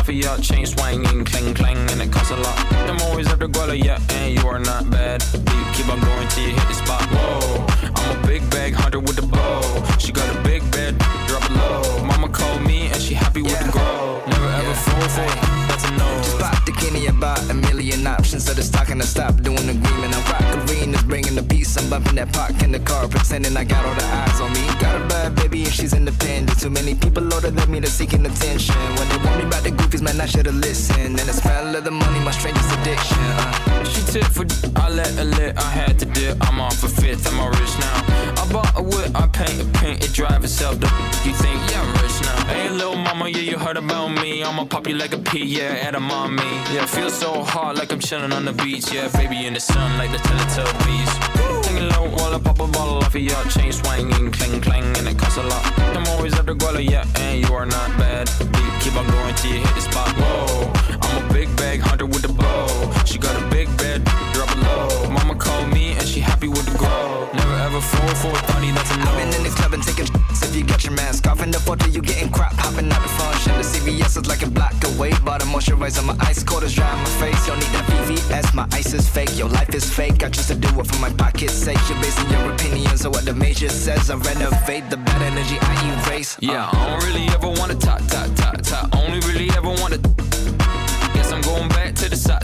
For your chain swinging, clang clang, and it costs a lot. Them always have the guala, yeah, and you are not bad. You keep on going till you hit the spot. Whoa, I'm a big bag hunter with the bow. She got a big bed, drop it low. Mama called me and she happy with the grow. Never ever fall for it, that's a no. Just bought the Kenny about a million options, so the stock and I stop doing agreement. I'm rock arenas, bringing the peace. I'm bumping that park in the car, pretending I got all the eyes on me. Got a bad baby and she's independent. Too many people older than me, they're seeking attention. When they want me about the goofies, man, I should've listened. And the smell of the money, my strangest addiction. She tip for I let her lit, I had to dip. I'm off a fifth, I'm all rich now. I bought a whip, I paint it drive itself. You think, yeah, I'm rich now. Hey, little mama, yeah, you heard about me. I'ma pop you like a pea, yeah, at a mommy. Yeah, feel so hot like I'm chilling on the beach. Yeah, baby in the sun like the Teletubbies. Singing low while I pop a bottle off of your chain swinging, clang clang, and it costs a lot. I'm always up the guala, yeah, and you are not bad. Keep on going till you hit the spot. Whoa, I'm a big bag hunter with the bow. She got a big bed, drop it low. Mama called me and she happy with the grow. Never ever fall for a thotty, that's a no. I've been in the club and taking shots. If you got your mask off in the photo, you getting crap hopping out the function. The CVS is like a block away, but a moisturizer, my ice cold is dry on my face. Don't need that VVS, my ice is fake. Your life is fake, I choose to do it for my pocket's sake. You're basing your opinions on what the major says. I renovate the bad energy I erase. Yeah, I don't really ever wanna top. Only really ever wanna. Guess I'm going back to the side.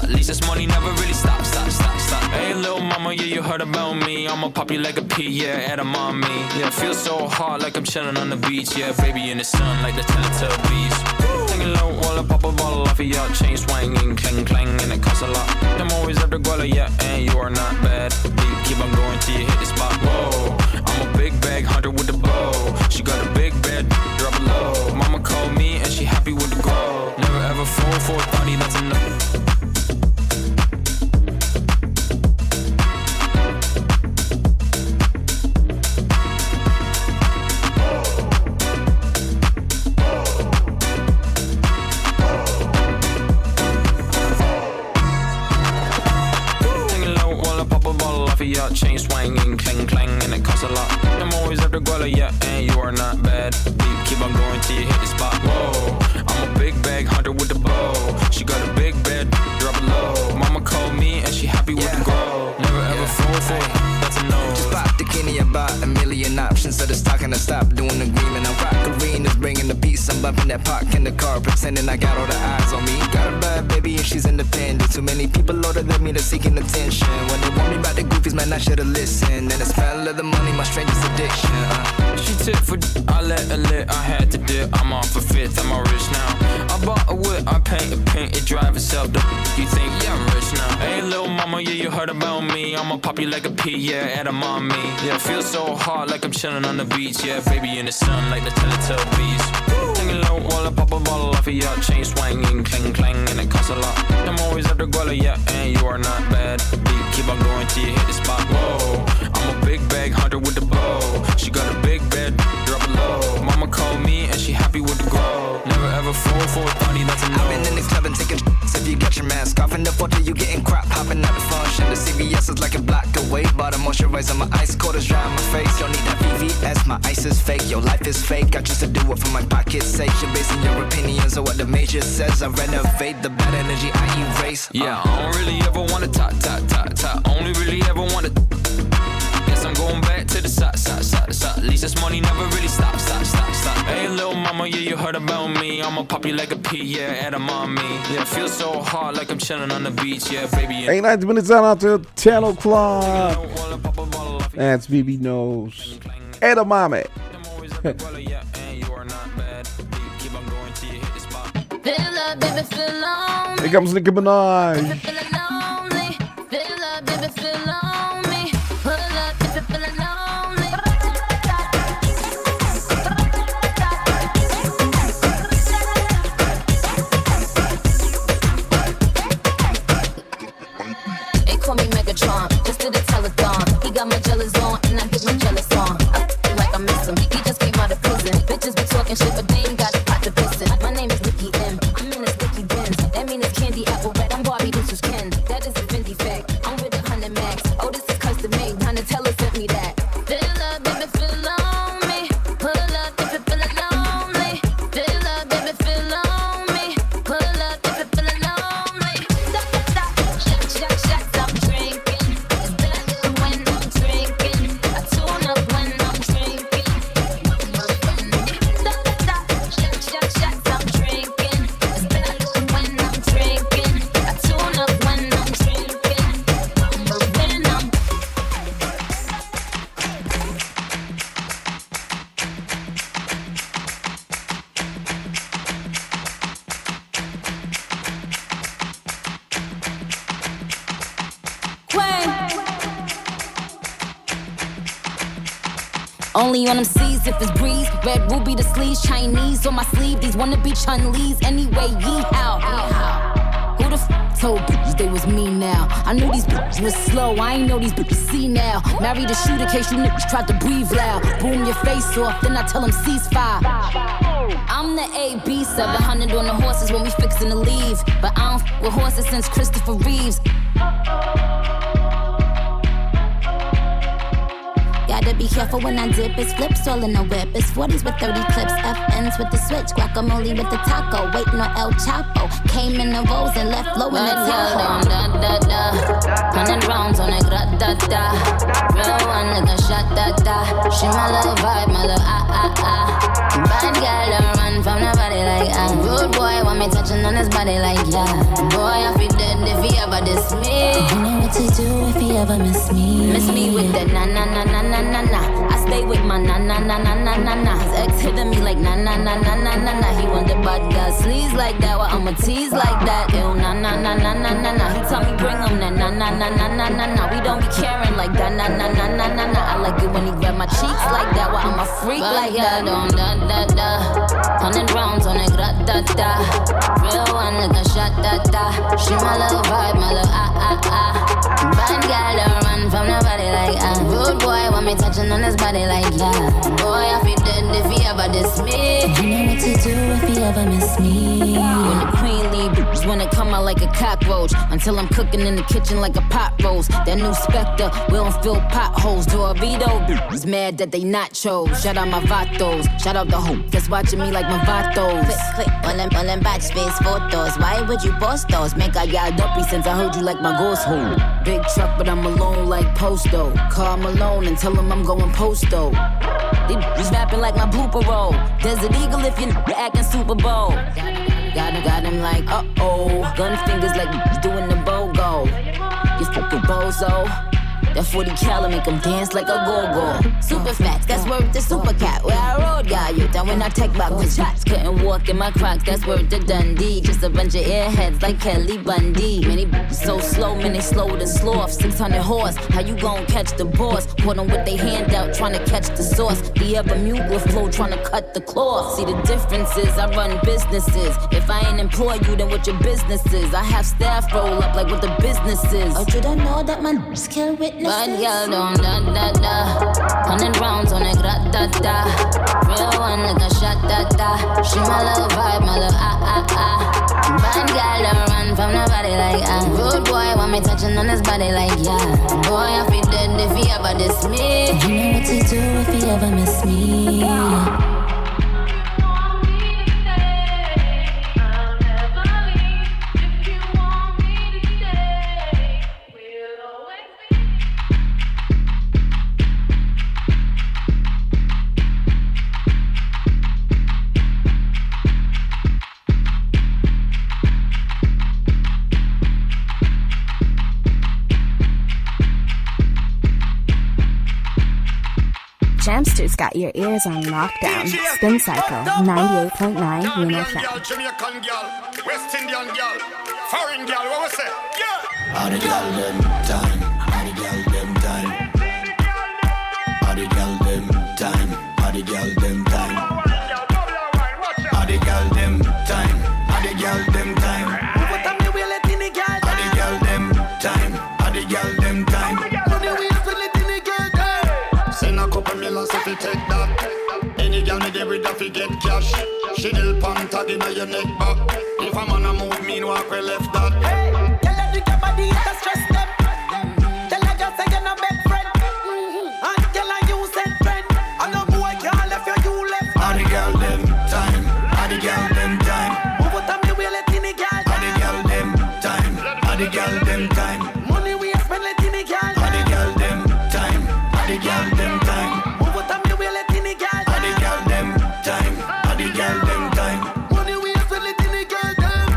At least this money never really stop. Hey, little mama, yeah, you heard about me. I'ma pop you like a pea, yeah, at a mommy. Yeah, feel so hot like I'm chilling on the beach. Yeah, baby in the sun like the Teletubbies. Singing low while I pop a bottle off of your chain swinging, clang clang, and it costs a lot. I'm always up the guala, yeah, and you are not bad. Keep on going till you hit the spot. Whoa, I'm a big bag hunter with the bow. She got a big bed, drop it low. Mama called me and she happy with the grow. Never ever fall for a thotty, that's enough. Your chain swinging, clang clang, and it costs a lot. I'm always up the guala, yeah, and you are not bad. Keep on going till you hit the spot. Whoa, I'm a big bag hunter with the bow. She got a big bed, drop it low. Mama called me and she happy with the grow. Never ever fall for it, that's a no. Just bought the Kenny about a million options, so the stock and I stop doing agreement. I'm rock arenas, bringing the peace. I'm bumping that park in the car, pretending I got all the eyes on me. Got a bad baby and she's independent. Too many people older than me, they're seeking attention. When they want me about the goofies, man, I should've listened. And the smell of the money, my strangest addiction. She tip for I let her lit, I had to dip. I'm off a fifth, I'm all rich now. I bought a whip, I paint it drive itself. You think, yeah, I'm rich now. Hey, little mama, yeah, you heard about me. I'ma pop you like a pea, yeah, at a mommy. Yeah, feel so hot like I'm chilling on the beach. Yeah, baby in the sun like the Teletubbies. Singing low while I pop a bottle off of your chain swinging, clang clang, and it costs a lot. I'm always up the guala, yeah, and you are not bad. Keep on going till you hit the spot. Whoa, I'm a big bag hunter with the bow. She got a big bed, drop it low. Mama called me and she happy with the grow. Never ever never fall for a party that's a no. I've been in the club and taking shots. If you got your mask off in the photo, you getting crap popping out the function. The CVS is like a block away. Bought a moisturizer, my ice cold is dry on my face. Don't need that VVS, my ice is fake. Your life is fake. I just to do it for my pocket's sake. You're basing your opinions on what the major says. I renovate the bad energy I erase. Yeah, I don't really ever wanna talk. Only really ever wanna. Guess I'm going back to the side. At least this money never really stops. Hey, little mama, yeah, you heard about me. I'ma pop you like a pea, yeah, edamame. Yeah, feel so hard like I'm chilling on the beach, yeah, baby. 8 minutes after 10 o'clock. That's BB Knows. Edamame. Here comes Nicki Minaj. Just did a telethon. He got my jealous on, and I get my jealous on. I like I miss him. He just came out of prison. Bitches be talking shit, but they ain't got a pot to piss in. My name is Nicki M. I'm in a sticky Benz. That mean it's candy apple red. I'm Barbie, this is Ken. That is a Fendi fact. I'm with 100 max. Oh, this is custom made. Donatella sent me that. Fill up, baby, fill on me. Pull up if you feelin' lonely. Fill up, baby, fill on me. Pull up if you feelin' lonely. Stop. Shot, I'm drinking. It's better when I'm drinking. I tune up when I'm drinking. Stop. Shot, I'm drinking. It's better when I'm drinking. I tune up when I'm drinking. When I'm only on them C's if it's breeze. Red ruby the sleeves, Chinese on my sleeve. These wanna be Chun-Lees anyway. Yeehaw. Who the told bitches they was me now? I knew these bitches was slow. I ain't know these bitches see now. Married a shooter case you niggas tried to breathe loud. Boom your face off, then I tell them ceasefire. I'm the AB 700 on the horses when we fixin' to leave. But I don't f with horses since Christopher Reeves. Gotta be careful when I dip. It's flips all in the whip. It's 40s with 30 clips. FNs with the switch. Guacamole with the taco. Waiting on El Chapo. Came in the rolls and left low in the Tahoe. 100 rounds on it. Gra-da-da. Real one like a shot. Da-da. She my little vibe. My little bad girl don't run from nobody like rude boy want me touching on his body like boy I feel dead if he ever diss me. You know what to do if he ever miss me. Miss me with that na na na na na na na. I stay with my na na na na na na na. His ex hitting me like na na na na na na na. He want the bad girl sleaze like that. Well I'ma tease like that. Ew na na na na na na na. He tell me bring him that na na na na na na na. We don't be caring like that na na na na na na. I like it when he grab my cheeks like that. Well I'm a freak like that. Da. 100 rounds on it, gra-da-da. Real one like a shot, da-da. She my little vibe, my little bad girl don't run from nobody like rude boy want me touching on his body like boy I feel dead if he ever diss me. You know what to do if he ever miss me. When the queen leave, bitches wanna come out like a cockroach. Until I'm cooking in the kitchen like a pot roast. That new Spectre, we don't fill potholes. Dorito, bitches mad that they nachos. Shout out my vatos, shout out the hope that's watching me like my vatos. Click, all them batch face photos. Why would you post those? Make I got dumpy since I heard you like my ghost hole. Big truck, but I'm alone like Posto. Call Malone and tell him I'm going Posto. They bitches rapping like my blooper roll. Desert Eagle if you're acting Super Bowl. Got him like, uh-oh. Gun fingers like doing the BOGO. You fucking bozo. That 40 cal make them dance like a go-go. Super facts, that's worth the super cat. Where I rode, got you down when I take back the shots. Couldn't walk in my Crocs, that's worth the Dundee. Just a bunch of airheads like Kelly Bundy. Many bitches so slow, man, they slower than sloth. 600 horse, how you gon' catch the boss? Put them with they hand out, trying to catch the sauce. The ever mule flow, trying to cut the cloth. See the differences, I run businesses. If I ain't employ you, then what your business is? I have staff roll up like what the business is. Oh, you don't know that my kill witness? Bad girl don't da. 100 rounds on a grat-da-da. Real one like a shot-da-da. She my little vibe, my little ah. Bad girl don't run from nobody like Rude boy want me touching on his body like yeah. Boy, I feel dead if he ever diss me. You know what to do if he ever miss me. Jamster's got your ears on lockdown. Spin Cycle, 98.9 Win FM. Jamaican girl, West Indian girl, foreign girl, what we say? Yeah. All the girl them time, all the girl them time. All the girl them time, all the girl them time. All the girl them time, all the girl them time. What time you will let in the girl? All the girl them time, all the girl them time. Send a couple millions if you take that. Any girl me there with that fi get cash. She nail pan tag inna your neck back. If a man a move mean walk we left that. Hey, tell her to get body to stress them. Tell her just say you're no best friend. And tell her you said friend. And no boy can't left you left. All the girl them time, all the girl them time. What time you will let in the girl? All the girl them time, all the girl them time. Money we spend let in the girl. All the girl them time, all the girl them time. What time you will let in the girl? All the girl them time, all the girl them time. Money we spend let in the girl them.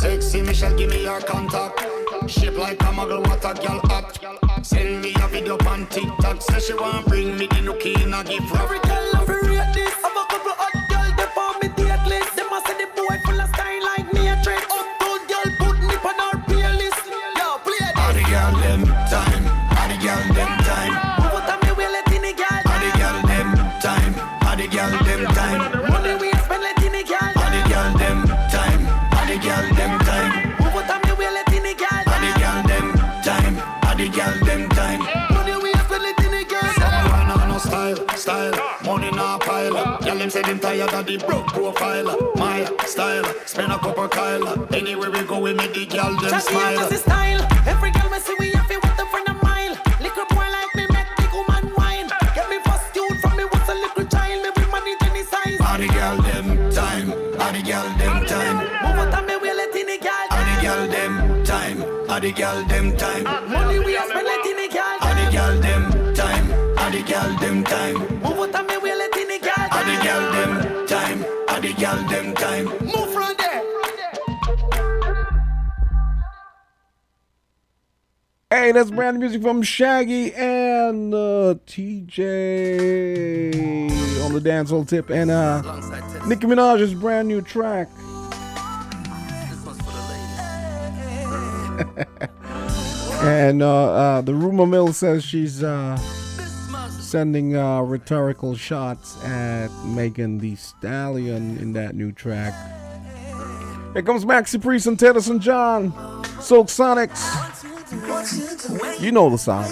Sexy Michelle, give me your contact. Shape like a muggle, what a girl act. Send me a video on TikTok. Say she want bring me the nookie in a gift wrap. Every girl love to rate this. Have a couple hot girl they on me date list. Them a say the boy full of style like me a trade. Uptown girl put me on our playlist. Yo, play this. All the girl them time, all the girl them time. What time you will let in the girl? All the girl them time, all the girl them time. Money we spend let in the girl. All the girl them time, all the girl them time. What time you will let in the girl? All the girl them time, all the girl them time. Money we spend let in the girl. Someone on no style, money na pile. Girl them say them tired of the broke profile. My style, spend a couple Kyle. Anywhere we go we make the girl them smile. Just the style. Every girl we see we have it with a friend of mine. Liquor boy like me make the woman wine. Get me first youth from me was a little child. Me with money to the size. All the girl them time, all the girl them time. What time me will let in the girl? All the girl them time, all the girl them time. Money we have spent let in the girl. All the girl them time, all the girl them time. What time me will let in the girl? All the girl them time, all the girl them time. Move from there. Hey, that's brand new music from Shaggy and TJ on the dancehall tip, and Nicki Minaj's brand new track. And the rumor mill says she's sending rhetorical shots at Megan Thee Stallion in that new track. Here comes Maxi Priest and Taylor St. John, Silk Sonics. You know the song.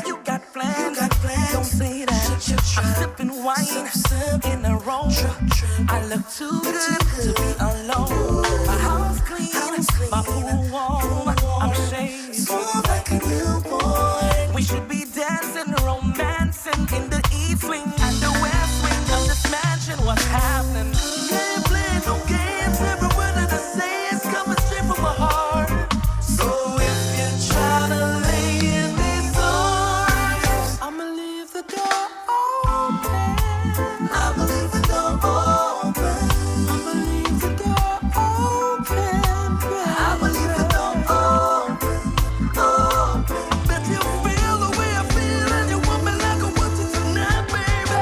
You got plans, don't say that. I'm sipping wine in a room. I look too good to be alone. My house clean, my pool warm. I'm shaved, smooth like a newborn. We should be dancing, romancing in the east wing and the west wing of this mansion. What's happening? Can't play no games. Every word that I say is coming straight from my heart. So if you're trying to lay in these arms, I'ma leave the door open. I'ma leave the door open. I'ma leave the door open. I'ma leave the door open, open. Bet you feel the way I feel, and you want me like I want you tonight, baby.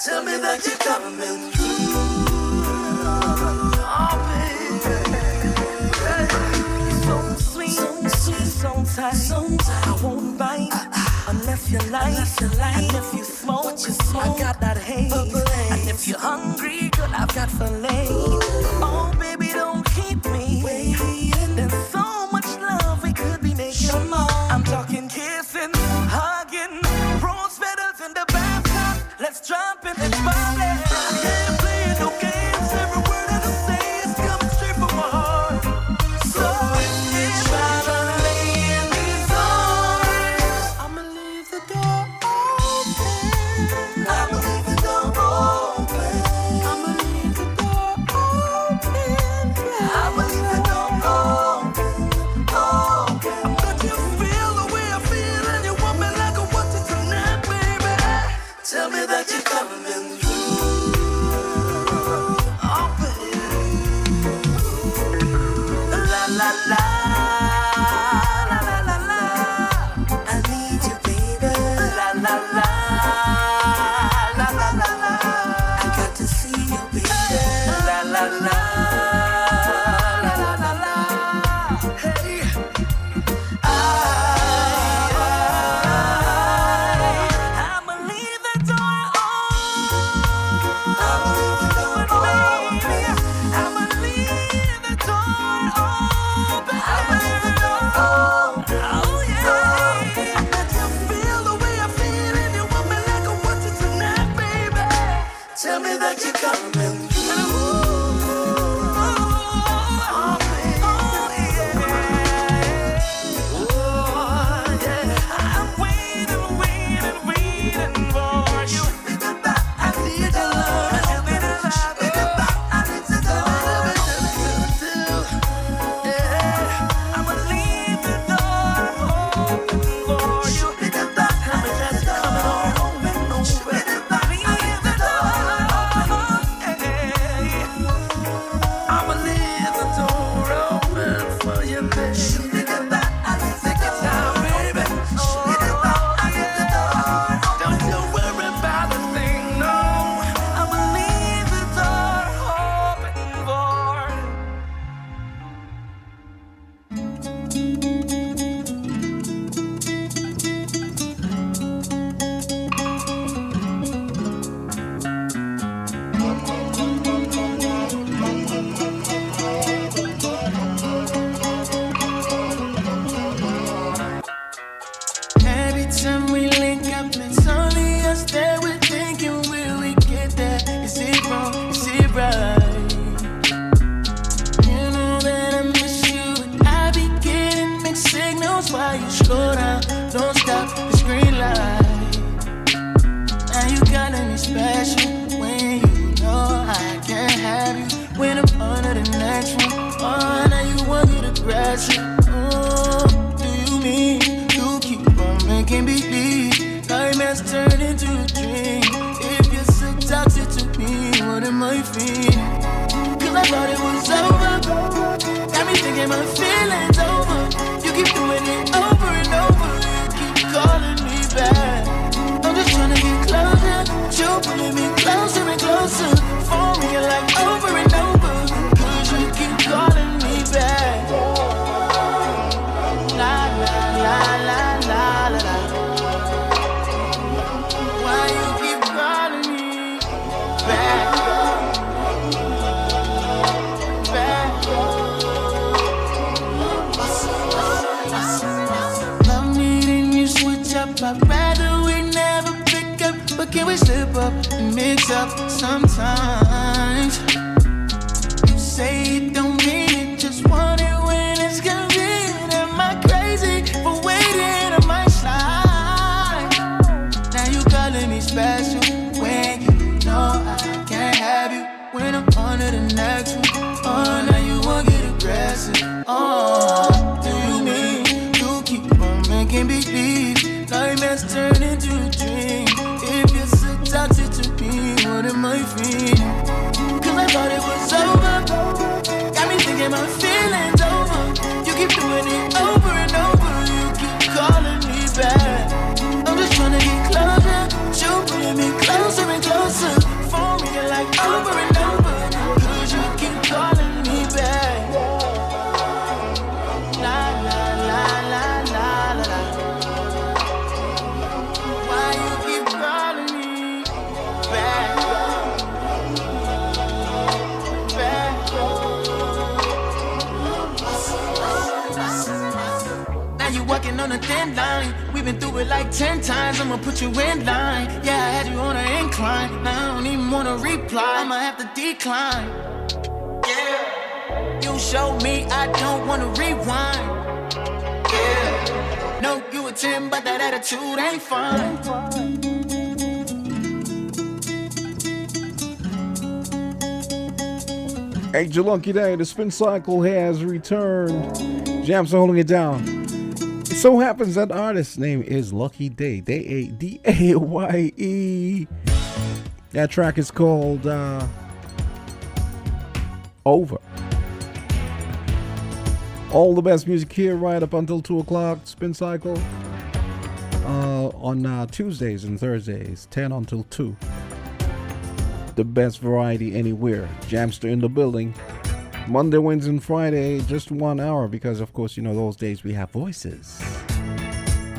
Tell me that you're coming through. So tight, I won't bite unless you like. And if you smoke, I got that haze. And if you're hungry, girl, I've got filet. Oh, baby, don't keep me waiting. There's so much love we could be making. I'm talking kissing, next one. Oh, now you want me to grass it. Oh, do you mean you keep on making believe nightmares turn into a dream? If you're so toxic to me, what am I feeling? Cause I thought it was over. Got me thinking my feelings over. You keep doing it over and over. You keep calling me back. I'm just trying to get closer. You pulling me closer and closer. For me, you're like over and over. Cause you keep calling me back. La la la la la la la. Why you keep calling me back? Love me, then you switch up. I'd rather we never pick up, but can we slip up and mix up sometimes? You say you don't mean it, just want it when it's convenient. Am I crazy for waiting on my slide? Now you calling me special when you know I can't have you. When I'm on to the next one, oh, now you won't get aggressive. Oh, do you mean you keep on making believe nightmares turn into a dream? If you're so toxic to me, what am I feeling? Cause I thought it was over. Got me thinking my feelings over. You keep doing it over and over. You keep calling me back. I'm just trying to get closer. You pulling me closer and closer. For me, you're like over and over. Cause you keep calling me back. La la la la la la la. Why you keep calling me back? Now you walking on a thin line. We've been through it like 10 times. I'ma put you in line. Yeah, I had you on an incline. Now I don't even wanna reply. I'ma have to decline. Yeah, you showed me I don't wanna rewind. Yeah, no, you a 10, but that attitude ain't fine. Hey, Jalunky Day, the spin cycle has returned. Jams are holding it down. It so happens that artist's name is Lucky Day. Daye. That track is called Over. All the best music here right up until 2 o'clock. Spin cycle on Tuesdays and Thursdays, 10 until 2. The best variety anywhere. Jamster in the building. Monday, Wednesday, and Friday, just 1 hour because, of course, you know, those days we have voices.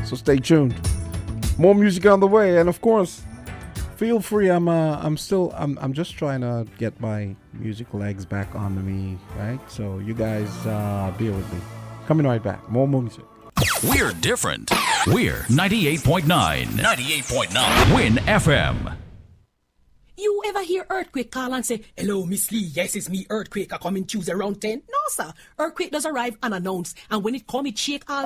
So stay tuned. More music on the way, and of course, feel free. I'm just trying to get my music legs back onto me, right? So you guys bear with me. Coming right back. More music. We're different. We're 98.9. 98.9. Win FM. You ever hear Earthquake call and say, "Hello, Miss Lee, yes, it's me, Earthquake, I come in Tuesday around 10? No, sir. Earthquake does arrive unannounced, and when it come, it shake all